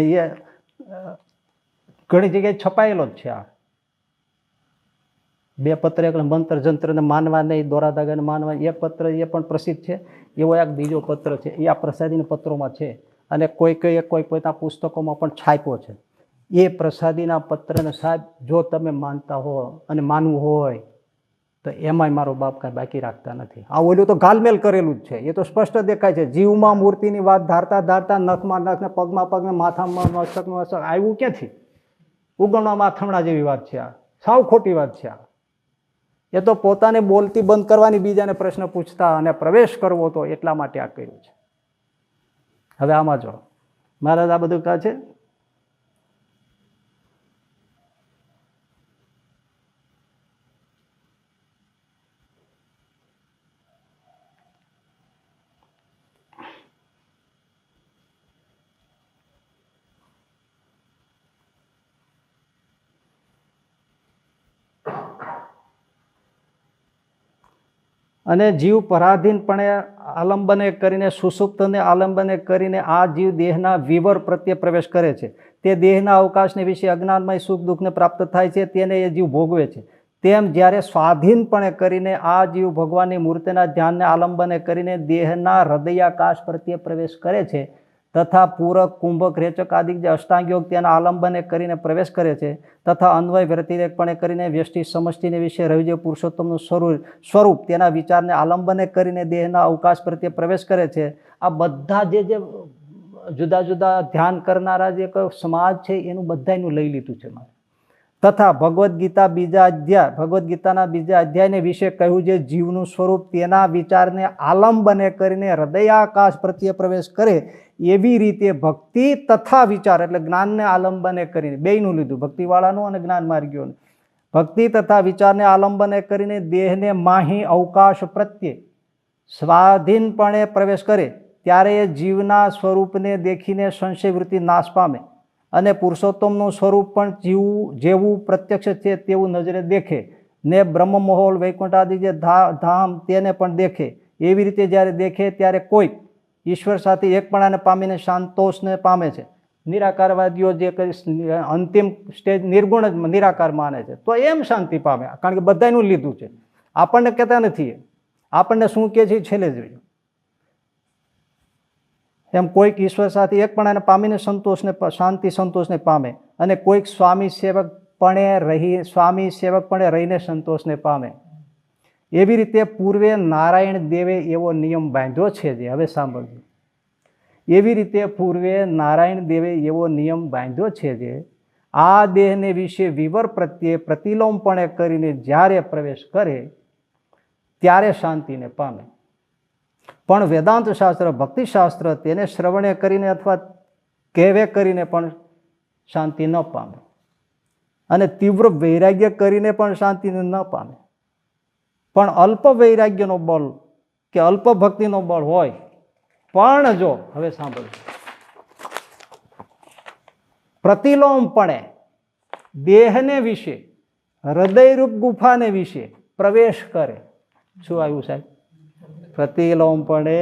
ઘણી જગ્યાએ છપાયેલો જ છે. આ બે પત્ર, એટલે મંત્ર જંત્રને માનવા નહીં, દોરા ધાગાને માનવા, એ પત્ર એ પણ પ્રસિદ્ધ છે. એવો એક બીજો પત્ર છે, એ આ પ્રસાદીના પત્રોમાં છે, અને કોઈ પોતાના પુસ્તકોમાં પણ છાપ્યો છે. એ પ્રસાદીના પત્રને સાહેબ જો તમે માનતા હો અને માનવું હોય તો એમાંય મારો બાપ કાંઈ બાકી રાખતા નથી. આ ઓલું તો ગાલમેલ કરેલું જ છે, એ તો સ્પષ્ટ દેખાય છે. જીવમાં મૂર્તિની વાત ધારતા ધારતા નખમાં નખ ને પગમાં પગને માથામાં મસ્તકમાં મસ્તક આવ્યું ક્યાંથી? ઉગમણામાં થમણા જેવી વાત છે. આ સાવ ખોટી વાત છે. આ એ તો પોતાને બોલતી બંધ કરવાની, બીજાને પ્રશ્ન પૂછતા અને પ્રવેશ કરવો તો એટલા માટે આ કર્યું છે. હવે આમાં જો મહારાજ આ બધું કહે છે. અને જીવ પરાધીનપણે આલંબને કરીને, સુષુપ્તને આલંબને કરીને આ જીવ દેહના વિવર પ્રત્યે પ્રવેશ કરે છે. તે દેહના અવકાશને વિશે અજ્ઞાનમય સુખ દુઃખને પ્રાપ્ત થાય છે, તેને એ જીવ ભોગવે છે. તેમ જ્યારે સ્વાધીનપણે કરીને આ જીવ ભગવાનની મૂર્તિના ધ્યાનને આલંબને કરીને દેહના હૃદયાકાશ પ્રત્યે પ્રવેશ કરે છે, તથા પૂરક, કુંભક, રેચક આદિ જે અષ્ટાંગયોગ તેના આલંબને કરીને પ્રવેશ કરે છે, તથા અન્વય વ્યતિરેકપણે કરીને વ્યષ્ટિ સમષ્ટિને વિશે રહ્યું જે પુરુષોત્તમનું સ્વરૂપ તેના વિચારને આલંબને કરીને દેહના અવકાશ પ્રત્યે પ્રવેશ કરે છે. આ બધા જે જુદા જુદા ધ્યાન કરનારા જે સમાજ છે એનું બધાનું લઈ લીધું છે મારે. તથા ભગવદ્ ગીતાના બીજા અધ્યાયને વિશે કહ્યું જે જીવનું સ્વરૂપ તેના વિચારને આલંબને કરીને હૃદયાકાશ પ્રત્યે પ્રવેશ કરે, એવી રીતે ભક્તિ તથા વિચાર એટલે જ્ઞાનને આલંબને કરીને, બેયનું લીધું, ભક્તિવાળાનું અને જ્ઞાન માર્ગીઓનું. ભક્તિ તથા વિચારને આલંબને કરીને દેહને માહી અવકાશ પ્રત્યે સ્વાધીનપણે પ્રવેશ કરે, ત્યારે એ જીવના સ્વરૂપને દેખીને સંશય વૃત્તિ નાશ પામે અને પુરુષોત્તમનું સ્વરૂપ પણ જેવું પ્રત્યક્ષ છે તેવું નજરે દેખે ને બ્રહ્મમહોલ, વૈકુંઠ આદિ જે ધામ તેને પણ દેખે. એવી રીતે જ્યારે દેખે ત્યારે કોઈક ઈશ્વર સાથે એકપણાને પામીને શાંતોષને પામે છે. નિરાકારવાદીઓ જે અંતિમ સ્ટેજ નિર્ગુણ જ નિરાકાર માને છે તો એમ શાંતિ પામે, કારણ કે બધાનું લીધું છે. આપણને કહેતા નથી, આપણને શું કહે છે છેલ્લે જોઈએ. એમ કોઈક ઈશ્વર સાથે એકપણાને પામીને સંતોષને શાંતિ સંતોષને પામે, અને કોઈક સ્વામી સેવકપણે રહીને સંતોષને પામે. એવી રીતે પૂર્વે નારાયણ દેવે એવો નિયમ બાંધ્યો છે. જે હવે સાંભળજો, એવી રીતે પૂર્વે નારાયણ દેવે એવો નિયમ બાંધ્યો છે જે આ દેહને વિશે વિવર પ્રત્યે પ્રતિલોમપણે કરીને જ્યારે પ્રવેશ કરે ત્યારે શાંતિને પામે. પણ વેદાંત શાસ્ત્ર, ભક્તિશાસ્ત્ર તેને શ્રવણે કરીને અથવા કહેવે કરીને પણ શાંતિ ન પામે, અને તીવ્ર વૈરાગ્ય કરીને પણ શાંતિને ન પામે. પણ અલ્પ વૈરાગ્યનો બળ કે અલ્પ ભક્તિનો બળ હોય પણ જો, હવે સાંભળો, પ્રતિલોમપણે દેહને વિશે, હૃદયરૂપ ગુફાને વિશે પ્રવેશ કરે. શું આવ્યું સાહેબ? પ્રતિલોમપણે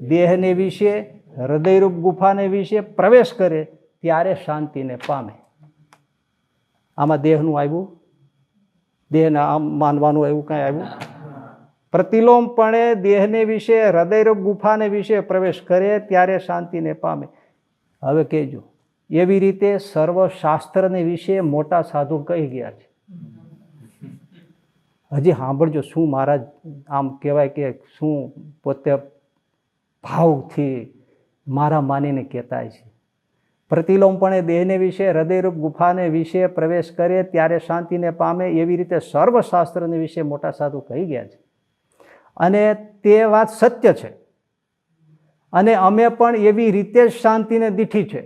દેહને વિશે, હૃદયરૂપ ગુફાને વિશે પ્રવેશ કરે ત્યારે શાંતિને પામે. આમાં દેહનું આવ્યું? દેહને આમ માનવાનું એવું કાંઈ આવ્યું? પ્રતિલોમપણે દેહને વિશે, હૃદયરૂપ ગુફાને વિશે પ્રવેશ કરે ત્યારે શાંતિને પામે. હવે કહેજો, એવી રીતે સર્વશાસ્ત્રને વિશે મોટા સાધુ કહી ગયા છે. હજી સાંભળજો શું મહારાજ આમ કહેવાય કે શું પોતે ભાવથી મારા માનીને કહેતા છે. પ્રતિલોમપણે દેહને વિશે, હૃદયરૂપ ગુફાને વિશે પ્રવેશ કરે ત્યારે શાંતિને પામે, એવી રીતે સર્વશાસ્ત્રને વિશે મોટા સાધુ કહી ગયા છે. અને તે વાત સત્ય છે. અને અમે પણ એવી રીતે જ શાંતિને દીઠી છે.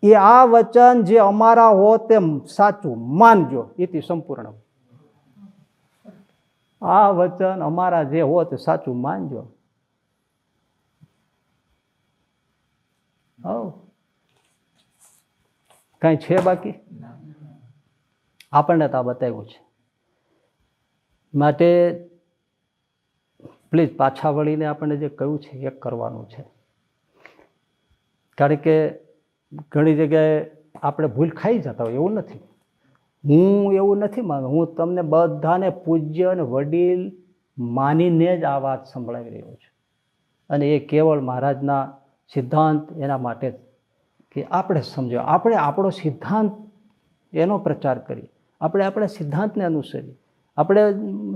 એ આ વચન જે અમારા હો તે સાચું માનજો, એથી સંપૂર્ણ. આ વચન અમારા જે હો તે સાચું માનજો. કઈ છે બાકી? આપણને તો આ બતાવ્યું છે. માટે પ્લીઝ પાછા વળીને આપણને જે કહ્યું છે એ કરવાનું છે. કારણ કે ઘણી જગ્યાએ આપણે ભૂલ ખાઈ જતા હોય. એવું નથી, હું એવું નથી માનું. હું તમને બધાને પૂજ્ય અને વડીલ માનીને જ આ વાત સંભળાવી રહ્યો છું. અને એ કેવળ મહારાજના સિદ્ધાંત એના માટે કે આપણે સમજો, આપણે આપણો સિદ્ધાંત એનો પ્રચાર કરીએ, આપણે આપણા સિદ્ધાંતને અનુસરીએ. આપણે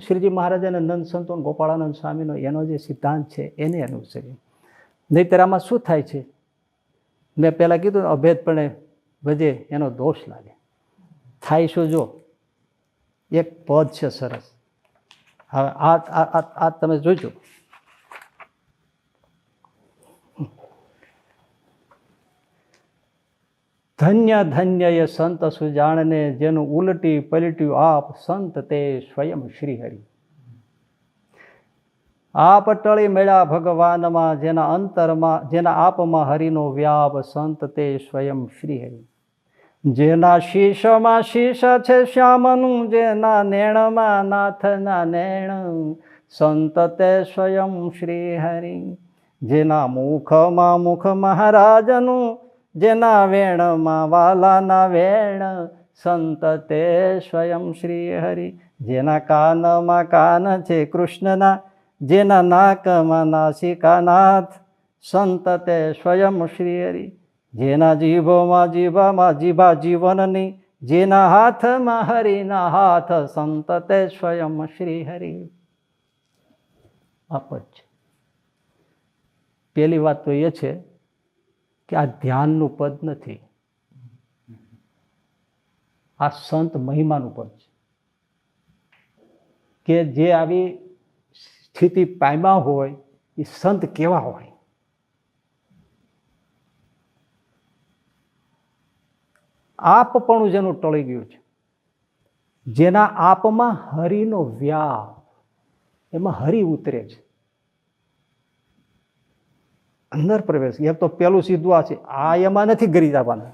શ્રીજી મહારાજ અને નંદ સંતો ગોપાળાનંદ સ્વામીનો એનો જે સિદ્ધાંત છે એને અનુસરીએ. નહીંતર આમાં શું થાય છે, મેં પહેલાં કીધું અભેદપણે વધે એનો દોષ લાગે. થાય શું, જો એક પદ છે સરસ. હવે આ તમે જોજો. ધન્ય ધન્ય એ સંત સુજાણને, જેનું ઉલટી પલટ્યું આપ સંત તે સ્વયં શ્રીહરિ. આપ ટળી મેળા ભગવાનમાં, જેના અંતરમાં, જેના આપમાં હરિનો વ્યાપ, સંત તે સ્વયં શ્રીહરિ. જેના શીશમાં શીશ છે શ્યામનું, જેના નેણમાં નાથના નેણ, સંત તે સ્વયં શ્રીહરિ. જેના મુખમાં મુખ મહારાજનું, જેના વેણમાં વાલાના વેણ, સંત તે સ્વયં શ્રીહરિ. જેના કાનમાં કાન છે કૃષ્ણના, જેના નાકમાં નાસિકાનાથ, સંત તે સ્વયં શ્રીહરિ. જેના જીભોમાં જીભા જીવનની, જેના હાથમાં હરિના હાથ, સંત તે સ્વયં શ્રીહરિ. આપ જ છે. પહેલી વાત તો એ છે કે આ ધ્યાનનું પદ નથી, આ સંત મહિમાનું પદ છે. કે જે આવી સ્થિતિ પામ્યા હોય એ સંત કેવા હોય. આપપણું જેનું ટળી ગયું છે, જેના આપમાં હરિનો વ્યાપ, એમાં હરિ ઉતરે છે, અંદર પ્રવેશ. એ તો પેલું સીધું આ છે. આ એમાં નથી ગરી જવાનું.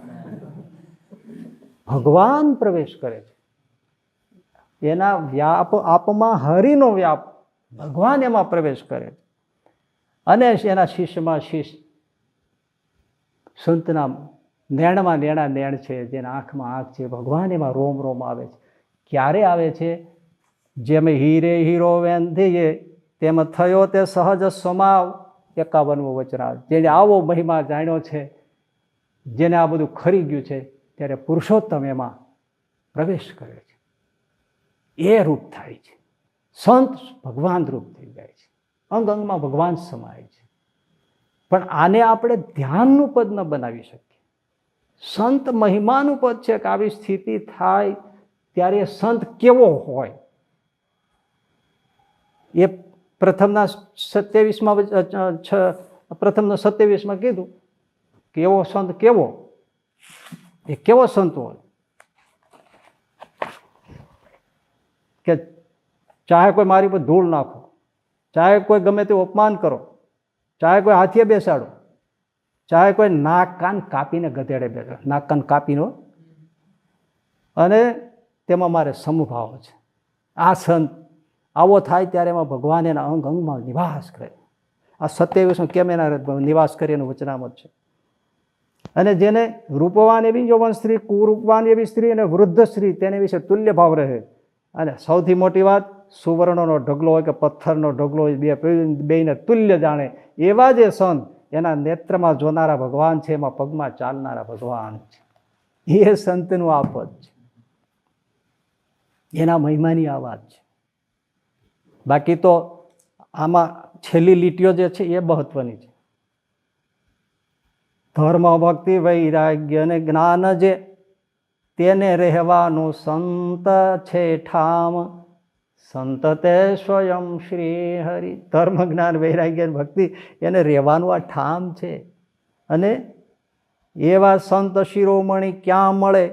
ભગવાન પ્રવેશ કરે છે. એના વ્યાપ, આપમાં હરિનો વ્યાપ, ભગવાન એમાં પ્રવેશ કરે છે. અને એના શિષ્યમાં શિષ્ય, સંતના નેણમાં નેણા નેણ છે, જેના આંખમાં આંખ છે, ભગવાન એમાં રોમ રોમ આવે છે. ક્યારે આવે છે? જેમ હીરે હીરો વેંધીએ, તેમ થયો તે સહજ સમાવ. 51મું વચનામૃત. જેને આવો મહિમા જાણ્યો છે, જેને આ બધું ખરી ગયું છે, ત્યારે પુરુષોત્તમ એમાં પ્રવેશ કરે છે. એ રૂપ થાય છે. સંત ભગવાન રૂપ થઈ જાય છે. અંગ અંગમાં ભગવાન સમાય છે. પણ આને આપણે ધ્યાનનું પદ ન બનાવી શકીએ. સંત મહિમાનું પદ છે કે આવી સ્થિતિ થાય ત્યારે સંત કેવો હોય. એ પ્રથમના 27માં કીધું કે એવો સંત કેવો, એ કેવો સંત હોય કે ચાહે કોઈ મારી પર ધૂળ નાખો, ચાહે કોઈ ગમે તેવું અપમાન કરો, ચાહે કોઈ હાથીએ બેસાડો, ચાહે કોઈ નાક કાન કાપીને ગધેડે બેસાડો, નાક કાન કાપીનો, અને તેમાં મારે સમભાવ છે. આ સંત આવો થાય ત્યારે એમાં ભગવાન એના અંગ અંગમાં નિવાસ કરે. આ 27માં કેમ એના નિવાસ કરે એનું વચનામત છે. અને જેને રૂપવાન એવી યૌવન સ્ત્રી, કુરૂપવાન એવી સ્ત્રી અને વૃદ્ધ સ્ત્રી, તેને વિશે તુલ્ય ભાવ રહે. અને સૌથી મોટી વાત, સુવર્ણનો ઢગલો હોય કે પથ્થરનો ઢગલો હોય, બેને તુલ્ય જાણે. એવા જે સંત, એના નેત્રમાં જોનારા ભગવાન છે, એમાં પગમાં ચાલનારા ભગવાન છે. એ સંતનું આ પદ છે. એના મહિમાની આ વાત છે. બાકી તો આમાં છેલ્લી લીટીઓ જે છે એ મહત્વની છે. ધર્મ ભક્તિ વૈરાગ્ય અને જ્ઞાન જે તેને રહેવાનું સંત છે ઠામ, સંત તે સ્વયં શ્રી હરિ. ધર્મ જ્ઞાન વૈરાગ્ય ભક્તિ એને રહેવાનું આ ઠામ છે. અને એવા સંત શિરોમણી ક્યાં મળે,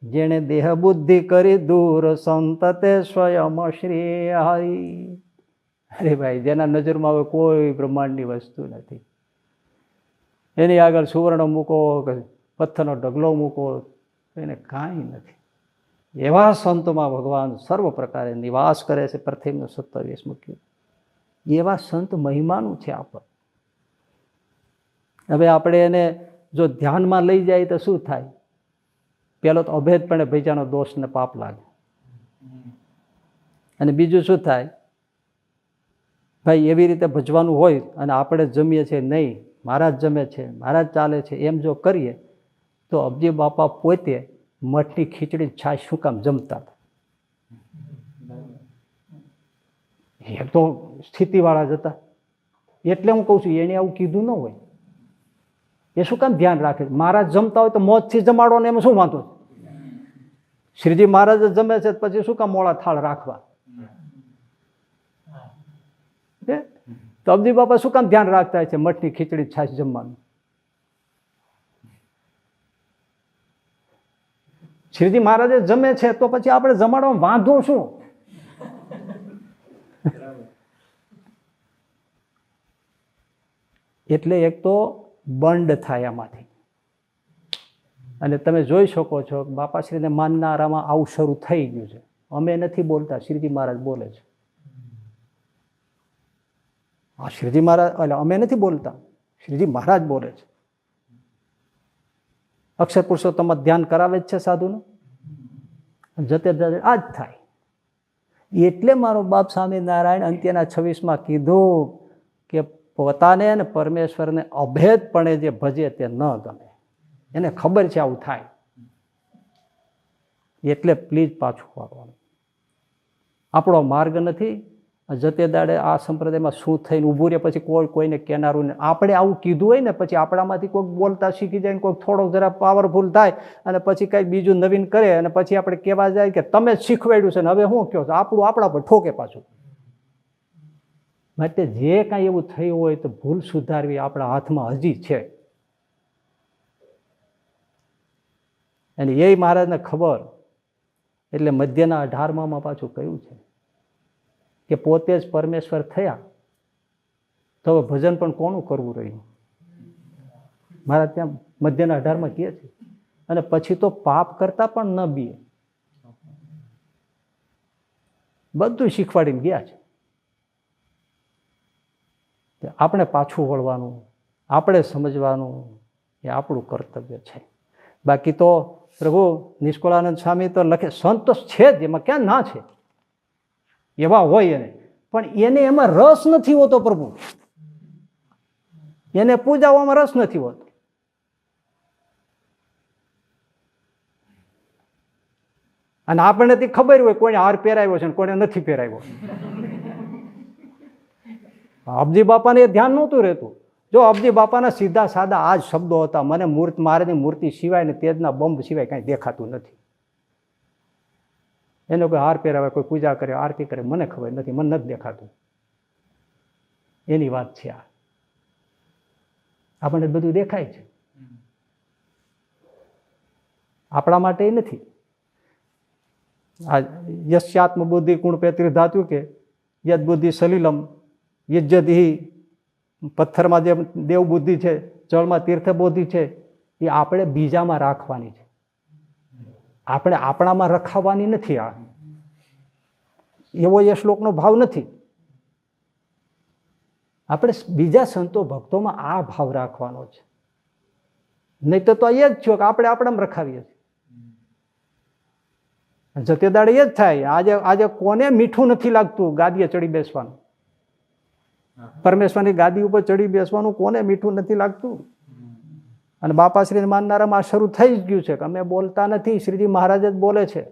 જેણે દેહ બુદ્ધિ કરી દૂર, સંત તે સ્વયં શ્રી હરિ. અરે ભાઈ, જેના નજરમાં હવે કોઈ બ્રહ્માંડની વસ્તુ નથી, એની આગળ સુવર્ણ મૂકો કે પથ્થરનો ઢગલો મૂકો, એને કાંઈ નથી. એવા સંતોમાં ભગવાન સર્વ પ્રકારે નિવાસ કરે છે. પ્રથમનું 27મું કીધું. એવા સંત મહિમાનું છે આપણ. હવે આપણે એને જો ધ્યાનમાં લઈ જાય તો શું થાય? પેલો તો અભેદપણે ભૈજાનો દોષ ને પાપ લાગે. અને બીજું શું થાય? ભાઈ એવી રીતે ભજવાનું હોય અને આપણે જમીએ છીએ નહીં, મહારાજ જમે છે, મહારાજ ચાલે છે, એમ જો કરીએ તો અબજી બાપા પોતે મઠની ખીચડી છાશ શું કામ જમતા હતા? એ તો સ્થિતિવાળા જ હતા. એટલે હું કહું છું, એને આવું કીધું ન હોય. એ શું કામ ધ્યાન રાખે? મહારાજ જમતા હોય તો મોજથી જમાડો ને એમાં શું વાંધો? શ્રીજી મહારાજ જમે છે પછી શું કામ મોળા થાળ રાખવા? તો અબજી બાપા શું કામ ધ્યાન રાખતા છે મઠની ખીચડી છાશ જમવાનું? શ્રીજી મહારાજે જમે છે તો પછી આપણે જમાડવામાં વાંધો શું? એટલે એક તો બંધ થાય આમાંથી. અને તમે જોઈ શકો છો બાપાશ્રીને માનનારામાં આવું શરૂ થઈ ગયું છે. અમે નથી બોલતા, શ્રીજી મહારાજ બોલે છે. હા, શ્રીજી મહારાજ, એટલે અમે નથી બોલતા, શ્રીજી મહારાજ બોલે છે. અક્ષર પુરુષોત્તમ ધ્યાન કરાવે જ છે સાધુનું. જતે આ જ થાય. એટલે મારો બાપ સ્વામિનારાયણ અંત્યના 26માં કીધું કે પોતાને અને પરમેશ્વરને અભેદપણે જે ભજે તે ન ગમે. એને ખબર છે આવું થાય. એટલે પ્લીઝ પાછું વાળવાનું. આપણો માર્ગ નથી. જતે દાડે આ સંપ્રદાયમાં શું થઈને ઊભું રહે પછી કોઈને કેનારું ને. આપણે આવું કીધું હોય ને પછી આપણામાંથી કોઈક બોલતા શીખી જાય ને કોઈક થોડોક જરા પાવરફુલ થાય અને પછી કંઈક બીજું નવીન કરે અને પછી આપણે કહેવા જાય કે તમે જ શીખવાડ્યું છે ને હવે શું કહો છો? આપણું આપણા પર ઠોકે પાછું. માટે જે કાંઈ એવું થયું હોય તો ભૂલ સુધારવી આપણા હાથમાં હજી છે. અને એ મહારાજને ખબર. એટલે મધ્યના 18માં પાછું કહ્યું છે કે પોતે જ પરમેશ્વર થયા તો હવે ભજન પણ કોનું કરવું રહ્યું? મહારાજ ત્યાં મધ્યના 18માં કહે છે. અને પછી તો પાપ કરતા પણ ન બીએ. બધું શીખવાડીને ગયા છે. આપણે પાછું વળવાનું, આપણે સમજવાનું એ આપણું કર્તવ્ય છે. બાકી તો પ્રભુ નિષ્કુળાનંદ સ્વામી તો લખે સંતોષ છે જ, એમાં ક્યાં ના છે? એવા હોય એને, પણ એને એમાં રસ નથી હોતો. પ્રભુ એને પૂજાવામાં રસ નથી હોતો. અને આપણને તે ખબર હોય કોઈને હાર પહેરાવ્યો છે ને કોઈને નથી પહેરાવ્યો. અબજી બાપાને એ ધ્યાન નહોતું રહેતું. જો અબજી બાપાના સીધા સાદા આ જ શબ્દો હતા, મને મારાની મૂર્તિ સિવાય ને તેજના બંબ સિવાય કાંઈ દેખાતું નથી. એને કોઈ હાર પહેરાવે, કોઈ પૂજા કરે, આરતી કરે, મને ખબર નથી, મને નથી દેખાતું. એની વાત છે આ. આપણને બધું દેખાય છે, આપણા માટે નથી. આ યસ્યાત્મ બુદ્ધિ કુણપેત્રી ધાતુ કે યદ બુદ્ધિ સલીલમ યજ્જદિ. પથ્થરમાં જે દેવ બુદ્ધિ છે, જળમાં તીર્થ બુદ્ધિ છે, એ આપણે બીજામાં રાખવાની છે. આપણે આપણામાં રખાવવાની નથી. આ એવો એ શ્લોકનો ભાવ નથી. આપણે બીજા સંતો ભક્તોમાં આ ભાવ રાખવાનો છે. નહીં તો એ જ થયો કે આપણે આપણામાં રખાવીએ છીએ. જતે દાડે એ જ થાય. આજે કોને મીઠું નથી લાગતું ગાદીએ ચડી બેસવાનું? પરમેશ્વરની ગાદી ઉપર ચડી બેસવાનું કોને મીઠું નથી લાગતું? અને બાપાશ્રીને માનનારામાં શરૂ થઈ જ ગયું છે કે અમે બોલતા નથી, શ્રીજી મહારાજ જ બોલે છે.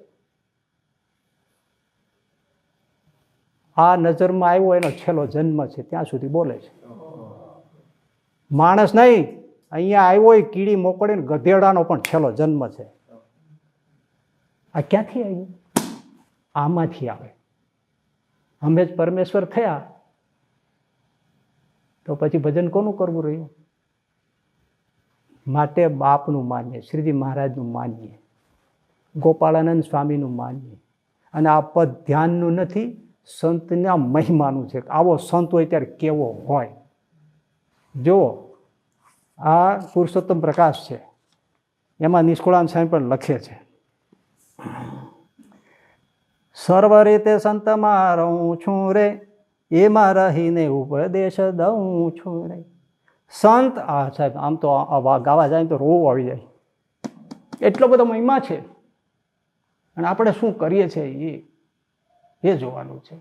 આ નજરમાં આવ્યો એનો છેલ્લો જન્મ છે ત્યાં સુધી બોલે છે. માણસ નહીં, અહીંયા આવ્યો એ કીડી મોકળીને ગધેડાનો પણ છેલ્લો જન્મ છે. આ ક્યાંથી આવ્યું? આમાંથી આવે. અમે જ પરમેશ્વર થયા તો પછી ભજન કોનું કરવું રહ્યું? માટે બાપનું માનીએ, શ્રીજી મહારાજનું માનીએ, ગોપાળાનંદ સ્વામીનું માનીએ. અને આ પદ ધ્યાનનું નથી, સંતના મહિમાનું છે. આવો સંત હોય ત્યારે કેવો હોય. જો આ પુરુષોત્તમ પ્રકાશ છે, એમાં નિષ્કુળાનંદ સ્વામી પણ લખે છે, સર્વ રીતે સંતમાં રહું છું રે, એમાં રહીને ઉપદેશ દઉં છું રે. સંત આ સાહેબ આમ તો ગાવા જાય તો રોવ આવી જાય, એટલો બધો મહિમા છે. અને આપણે શું કરીએ છીએ એ જોવાનું છે.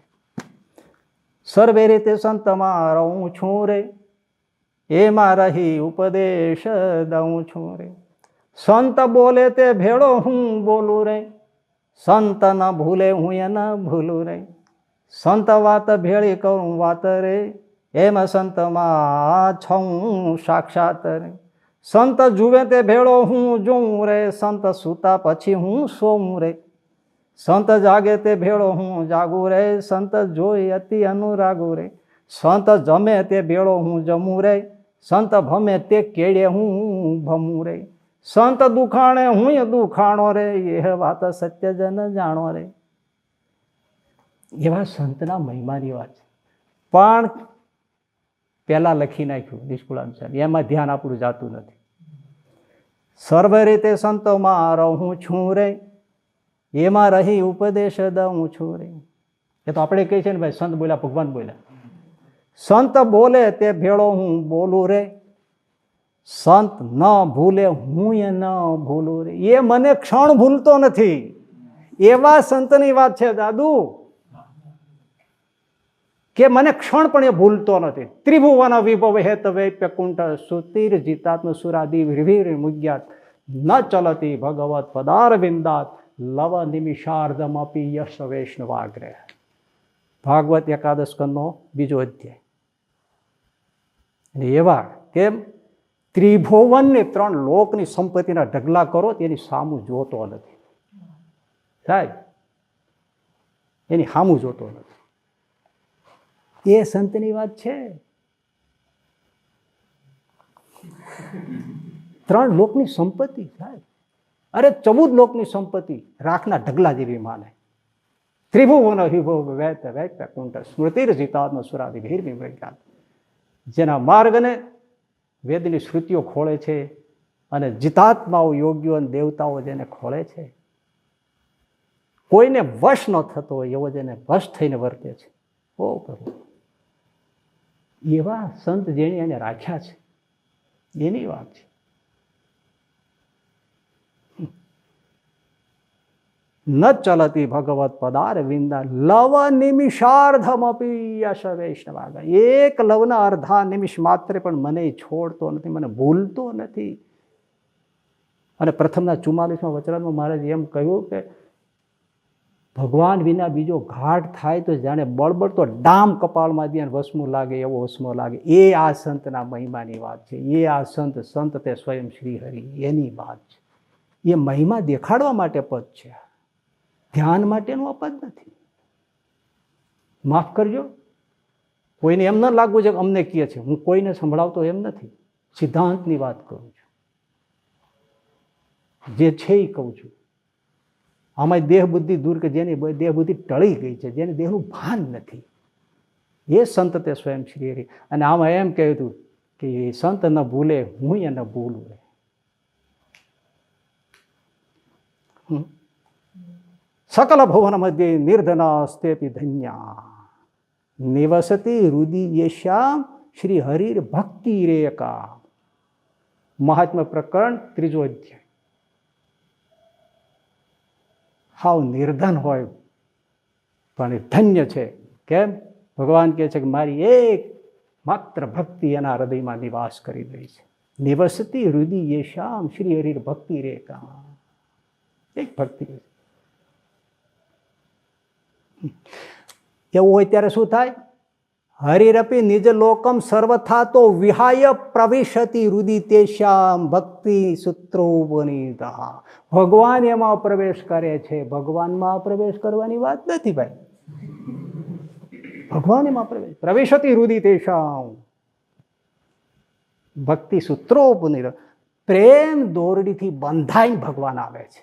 સર્વે રીતે સંતમાં રહું છું રે, એમાં રહી ઉપદેશ દઉં છું રે. સંત બોલે તે ભેળો હું બોલું રે, સંત ન ભૂલે હું એ ન ભૂલું રે. સંત વાત ભેળી કરું વાત રે, એમ સંતમાં છું સાક્ષાત રે. સંત જુએ તે ભેળો હું જોઉં રે, સંત સૂતા પછી હું સોઉં રે. સંત જાગે તે ભેળો હું જાગું રે, સંત જોઈ અતિ અનુરાગું રે. સંત જમે તે ભેળો હું જમું રે, સંત ભમે તે કેળે હું ભમું રે. સંત દુખાણે હું દુખાણો રે, એ વાત સત્ય જન જાણો રે. એવા સંતના મહિમાની વાત છે. પણ પહેલા લખી નાખ્યું નિષ્કુળાનંદ સ્વામી, એમાં ધ્યાન આપણું જાતું નથી. સર્વ રીતે સંતોમાં રહું છું રે, એમાં રહી ઉપદેશ દઉં છું રે. એ તો આપણે કહીએ છીએ ને ભાઈ, સંત બોલ્યા ભગવાન બોલ્યા. સંત બોલે તે ભેળો હું બોલું રે, સંત ન ભૂલે હું એ ન ભૂલું રે. એ મને ક્ષણ ભૂલતો નથી. એવા સંતની વાત છે દાદુ, કે મને ક્ષણ પણ એ ભૂલતો નથી. ત્રિભુવન વિભવ હેત વૈપ્ય કુંઠ સુતીર જીતાત્મ સુરાદિ વિર્ભીર મુગ્યાત ન ચલતી ભગવત પદાર વિંદાત લવ નિમિષાર્ધમ અપી યશ વૈષ્ણવાગ્રહ. ભાગવત એકાદશ સ્કંદનો 2 અધ્યાય. એવા કેમ ત્રિભુવનને 3 લોકની સંપત્તિના ઢગલા કરો તેની સામું જોતો નથી સાહેબ, એની સામું જોતો નથી. એ સંતની વાત છે. 3 લોકની સંપત્તિ સાહેબ, અરે 14 લોકની સંપત્તિ રાખના ઢગલા જેવી માને. ત્રિભુવન વિભવ વૈત વૈત કુંઠ સ્મૃતિર જીતાત્મ સુરાદિ ભીર. જેના માર્ગને વેદની શ્રુતિઓ ખોળે છે અને જીતાત્માઓ યોગ્યો અને દેવતાઓ જેને ખોળે છે, કોઈને વશ ન થતો હોય એવો જેને વશ થઈને વર્તે છે. ઓ પ્રભુ, એવા સંત જેણે એને રાખ્યા છે એની વાત છે. ન ચલતી ભગવત પદાર વિંદા લવ નિમિષાર્ધમપી યશ વૈષ્ણવાગા. એક લવના અર્ધા નિમિષ માત્ર પણ મને છોડતો નથી, મને ભૂલતો નથી. અને પ્રથમના 44માં વચરામાં મહારાજ એમ કહ્યું કે ભગવાન વિના બીજો ઘાટ થાય તો જાણે બળબડતો ડામ કપાળમાં દે વસમું લાગે એવો વસમો લાગે. એ આ સંતના મહિમાની વાત છે. એ આ સંત તે સ્વયં શ્રી હરિ એની વાત છે. એ મહિમા દેખાડવા માટે પદ છે, ધ્યાન માટેનું અપદ નથી. માફ કરજો, કોઈને એમ ન લાગવું છે કે અમને કહે છે. હું કોઈને સંભળાવતો એમ નથી, સિદ્ધાંતની વાત કરું છું. જે છે એ કહું છું. આમાં દેહ બુદ્ધિ દૂર, કે જેની દેહ બુદ્ધિ ટળી ગઈ છે, જેને દેહનું ભાન નથી, એ સંત તે સ્વયં શ્રી હરિ. અને આમાં એમ કહ્યું કે એ સંત ન ભૂલે હું એ ન ભૂલું. સકલ ભુવન મધ્ય નિર્ધના સ્તેપી ધન્યા નિવસતી રુદિ યશ્યામ શ્રી હરિર ભક્તિ રેકા. મહાત્મા પ્રકરણ 3 અધ્યાય. હાવ નિર્ધન હોય પણ એ ધન્ય છે. કેમ? ભગવાન કહે છે કે મારી એક માત્ર ભક્તિ એના હૃદયમાં નિવાસ કરી રહી છે. નિવસતી રુદિ યશ્યામ શ્રી હરિર ભક્તિ રેકા. એક ભક્તિ. કેવું હોય ત્યારે શું થાય? હરિરપી નિજ લોકમ સર્વથા તો વિહાય પ્રવિશતિ રુદિતેશ્યામ ભક્તિ સૂત્રોપનિતા. ભગવાન એમાં પ્રવેશ કરે છે. ભગવાનમાં પ્રવેશ કરવાની વાત નથી ભાઈ. ભગવાન એમાં પ્રવેશતિ રુદિતેશ્યામ ભક્તિ સૂત્રોપનિતા. પ્રેમ દોરડીથી બંધાઈને ભગવાન આવે છે.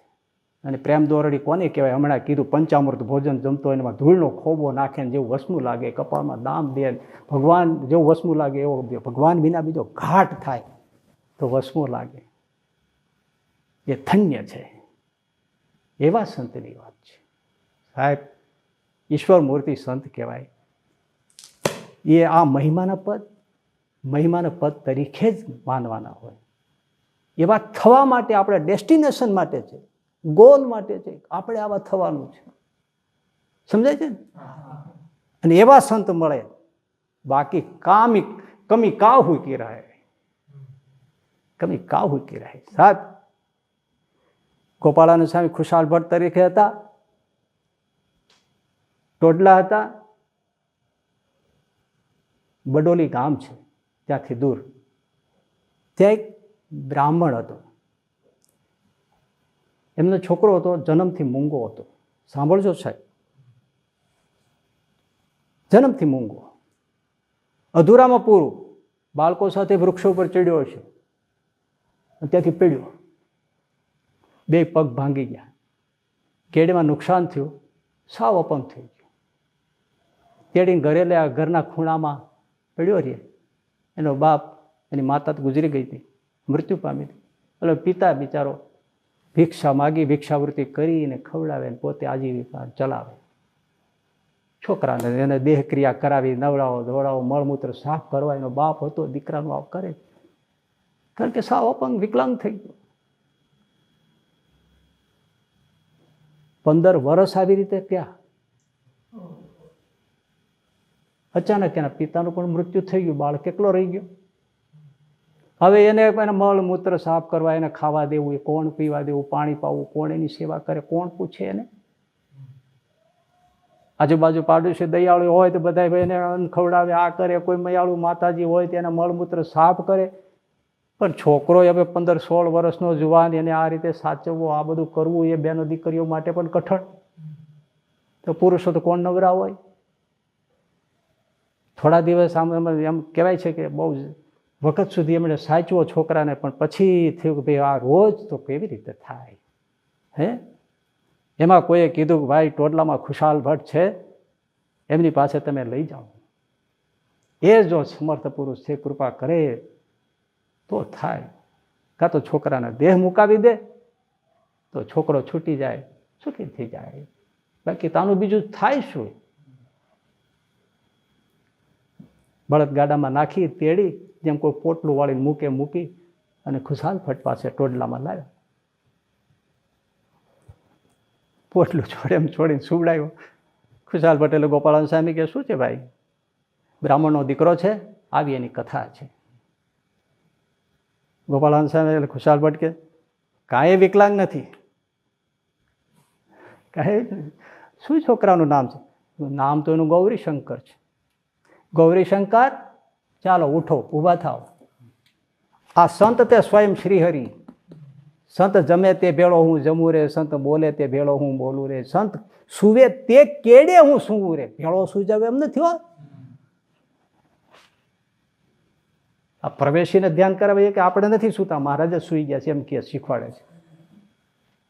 અને પ્રેમ દોરડી કોને કહેવાય? હમણાં કીધું, પંચામૃત ભોજન જમતો હોય એમાં ધૂળનો ખોબો નાખે ને જેવું વસમું લાગે, કપાળમાં દામ દે, ભગવાન જેવું વસમું લાગે એવો ભગવાન વિના બીજો ઘાટ થાય તો વસમું લાગે. એ ધન્ય છે. એવા સંતની વાત છે સાહેબ. ઈશ્વર મૂર્તિ સંત કહેવાય. એ આ મહિમાના પદ તરીકે જ માનવાના હોય. એવા થવા માટે આપણે ડેસ્ટિનેશન માટે છે, ગોલ માટે છે. આપણે આવા થવાનું છે. સમજાય છે ને? અને એવા સંત મળે. બાકી કમી કાવ હુઈ કી રહે, કમી કાવ હુઈ કી રહે. સાહેબ ગોપાળાનંદ સ્વામી ખુશાલ ભટ્ટ તરીકે હતા, ટોડલા હતા. બડોલી ગામ છે ત્યાંથી દૂર. ત્યાં એક બ્રાહ્મણ હતો. એમનો છોકરો હતો, જન્મથી મૂંગો હતો. સાંભળજો સાહેબ, જન્મથી મૂંગો. અધૂરામાં પૂરું. બાળકો સાથે વૃક્ષો પર ચડ્યો હશે, ત્યાંથી પડ્યો. 2 પગ ભાંગી ગયા. કેડમાં નુકસાન થયું, સાવ અપંગ થઈ ગયો. તેડીને ઘરે લે, ઘરના ખૂણામાં પડ્યો રે. એનો બાપ, એની માતા તો ગુજરી ગઈ હતી, મૃત્યુ પામી હતી. એટલે પિતા બિચારો ભિક્ષા માગી, ભિક્ષાવૃત્તિ કરીને ખવડાવે ને પોતે આજીવિકા ચલાવે. છોકરાને એને દેહ ક્રિયા કરાવી, નવડાવો ધોવડાવો, મળમૂત્ર સાફ કરવા એનો બાપ હતો. દીકરાનો આવ કરે, કારણ કે સાવ અપંગ વિકલાંગ થઈ ગયો. 15 વર્ષ આવી રીતે ક્યાં. અચાનક એના પિતાનું પણ મૃત્યુ થઈ ગયું. બાળક એકલો રહી ગયો. હવે એને મળ મૂત્ર સાફ કરવા, એને ખાવા દેવું, એ કોણ પીવા દેવું, પાણી પાવું, કોણ એની સેવા કરે, કોણ પૂછે એને? આજુબાજુ પાડોશી દયાળુ હોય તો બધા એને અન્ન ખવડાવે, આ કરે. કોઈ મયાળુ માતાજી હોય તો એના મળમૂત્ર સાફ કરે. પણ છોકરો હવે 15-16 વર્ષનો જુવાન, એને આ રીતે સાચવવો, આ બધું કરવું, એ બેનો દીકરીઓ માટે પણ કઠણ. તો પુરુષો તો કોણ નવરા હોય? થોડા દિવસ આમ એમ કહેવાય છે કે બહુ વખત સુધી એમણે સાચવો છોકરાને, પણ પછી થયું કે ભાઈ આ રોજ તો કેવી રીતે થાય? હે, એમાં કોઈએ કીધું કે ભાઈ ટોડલામાં ખુશાલ ભટ્ટ છે, એમની પાસે તમે લઈ જાઓ. એ જો સમર્થ પુરુષ છે, કૃપા કરે તો થાય. કાં તો છોકરાને દેહ મુકાવી દે તો છોકરો છૂટી જાય, સુખી થઈ જાય. બાકી તાનું બીજું થાય શું? બળદગાડામાં નાખી, તેડી, જેમ કોઈ પોટલું વાળીને મૂકી અને ખુશાલ ભટ્ટ પાસે ટોડલામાં લાવ્યો. પોટલું છોડીને સુવડાવ્યો. ખુશાલ પટેલે ગોપાળાનંદ સ્વામી કે શું છે ભાઈ? બ્રાહ્મણનો દીકરો છે, આવી એની કથા છે. ગોપાળાનંદ સ્વામી એટલે ખુશાલ ભટ્ટ કે કાંઈ વિકલાંગ નથી. કાંઈ શું છોકરાનું નામ છે? નામ તો એનું ગૌરીશંકર છે. ગૌરીશંકર, ચાલો ઉઠો, ઊભા થાવ. આ સંત તે સ્વયં શ્રીહરિ. સંત જમે તે ભેળો હું જમું રે, સંત બોલે તે ભેળો હું બોલું રે, સંત સુવે તે કેડે હું સૂવું રે. ભેળો સુઈ જાવ એમ નથી હો. આ પ્રવેશીને ધ્યાન કરાવીએ કે આપણે નથી સૂતા, મહારાજ જ સૂઈ ગયા છે એમ કે શીખવાડે છે.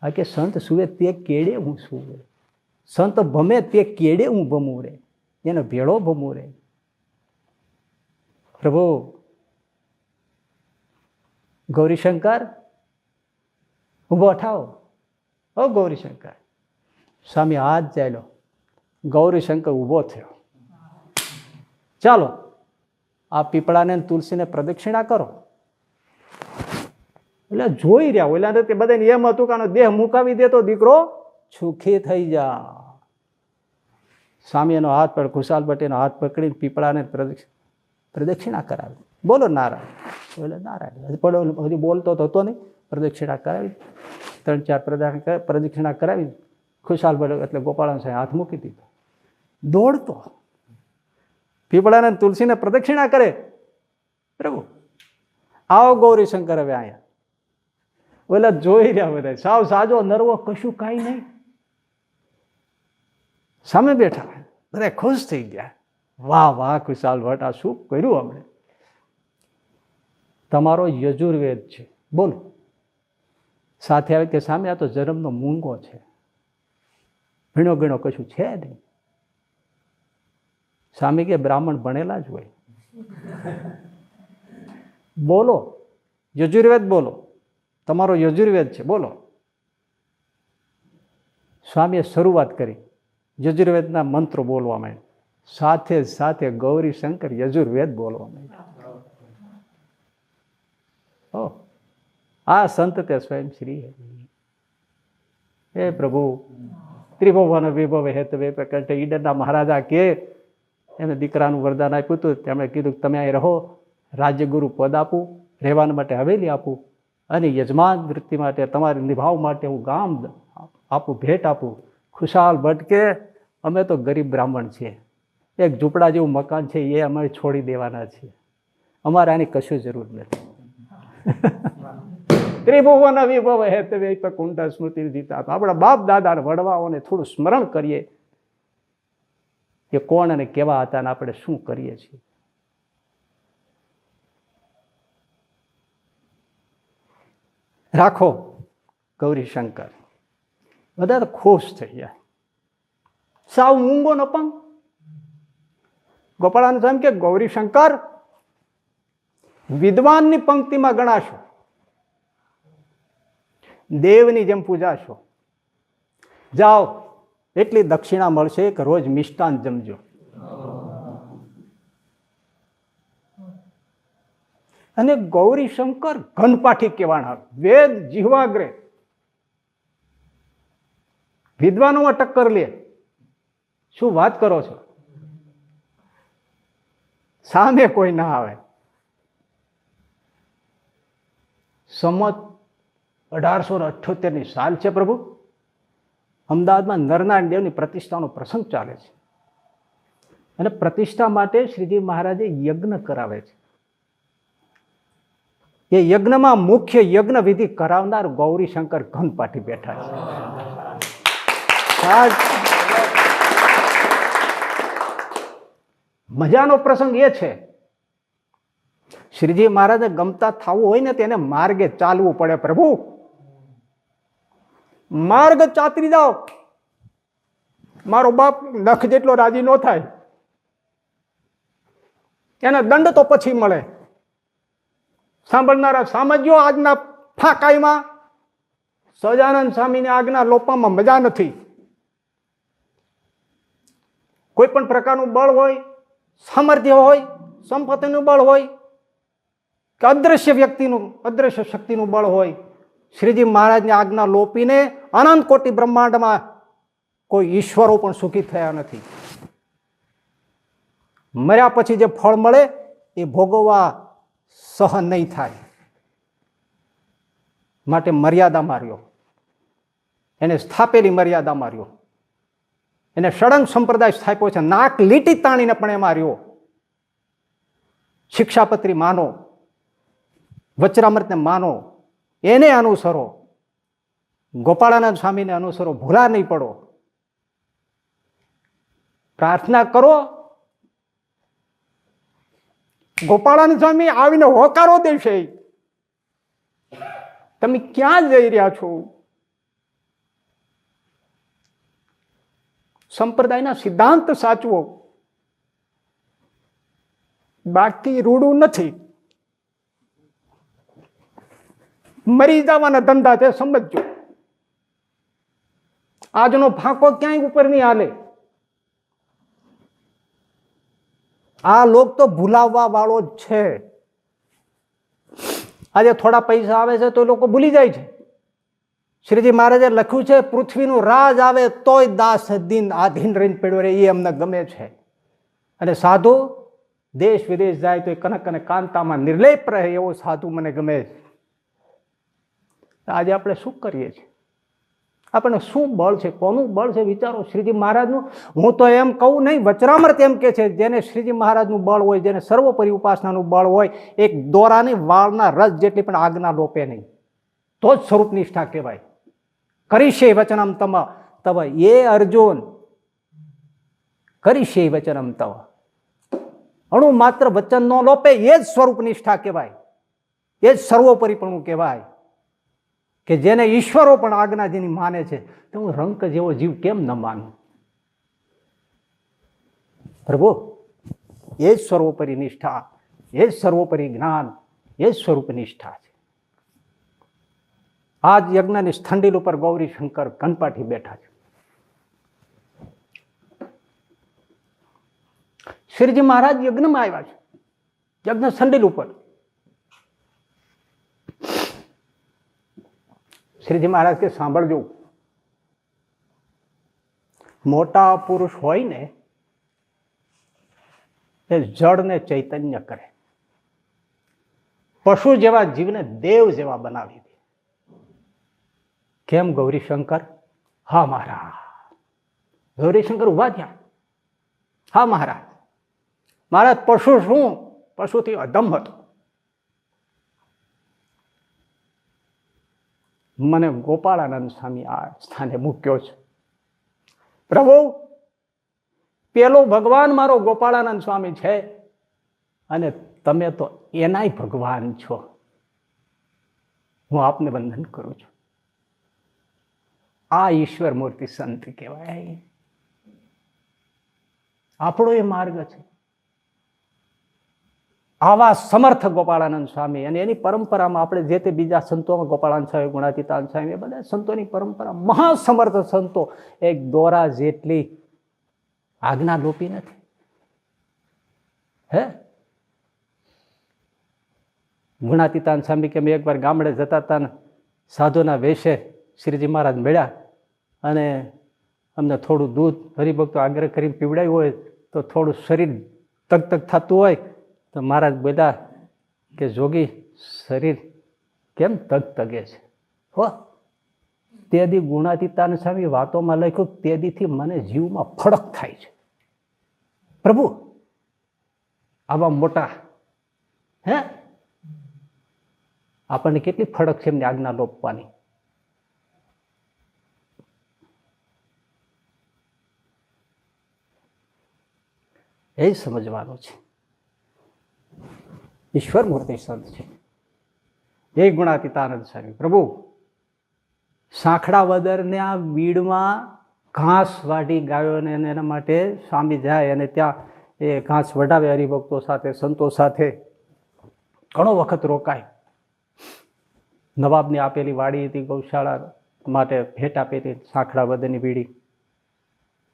આ કે સંત સુવે તે કેડે હું સૂવું રે, સંત ભમે તે કેડે હું ભમું રે, એને ભેળો ભમું રે. પ્રભુ ગૌરીશંકર ઊભો થાવ. ઓ ગૌરીશંકર. સ્વામી હાથ ચાલ્યો. ગૌરીશંકર ઊભો થયો. ચાલો આ પીપળાને તુલસીને પ્રદક્ષિણા કરો. એટલે જોઈ રહ્યા ઓલા તે બધાને એમ હતું કે આનો દેહ મુકાવી દે તો દીકરો સુખી થઈ જા. સ્વામી એનો હાથ પર ખુશાલ ભટ્ટીનો હાથ પકડીને પીપળાને પ્રદક્ષિણા કરાવી. બોલો નારાયણ. બોલે નારાયણ. પડો હજી બોલતો તો હતો નહીં. પ્રદક્ષિણા કરાવી, 3-4 પ્રદક્ષિણા કરાવી. ખુશાલ ભટ્ટ એટલે ગોપાળાનંદ સાહેબ હાથ મૂકી દીધો. દોડતો પીપળાને તુલસીને પ્રદક્ષિણા કરે. પ્રભુ આવો ગૌરીશંકર હવે અહીંયા. ઓલા જોઈ રહ્યા બધા, સાવ સાજો નરવો, કશું કાંઈ નહીં. સામે બેઠા બધા ખુશ થઈ ગયા. વાહ વાહ ખુશાલ ભટ્ટ, આ શું કર્યું આપણે? તમારો યજુર્વેદ છે, બોલો. સાથે આવે કે સામે આ તો જન્મનો મૂંગો છે, ભીણો ગીણો કશું છે નહીં. સામે કે બ્રાહ્મણ ભણેલા જ હોય. બોલો યજુર્વેદ, બોલો તમારો યજુર્વેદ છે, બોલો. સ્વામીએ શરૂઆત કરી, યજુર્વેદના મંત્રો બોલવા માંડ્યા. સાથે સાથે ગૌરીશંકર યજુર્વેદ બોલવા માંડ્યા. આ સંત તે સ્વયં શ્રી હે પ્રભુ ત્રિભુવન વિભવ હેતવે પ્રકટ. ઈડરના મહારાજા કે એને દીકરાનું વરદાન આપ્યું હતું, તેમણે કીધું તમે અહીં રહો, રાજ્યગુરુ પદ આપું, રહેવાના માટે હવેલી આપું, અને યજમાન વૃત્તિ માટે તમારે નિભાવ માટે હું ગામ આપું, ભેટ આપું. ખુશાલ ભટ્ટ કે અમે તો ગરીબ બ્રાહ્મણ છીએ, એક ઝૂંપડા જેવું મકાન છે એ અમે છોડી દેવાના છીએ, અમારે આની કશું જરૂર નથી. ત્રિભુવન વિભવ હેતવે કુંઠ સ્મૃતિ જીતા. આપણા બાપ દાદા વડવાઓને થોડું સ્મરણ કરીએ કે કોણ અને કેવા હતા અને આપણે શું કરીએ છીએ. રાખો ગૌરીશંકર. બધા તો ખુશ થઈ ગયા. સાવ મૂંગો ન પણ ગોપાળાનંદ સ્વામી કે ગૌરીશંકર વિદ્વાનની પંક્તિમાં ગણાશો, દેવની જેમ પૂજાશો. જાઓ, એટલી દક્ષિણા મળશે કે રોજ મિષ્ટાન જમજો. અને ગૌરીશંકર ઘનપાઠી કહેવાના, વેદ જીવાગ્રે, વિદ્વાનોમાં ટક્કર લે. શું વાત કરો છો? સામે કોઈ ના આવે. સંમત 1878ની સાલ છે પ્રભુ. અમદાવાદમાં નરનારાયણ દેવની પ્રતિષ્ઠાનો પ્રસંગ ચાલે છે, અને પ્રતિષ્ઠા માટે શ્રીજી મહારાજે યજ્ઞ કરાવે છે. એ યજ્ઞમાં મુખ્ય યજ્ઞ વિધિ કરાવનાર ગૌરીશંકર ઘનપાઠી બેઠા છે. મજાનો પ્રસંગ એ છે, શ્રીજી મહારાજે ગમતા થવું હોય ને તેને માર્ગે ચાલવું પડે. પ્રભુ માર્ગ ચાતરી જાઓ, મારો બાપ નખ જેટલો રાજી ન થાય, એને દંડ તો પછી મળે. સાંભળનારા સામજ્યો, આજના ફાકાઈમાં સહજાનંદ સ્વામીની આજ્ઞા લોપામાં મજા નથી. કોઈ પણ પ્રકારનું બળ હોય, સામર્થ્ય હોય, સંપત્તિનું બળ હોય કે અદ્રશ્ય વ્યક્તિનું, અદ્રશ્ય શક્તિનું બળ હોય, શ્રીજી મહારાજની આજ્ઞા લોપીને અનંત કોટી બ્રહ્માંડમાં કોઈ ઈશ્વરો પણ સુખી થયા નથી. મર્યા પછી જે ફળ મળે એ ભોગવવા સહન નહીં થાય. માટે મર્યાદા માર્યો, એને સ્થાપેલી મર્યાદા માર્યો, એને ષડંગ સંપ્રદાય સ્થાપ્યો છે, નાક લીટી તાણીને પણ એ માર્યો. શિક્ષાપત્રી માનો, વચરામૃતને માનો, એને અનુસરો, ગોપાળાનંદ સ્વામીને અનુસરો, ભૂલા નહીં પડો. પ્રાર્થના કરો, ગોપાળાનંદ સ્વામી આવીને હોકારો દેશે, તમે ક્યાં જઈ રહ્યા છો? સંપ્રદાયના સિદ્ધાંત સાચવો, બાકી રૂડું નથી. મરી જવાના ધંધા છે, સમજજો. આજનો ફાંકો ક્યાંય ઉપર નહીં હાલે. આ લોક તો ભૂલાવવા વાળો જ છે. આજે થોડા પૈસા આવે છે તો લોકો ભૂલી જાય છે. શ્રીજી મહારાજે લખ્યું છે, પૃથ્વીનું રાજ આવે તોય દાસ દિન આધીન રહીને પડ્યો રહે, એ અમને ગમે છે. અને સાધુ દેશ વિદેશ જાય તો એ કનક અને કાંતામાં નિર્લેપ રહે, એવો સાધુ મને ગમે છે. આજે આપણે શું કરીએ છીએ? આપણને શું બળ છે, કોનું બળ છે વિચારો શ્રીજી મહારાજનું. હું તો એમ કહું નહીં, વચરામૃત એમ કે છે જેને શ્રીજી મહારાજનું બળ હોય, જેને સર્વોપરી ઉપાસનાનું બળ હોય, એક દોરાની વાળના રસ જેટલી પણ આજ્ઞા લોપે નહીં, તો જ સ્વરૂપ નિષ્ઠા કહેવાય. કરીશે વચનમ તવ એ અર્જુન, કરીશે વચનમ તવ, અણુ માત્ર વચન ન લોપે એ જ સ્વરૂપ નિષ્ઠા કહેવાય, એ જ સર્વોપરીપણું કહેવાય. કે જેને ઈશ્વરો પણ આજ્ઞા જેની માને છે, તો હું રંક જેવો જીવ કેમ ન માનું? પ્રભુ એ જ સર્વોપરી નિષ્ઠા, એ જ સર્વોપરી જ્ઞાન, એ જ સ્વરૂપ નિષ્ઠા છે. આજ યજ્ઞની સ્થંડીલ ઉપર ગૌરી શંકર કનપાઠી બેઠા છે. શ્રીજી મહારાજ યજ્ઞમાં આવ્યા છે, યજ્ઞ સ્થંડીલ ઉપર. શ્રીજી મહારાજ કે સાંભળજો, મોટા પુરુષ હોય ને એ જળને ચૈતન્ય કરે, પશુ જેવા જીવને દેવ જેવા બનાવી દે. કેમ ગૌરીશંકર? હા મહારાજ. ગૌરીશંકર ઉભા થયા. હા મહારાજ. મહારાજ પશુ શું? પશુથી અધમ હતો. મને ગોપાળાનંદ સ્વામી આ સ્થાને મૂક્યો છે. પ્રભુ પેલો ભગવાન મારો ગોપાળાનંદ સ્વામી છે, અને તમે તો એનાય ભગવાન છો. હું આપને વંદન કરું છું. આ ઈશ્વર મૂર્તિ સંત કહેવાય. આપણો એ માર્ગ છે. આવા સમર્થ ગોપાળાનંદ સ્વામી, અને એની પરંપરામાં આપણે જે તે બીજા સંતોમાં ગોપાળાનંદ સ્વામી, ગુણાતીતાનંદ સ્વામી, એ બધા સંતોની પરંપરા મહાસમર્થ સંતો, એક દોરા જેટલી આજ્ઞા લોપી નથી. હે ગુણાતીતાનંદ સ્વામી કે મેં એકવાર ગામડે જતા હતા ને સાધુના વેશે શ્રીજી મહારાજ મળ્યા, અને અમને થોડું દૂધ હરિભક્તો આગ્રહ કરીને પીવડાવ્યું હોય તો થોડું શરીર તગ થતું હોય તો મહારાજ બોલ્યા કે જોગી શરીર કેમ તગે છે? હો તે દી ગુણાતીતાનંદ સ્વામી વાતોમાં લખ્યું, તે દીથી મને જીવમાં ફડક થાય છે. પ્રભુ આવા મોટા હે આપણને કેટલી ફડક છે એમની આજ્ઞા લોપવાની. એ સમજવાનું છે. ઈશ્વર મૂર્તિ સંત છે. એ ગુણાતીતાનંદ સ્વામી પ્રભુ સાંખડા વદરના બીડમાં ઘાસ વાઢી ગાયોને, એના માટે સ્વામી જાય અને ત્યાં એ ઘાસ વઢાવે હરિભક્તો સાથે, સંતો સાથે. ઘણો વખત રોકાય. નવાબની આપેલી વાડી હતી, ગૌશાળા માટે ભેટ આપેલી સાંખડા વદરની બીડી.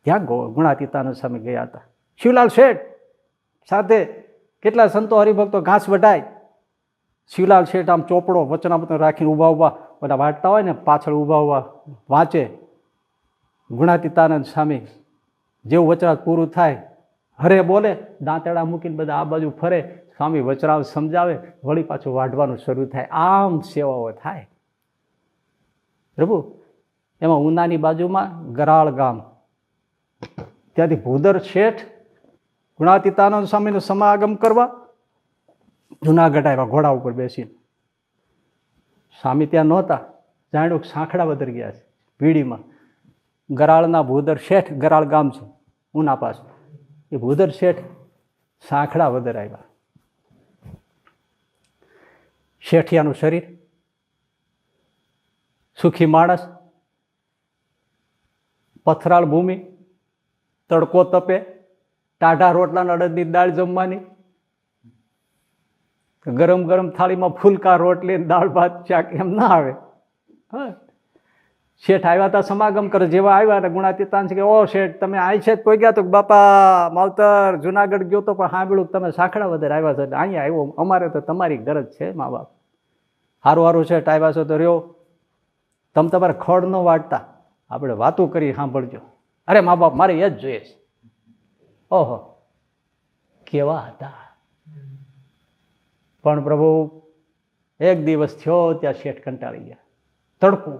ત્યાં ગુણાતીતાનંદ સ્વામી ગયા હતા. શિવલાલ શેઠ સાથે કેટલા સંતો હરિભક્તો ઘાસ વઢાય. શિવલાલ શેઠ આમ ચોપડો વચનામૃત રાખીને ઊભા બધા વાંચતા હોય ને, પાછળ ઊભા વાંચે. ગુણાતીતાનંદ સ્વામી જેવું વચરાત પૂરું થાય, હરે બોલે, દાંતડા મૂકીને બધા આ બાજુ ફરે. સ્વામી વચરાવ સમજાવે, વળી પાછું વાઢવાનું શરૂ થાય. આમ સેવાઓ થાય. પ્રભુ એમાં ઉનાની બાજુમાં ગરાળ ગામ, ત્યાંથી ભૂદર શેઠ ગુણાતીતાનંદ સ્વામીનો સમાગમ કરવા જુનાગઢ આવ્યા ઘોડા ઉપર બેસીને. સ્વામી ત્યાં નહોતા, જાણ્યું સાંખડા વદર ગયા છે ભીડીમાં. ગરાળના ભૂદર શેઠ, ગરાળ ગામ છે ઉના પાસે, એ ભૂદર શેઠ સાંખડા વદર આવ્યા. શેઠિયાનું શરીર, સુખી માણસ, પથરાળ ભૂમિ, તડકો તપે, ટાઢા રોટલાના અડદની દાળ જમવાની, ગરમ ગરમ થાળીમાં ફૂલકા રોટલી, દાળ ભાત શાક, એમ ના આવે. હા, શેઠ આવ્યા હતા સમાગમ કરે. જેવા આવ્યા ને ગુણાતીતાનંદ કે ઓ શેઠ તમે અહીં છે કોઈ ગયા? તો બાપા માવતર જુનાગઢ ગયો તો પણ સાંભળ્યું તમે સાંખડા વદર આવ્યા છો, અહીંયા આવ્યો. અમારે તો તમારી ગરજ છે મા બાપ. સારું સારું શેઠ આવ્યા છો તો રહ્યો, તમે તમારે ખડ ન વાટતા, આપણે વાતું કરી સાંભળજો. અરે મા બાપ મારે એ જ જોઈએ છે. ઓહો કેવા હતા. પણ પ્રભુ એક દિવસ થયો ત્યાં શેઠ કંટાળી ગયા. તડકું,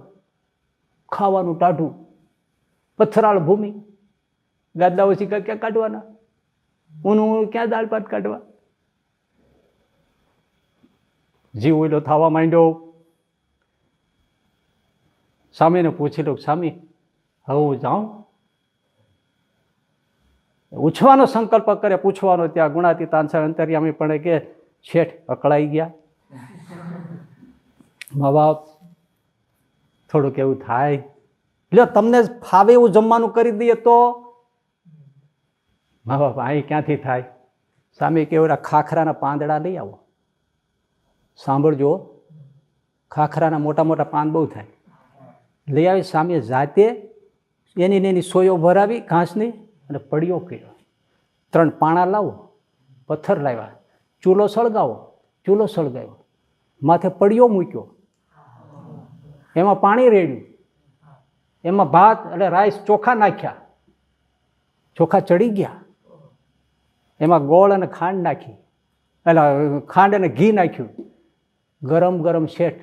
ખાવાનું ટાઢું, પથરાળ ભૂમિ, ગાદલાઓ શીખા ક્યાં કાઢવાના, ઊનું ક્યાં દાળ ભાત કાઢવા. જીવ ઓઈલો થવા માંડ્યો. સ્વામીને પૂછી લો, સ્વામી હવે હું જાઉં? પૂછવાનો સંકલ્પ કરે, પૂછવાનો. ત્યાં ગુણાતીત અંતર્યામી પણ કે શેઠ અકળાઈ ગયા. મા બાપ થોડુંક એવું થાય, એટલે તમને ફાવે એવું જમવાનું કરી દઈએ તો. મા બાપ અહીં ક્યાંથી થાય? સ્વામી કેવડા ખાખરાના પાંદડા લઈ આવો. સાંભળજો, ખાખરાના મોટા મોટા પાન બહુ થાય. લઈ આવી સ્વામીએ જાતે એની સોયો ભરાવી ઘાસની અને પડીઓ કર્યો. 3 પાણા લાવો, પથ્થર લાવ્યા, ચૂલો સળગાવો, ચૂલો સળગાવ્યો, માથે પડીઓ મૂક્યો, એમાં પાણી રેડ્યું, એમાં ભાત એટલે રાઈસ ચોખા નાખ્યા, ચોખા ચડી ગયા, એમાં ગોળ અને ખાંડ નાખી, એટલે ખાંડ અને ઘી નાખ્યું. ગરમ ગરમ શેઠ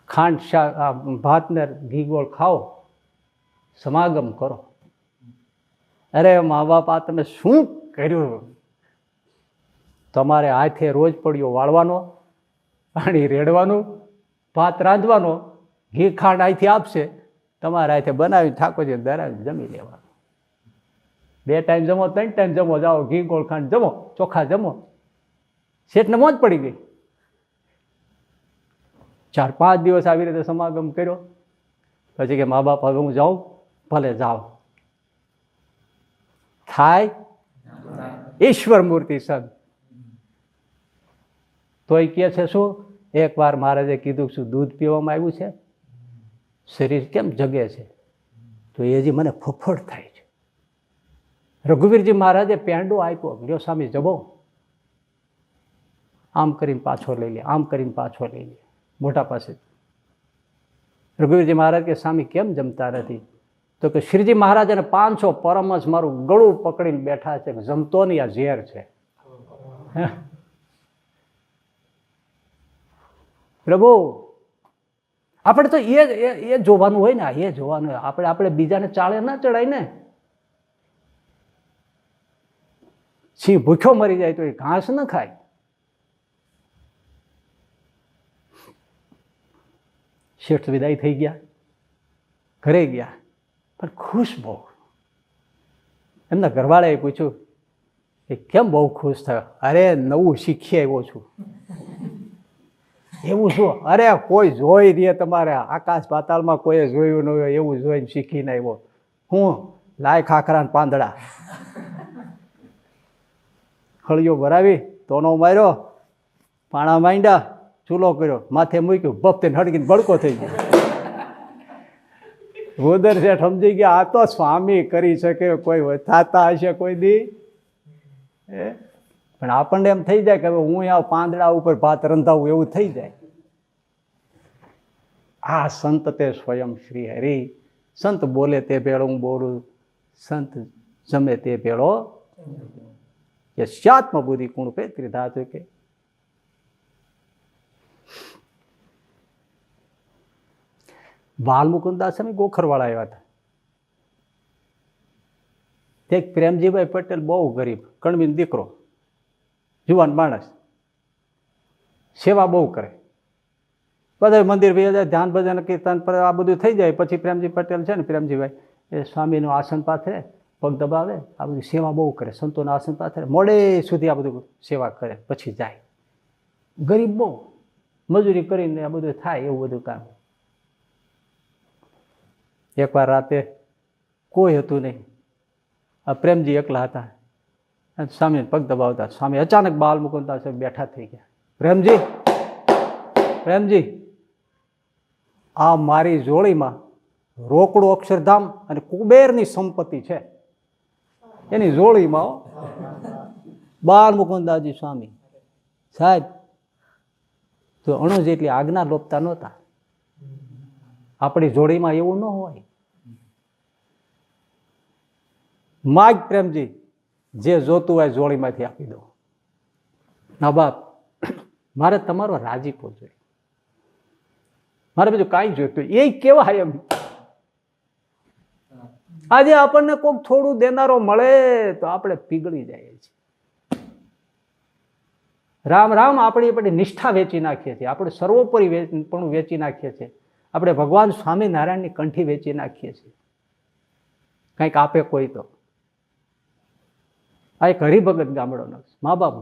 ખાંડ ભાત ને ઘી ગોળ ખાઓ, સમાગમ કરો. અરે મા બાપ, આ તમે શું કર્યું? તમારે હાથે રોજ પડ્યો વાળવાનો, પાણી રેડવાનું, ભાત રાંધવાનો, ઘી ખાંડ અહીંથી આપશે, તમારા હાથે બનાવી ઠાકોરજી ધરાવી જમી લેવાનું. 2 ટાઈમ જમો, 3 ટાઈમ જમો, જાઓ ઘી ગોળ ખાંડ જમો, ચોખા જમો. શેઠને મોજ પડી ગઈ. 4-5 દિવસ આવી રીતે સમાગમ કર્યો. પછી કે મા બાપ હવે હું જાઉં? ભલે જાઓ. થાય ઈશ્વર મૂર્તિ સંત. તોય કહે છે શું? એકવાર મહારાજે કીધું શું દૂધ પીવામાં આવ્યું છે, શરીર કેમ જગે છે? તો એ હજી મને ફફડ થાય છે. રઘુવીરજી મહારાજે પેંડો આપ્યો, લ્યો સ્વામી જમો. આમ કરીને પાછો લઈ લે, આમ કરીને પાછો લઈ લે, મોટા પાસે. રઘુવીરજી મહારાજ કે સ્વામી કેમ જમતા નથી? તો કે શ્રીજી મહારાજ અને 500 પરમહંસ મારું ગળું પકડીને બેઠા છે, જમતો નહીં, આ ઝેર છે. પ્રભુ, આપણે તો એ જોવાનું હોય ને, એ જોવાનું હોય. આપણે બીજાને ચાળે ના ચડાય ને. સિંહ ભૂખ્યો મરી જાય તો એ ઘાસ ન ખાય. શેઠ વિદાય થઈ ગયા, ઘરે ગયા, પણ ખુશ બહુ. એમના ઘરવાળાએ પૂછ્યું કે કેમ બહુ ખુશ થયો? અરે નવું શીખી આવ્યો છું. એવું શું? અરે કોઈ જોઈ દે, તમારે આકાશ પાતાળમાં કોઈ જોયું ન હોય એવું જોઈને શીખીને આવ્યો. હું લાય ખાખરા પાંદડા, હળિયો ભરાવી, તોનો માર્યો, પાણા માંડ્યા, ચૂલો કર્યો, માથે મૂક્યું, બપતે હળગીને ભડકો થઈ ગયો. ભૂદર શેઠ સમજી ગયા, આ તો સ્વામી કરી શકે, કોઈ થતા હશે કોઈ દી. પણ આપણને એમ થઈ જાય કે હવે હું આ પાંદડા ઉપર ભાત રંધાવું, એવું થઈ જાય. આ સંત તે સ્વયં શ્રી હરિ. સંત બોલે તે ભેળો હું બોલું, સંત જમે તે ભેળો યસ્યાત્મ બુદ્ધિ કુણપે ત્રિધાતુ. કે બાલમુકુદાસ સ્વામી ગોખરવાળા આવ્યા હતા. તે પ્રેમજીભાઈ પટેલ બહુ ગરીબ, કણબીન દીકરો, જુવાન માણસ, સેવા બહુ કરે. બધા મંદિર ભાઈ જાય, ધ્યાન ભજન કીર્તન પર આ બધું થઈ જાય. પછી પ્રેમજી પટેલ છે ને, પ્રેમજીભાઈ એ સ્વામીનું આસન પાથરે, પગ દબાવે, આ બધી સેવા બહુ કરે. સંતોના આસન પાથરે, મોડે સુધી આ બધું સેવા કરે, પછી જાય. ગરીબ બહુ, મજૂરી કરીને આ બધું થાય એવું બધું કામ. એકવાર રાતે કોઈ હતું નહીં, આ પ્રેમજી એકલા હતા, સ્વામીને પગ દબાવતા. સ્વામી અચાનક બાલ મુકુદાસ બેઠા થઈ ગયા. પ્રેમજી, પ્રેમજી, આ મારી જોડીમાં રોકડું અક્ષરધામ અને કુબેરની સંપત્તિ છે, એની જોડીમાં. બાલ મુકુદાસજી સ્વામી સાહેબ તો અણુ જેટલી આજ્ઞા લોપતા નહોતા. આપણી જોડીમાં એવું ન હોય. માગ પ્રેમજી, જે જોતું હોય જોડીમાંથી આપી દો. ના બાપ, મારે તમારો રાજીપો જોઈએ. મારે બીજું કાંઈ જોઈતું એ કેવાય એમ. આજે આપણને કોઈક થોડું દેનારો મળે તો આપણે પીગળી જઈએ છીએ. રામ રામ આપણી નિષ્ઠા વેચી નાખીએ છીએ, આપણે સર્વોપરી પણ વેચી નાખીએ છીએ, આપણે ભગવાન સ્વામિનારાયણની કંઠી વેચી નાખીએ છીએ. કંઈક આપે કોઈ તો. આ એક હરિભગત ગામડો નથી. મા બાપ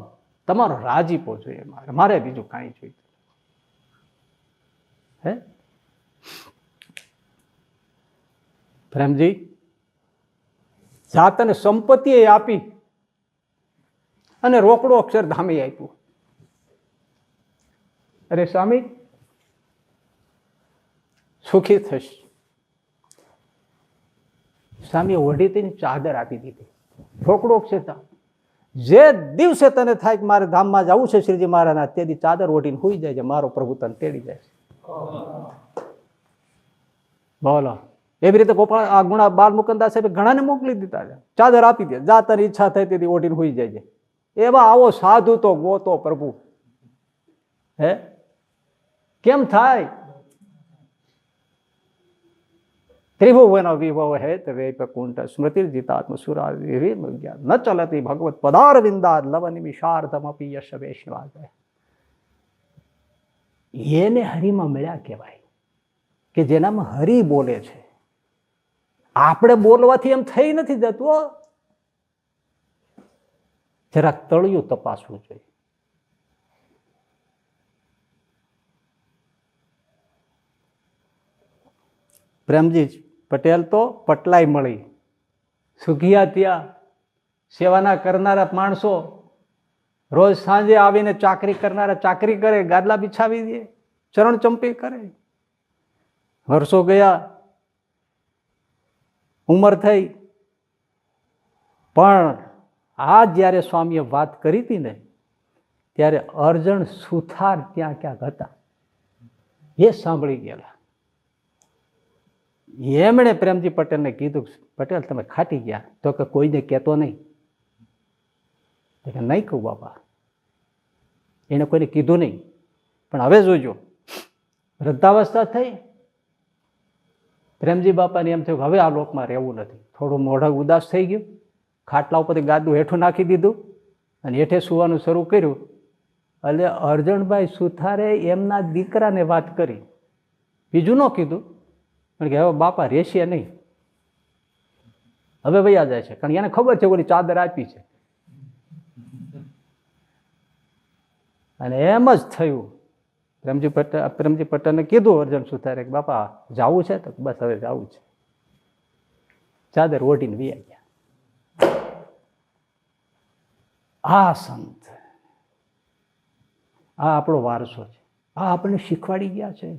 તમારો રાજીપો જોઈએ, મારે બીજું કાંઈ જોઈએ. હે પ્રેમજી, જાત અને સંપત્તિ એ આપી અને રોકડો અક્ષરધામે આપ્યું. અરે સ્વામી સુખી થશ. સ્વામીએ ઓઢી ચાદર આપી દીધી, રોકડો અક્ષરધામ. જે દિવસે તને થાય કે મારે ધામમાં જવું છે શ્રીજી મહારાજના, તેથી ચાદર ઓઢીને સુઈ જાય છે, મારો પ્રભુ તને તેડી જાય છે. બોલો. એવી રીતે ગોપાળ આ ગુણા બાલ મુકંદાસ સાહેબ ઘણાને મોકલી દીધા છે, ચાદર આપી દે, જા તારી ઈચ્છા થાય તેથી ઓઢીને સુઈ જાય છે. એવા આવો સાધુ તો ગોતો પ્રભુ. હે કેમ થાય? ત્રિભુવન વિભવ હે વે કુંઠ સ્મૃતિ જીતાત્મ સુરા ન ચલતી ભગવત પદાર વિંદાદ લવ નિમિષાર્ધમ અપી યશ વૈષ્ણવા. એને હરિમાં મળ્યા કહેવાય કે જેનામાં હરિ બોલે છે. આપણે બોલવાથી એમ થઈ નથી જતું. જરાક તળિયું તપાસવું જોઈએ. પ્રેમજી પટેલ તો પટલાઈ મળી, સુખિયા ત્યાં સેવાના કરનારા માણસો રોજ સાંજે આવીને ચાકરી કરનારા ચાકરી કરે, ગાદલા બિછાવી દે, ચરણ ચંપી કરે. વર્ષો ગયા, ઉંમર થઈ, પણ આ જ્યારે સ્વામીએ વાત કરી હતી ને ત્યારે અર્જણ સુથાર ત્યાં ક્યાંક હતા, એ સાંભળી ગયેલા. એમણે પ્રેમજી પટેલને કીધું, પટેલ તમે ખાટી ગયા. તો કે કોઈને કહેતો નહીં. નહીં કહું બાપા, એને કોઈને કીધું નહીં. પણ હવે જોજો, વૃદ્ધાવસ્થા થઈ, પ્રેમજી બાપાને એમ થયું હવે આ લોકમાં રહેવું નથી. થોડું મોઢા ઉદાસ થઈ ગયું, ખાટલા ઉપરથી ગાદું હેઠું નાખી દીધું અને હેઠે સુવાનું શરૂ કર્યું. એટલે અર્જણભાઈ સુથારે એમના દીકરાને વાત કરી, બીજું ન કીધું, પણ કે હવે બાપા રહેશે નહીં, હવે વયા જાય છે. કારણ એને ખબર છે ઓલી ચાદર આપી છે. અને એમ જ થયું. પ્રેમજી પટેલને કીધું અર્જણ સુથારે કે બાપા જાવું છે? તો બસ હવે જાવું છે. ચાદર ઓઢીને વયા ગયા. આ સંત, આ આપણો વારસો છે. આ આપણને શીખવાડી ગયા છે.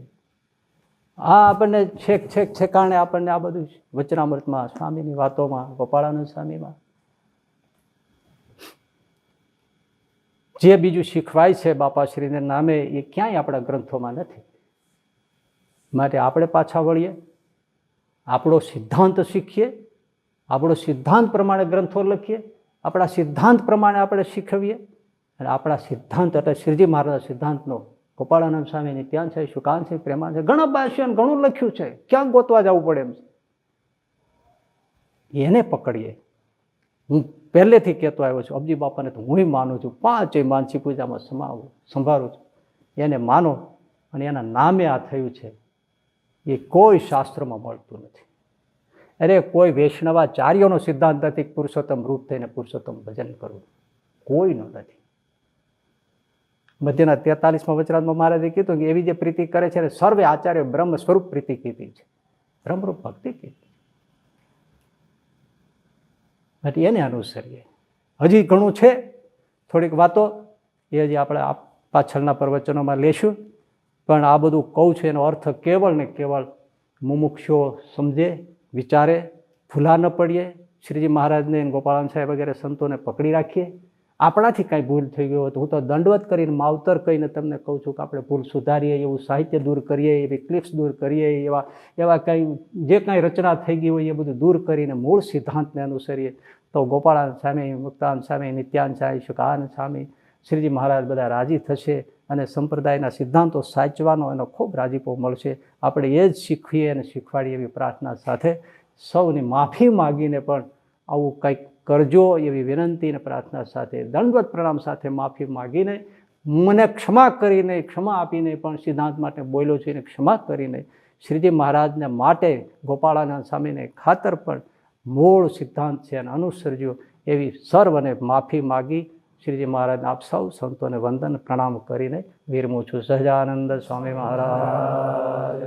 આ આપણને છેક છેકાણે આપણને આ બધું વચનામૃતમાં, સ્વામીની વાતોમાં, ગોપાળાનંદ સ્વામીમાં જે બીજું શીખવાય છે બાપાશ્રીને નામે, એ ક્યાંય આપણા ગ્રંથોમાં નથી. માટે આપણે પાછા વળીએ, આપણો સિદ્ધાંત શીખીએ, આપણો સિદ્ધાંત પ્રમાણે ગ્રંથો લખીએ, આપણા સિદ્ધાંત પ્રમાણે આપણે શીખવીએ. અને આપણા સિદ્ધાંત એટલે શ્રીજી મહારાજના સિદ્ધાંતનો, ગોપાળાનંદ સ્વામીની ત્યાં છે, શુકાન છે, પ્રેમાન છે, ઘણા ભાષ્યોને ઘણું લખ્યું છે, ક્યાંક ગોતવા જવું પડે એમ છે. એને પકડીએ. હું પહેલેથી કહેતો આવ્યો છું, અબજી બાપાને તો હું માનું છું, 5 માનસી પૂજામાં સંભાળું છું. એને માનો. અને એના નામે આ થયું છે, એ કોઈ શાસ્ત્રમાં મળતું નથી. અરે કોઈ વૈષ્ણવાચાર્યોનો સિદ્ધાંત નથી પુરુષોત્તમ રૂપ થઈને પુરુષોત્તમ ભજન કરવું, કોઈનો નથી. મધ્યના 43માં વચરાજમાં મહારાજે કીધું કે એવી જે પ્રીતિ કરે છે સર્વે આચાર્ય બ્રહ્મ સ્વરૂપ પ્રીતિ કીધી છે, બ્રહ્મરૂપ ભક્તિ કીધી. એટલે એને અનુસરીએ. હજી ઘણું છે, થોડીક વાતો એ હજી આપણે પાછળના પ્રવચનોમાં લેશું. પણ આ બધું કહું છું એનો અર્થ કેવળ ને કેવળ મુમુક્ષુઓ સમજે, વિચારે, ભૂલા ન પડીએ. શ્રીજી મહારાજને, ગોપાળાન સાહેબ વગેરે સંતોને પકડી રાખીએ. આપણાથી કાંઈ ભૂલ થઈ ગયો હોય તો હું તો દંડવત કરીને, માવતર કહીને તમને કહું છું કે આપણે ભૂલ સુધારીએ, એવું સાહિત્ય દૂર કરીએ, એવી ક્લિપ્સ દૂર કરીએ, એવા કંઈ જે કાંઈ રચના થઈ ગઈ હોય એ બધું દૂર કરીને મૂળ સિદ્ધાંતને અનુસરીએ. તો ગોપાળાન સ્વામી, મુક્તાન સ્વામી, નિત્યાન સ્વામી, શુકાન સ્વામી, શ્રીજી મહારાજ બધા રાજી થશે. અને સંપ્રદાયના સિદ્ધાંતો સાચવાનો એનો ખૂબ રાજીપો મળશે. આપણે એ જ શીખવીએ અને શીખવાડીએ એવી પ્રાર્થના સાથે સૌની માફી માગીને પણ આવું કંઈક કરજો એવી વિનંતી અને પ્રાર્થના સાથે દંડવત પ્રણામ સાથે માફી માગીને મને ક્ષમા કરીને ક્ષમા આપીને પણ સિદ્ધાંત માટે બોલ્યો છે એને ક્ષમા કરીને શ્રીજી મહારાજને માટે ગોપાળાનંદ સ્વામીને ખાતર પણ મૂળ સિદ્ધાંત છે અને અનુસરજો એવી સર્વને માફી માગી શ્રીજી મહારાજને આપ સૌ સંતોને વંદન પ્રણામ કરીને વિરમું છું. સહજાનંદ સ્વામી મહારાજ.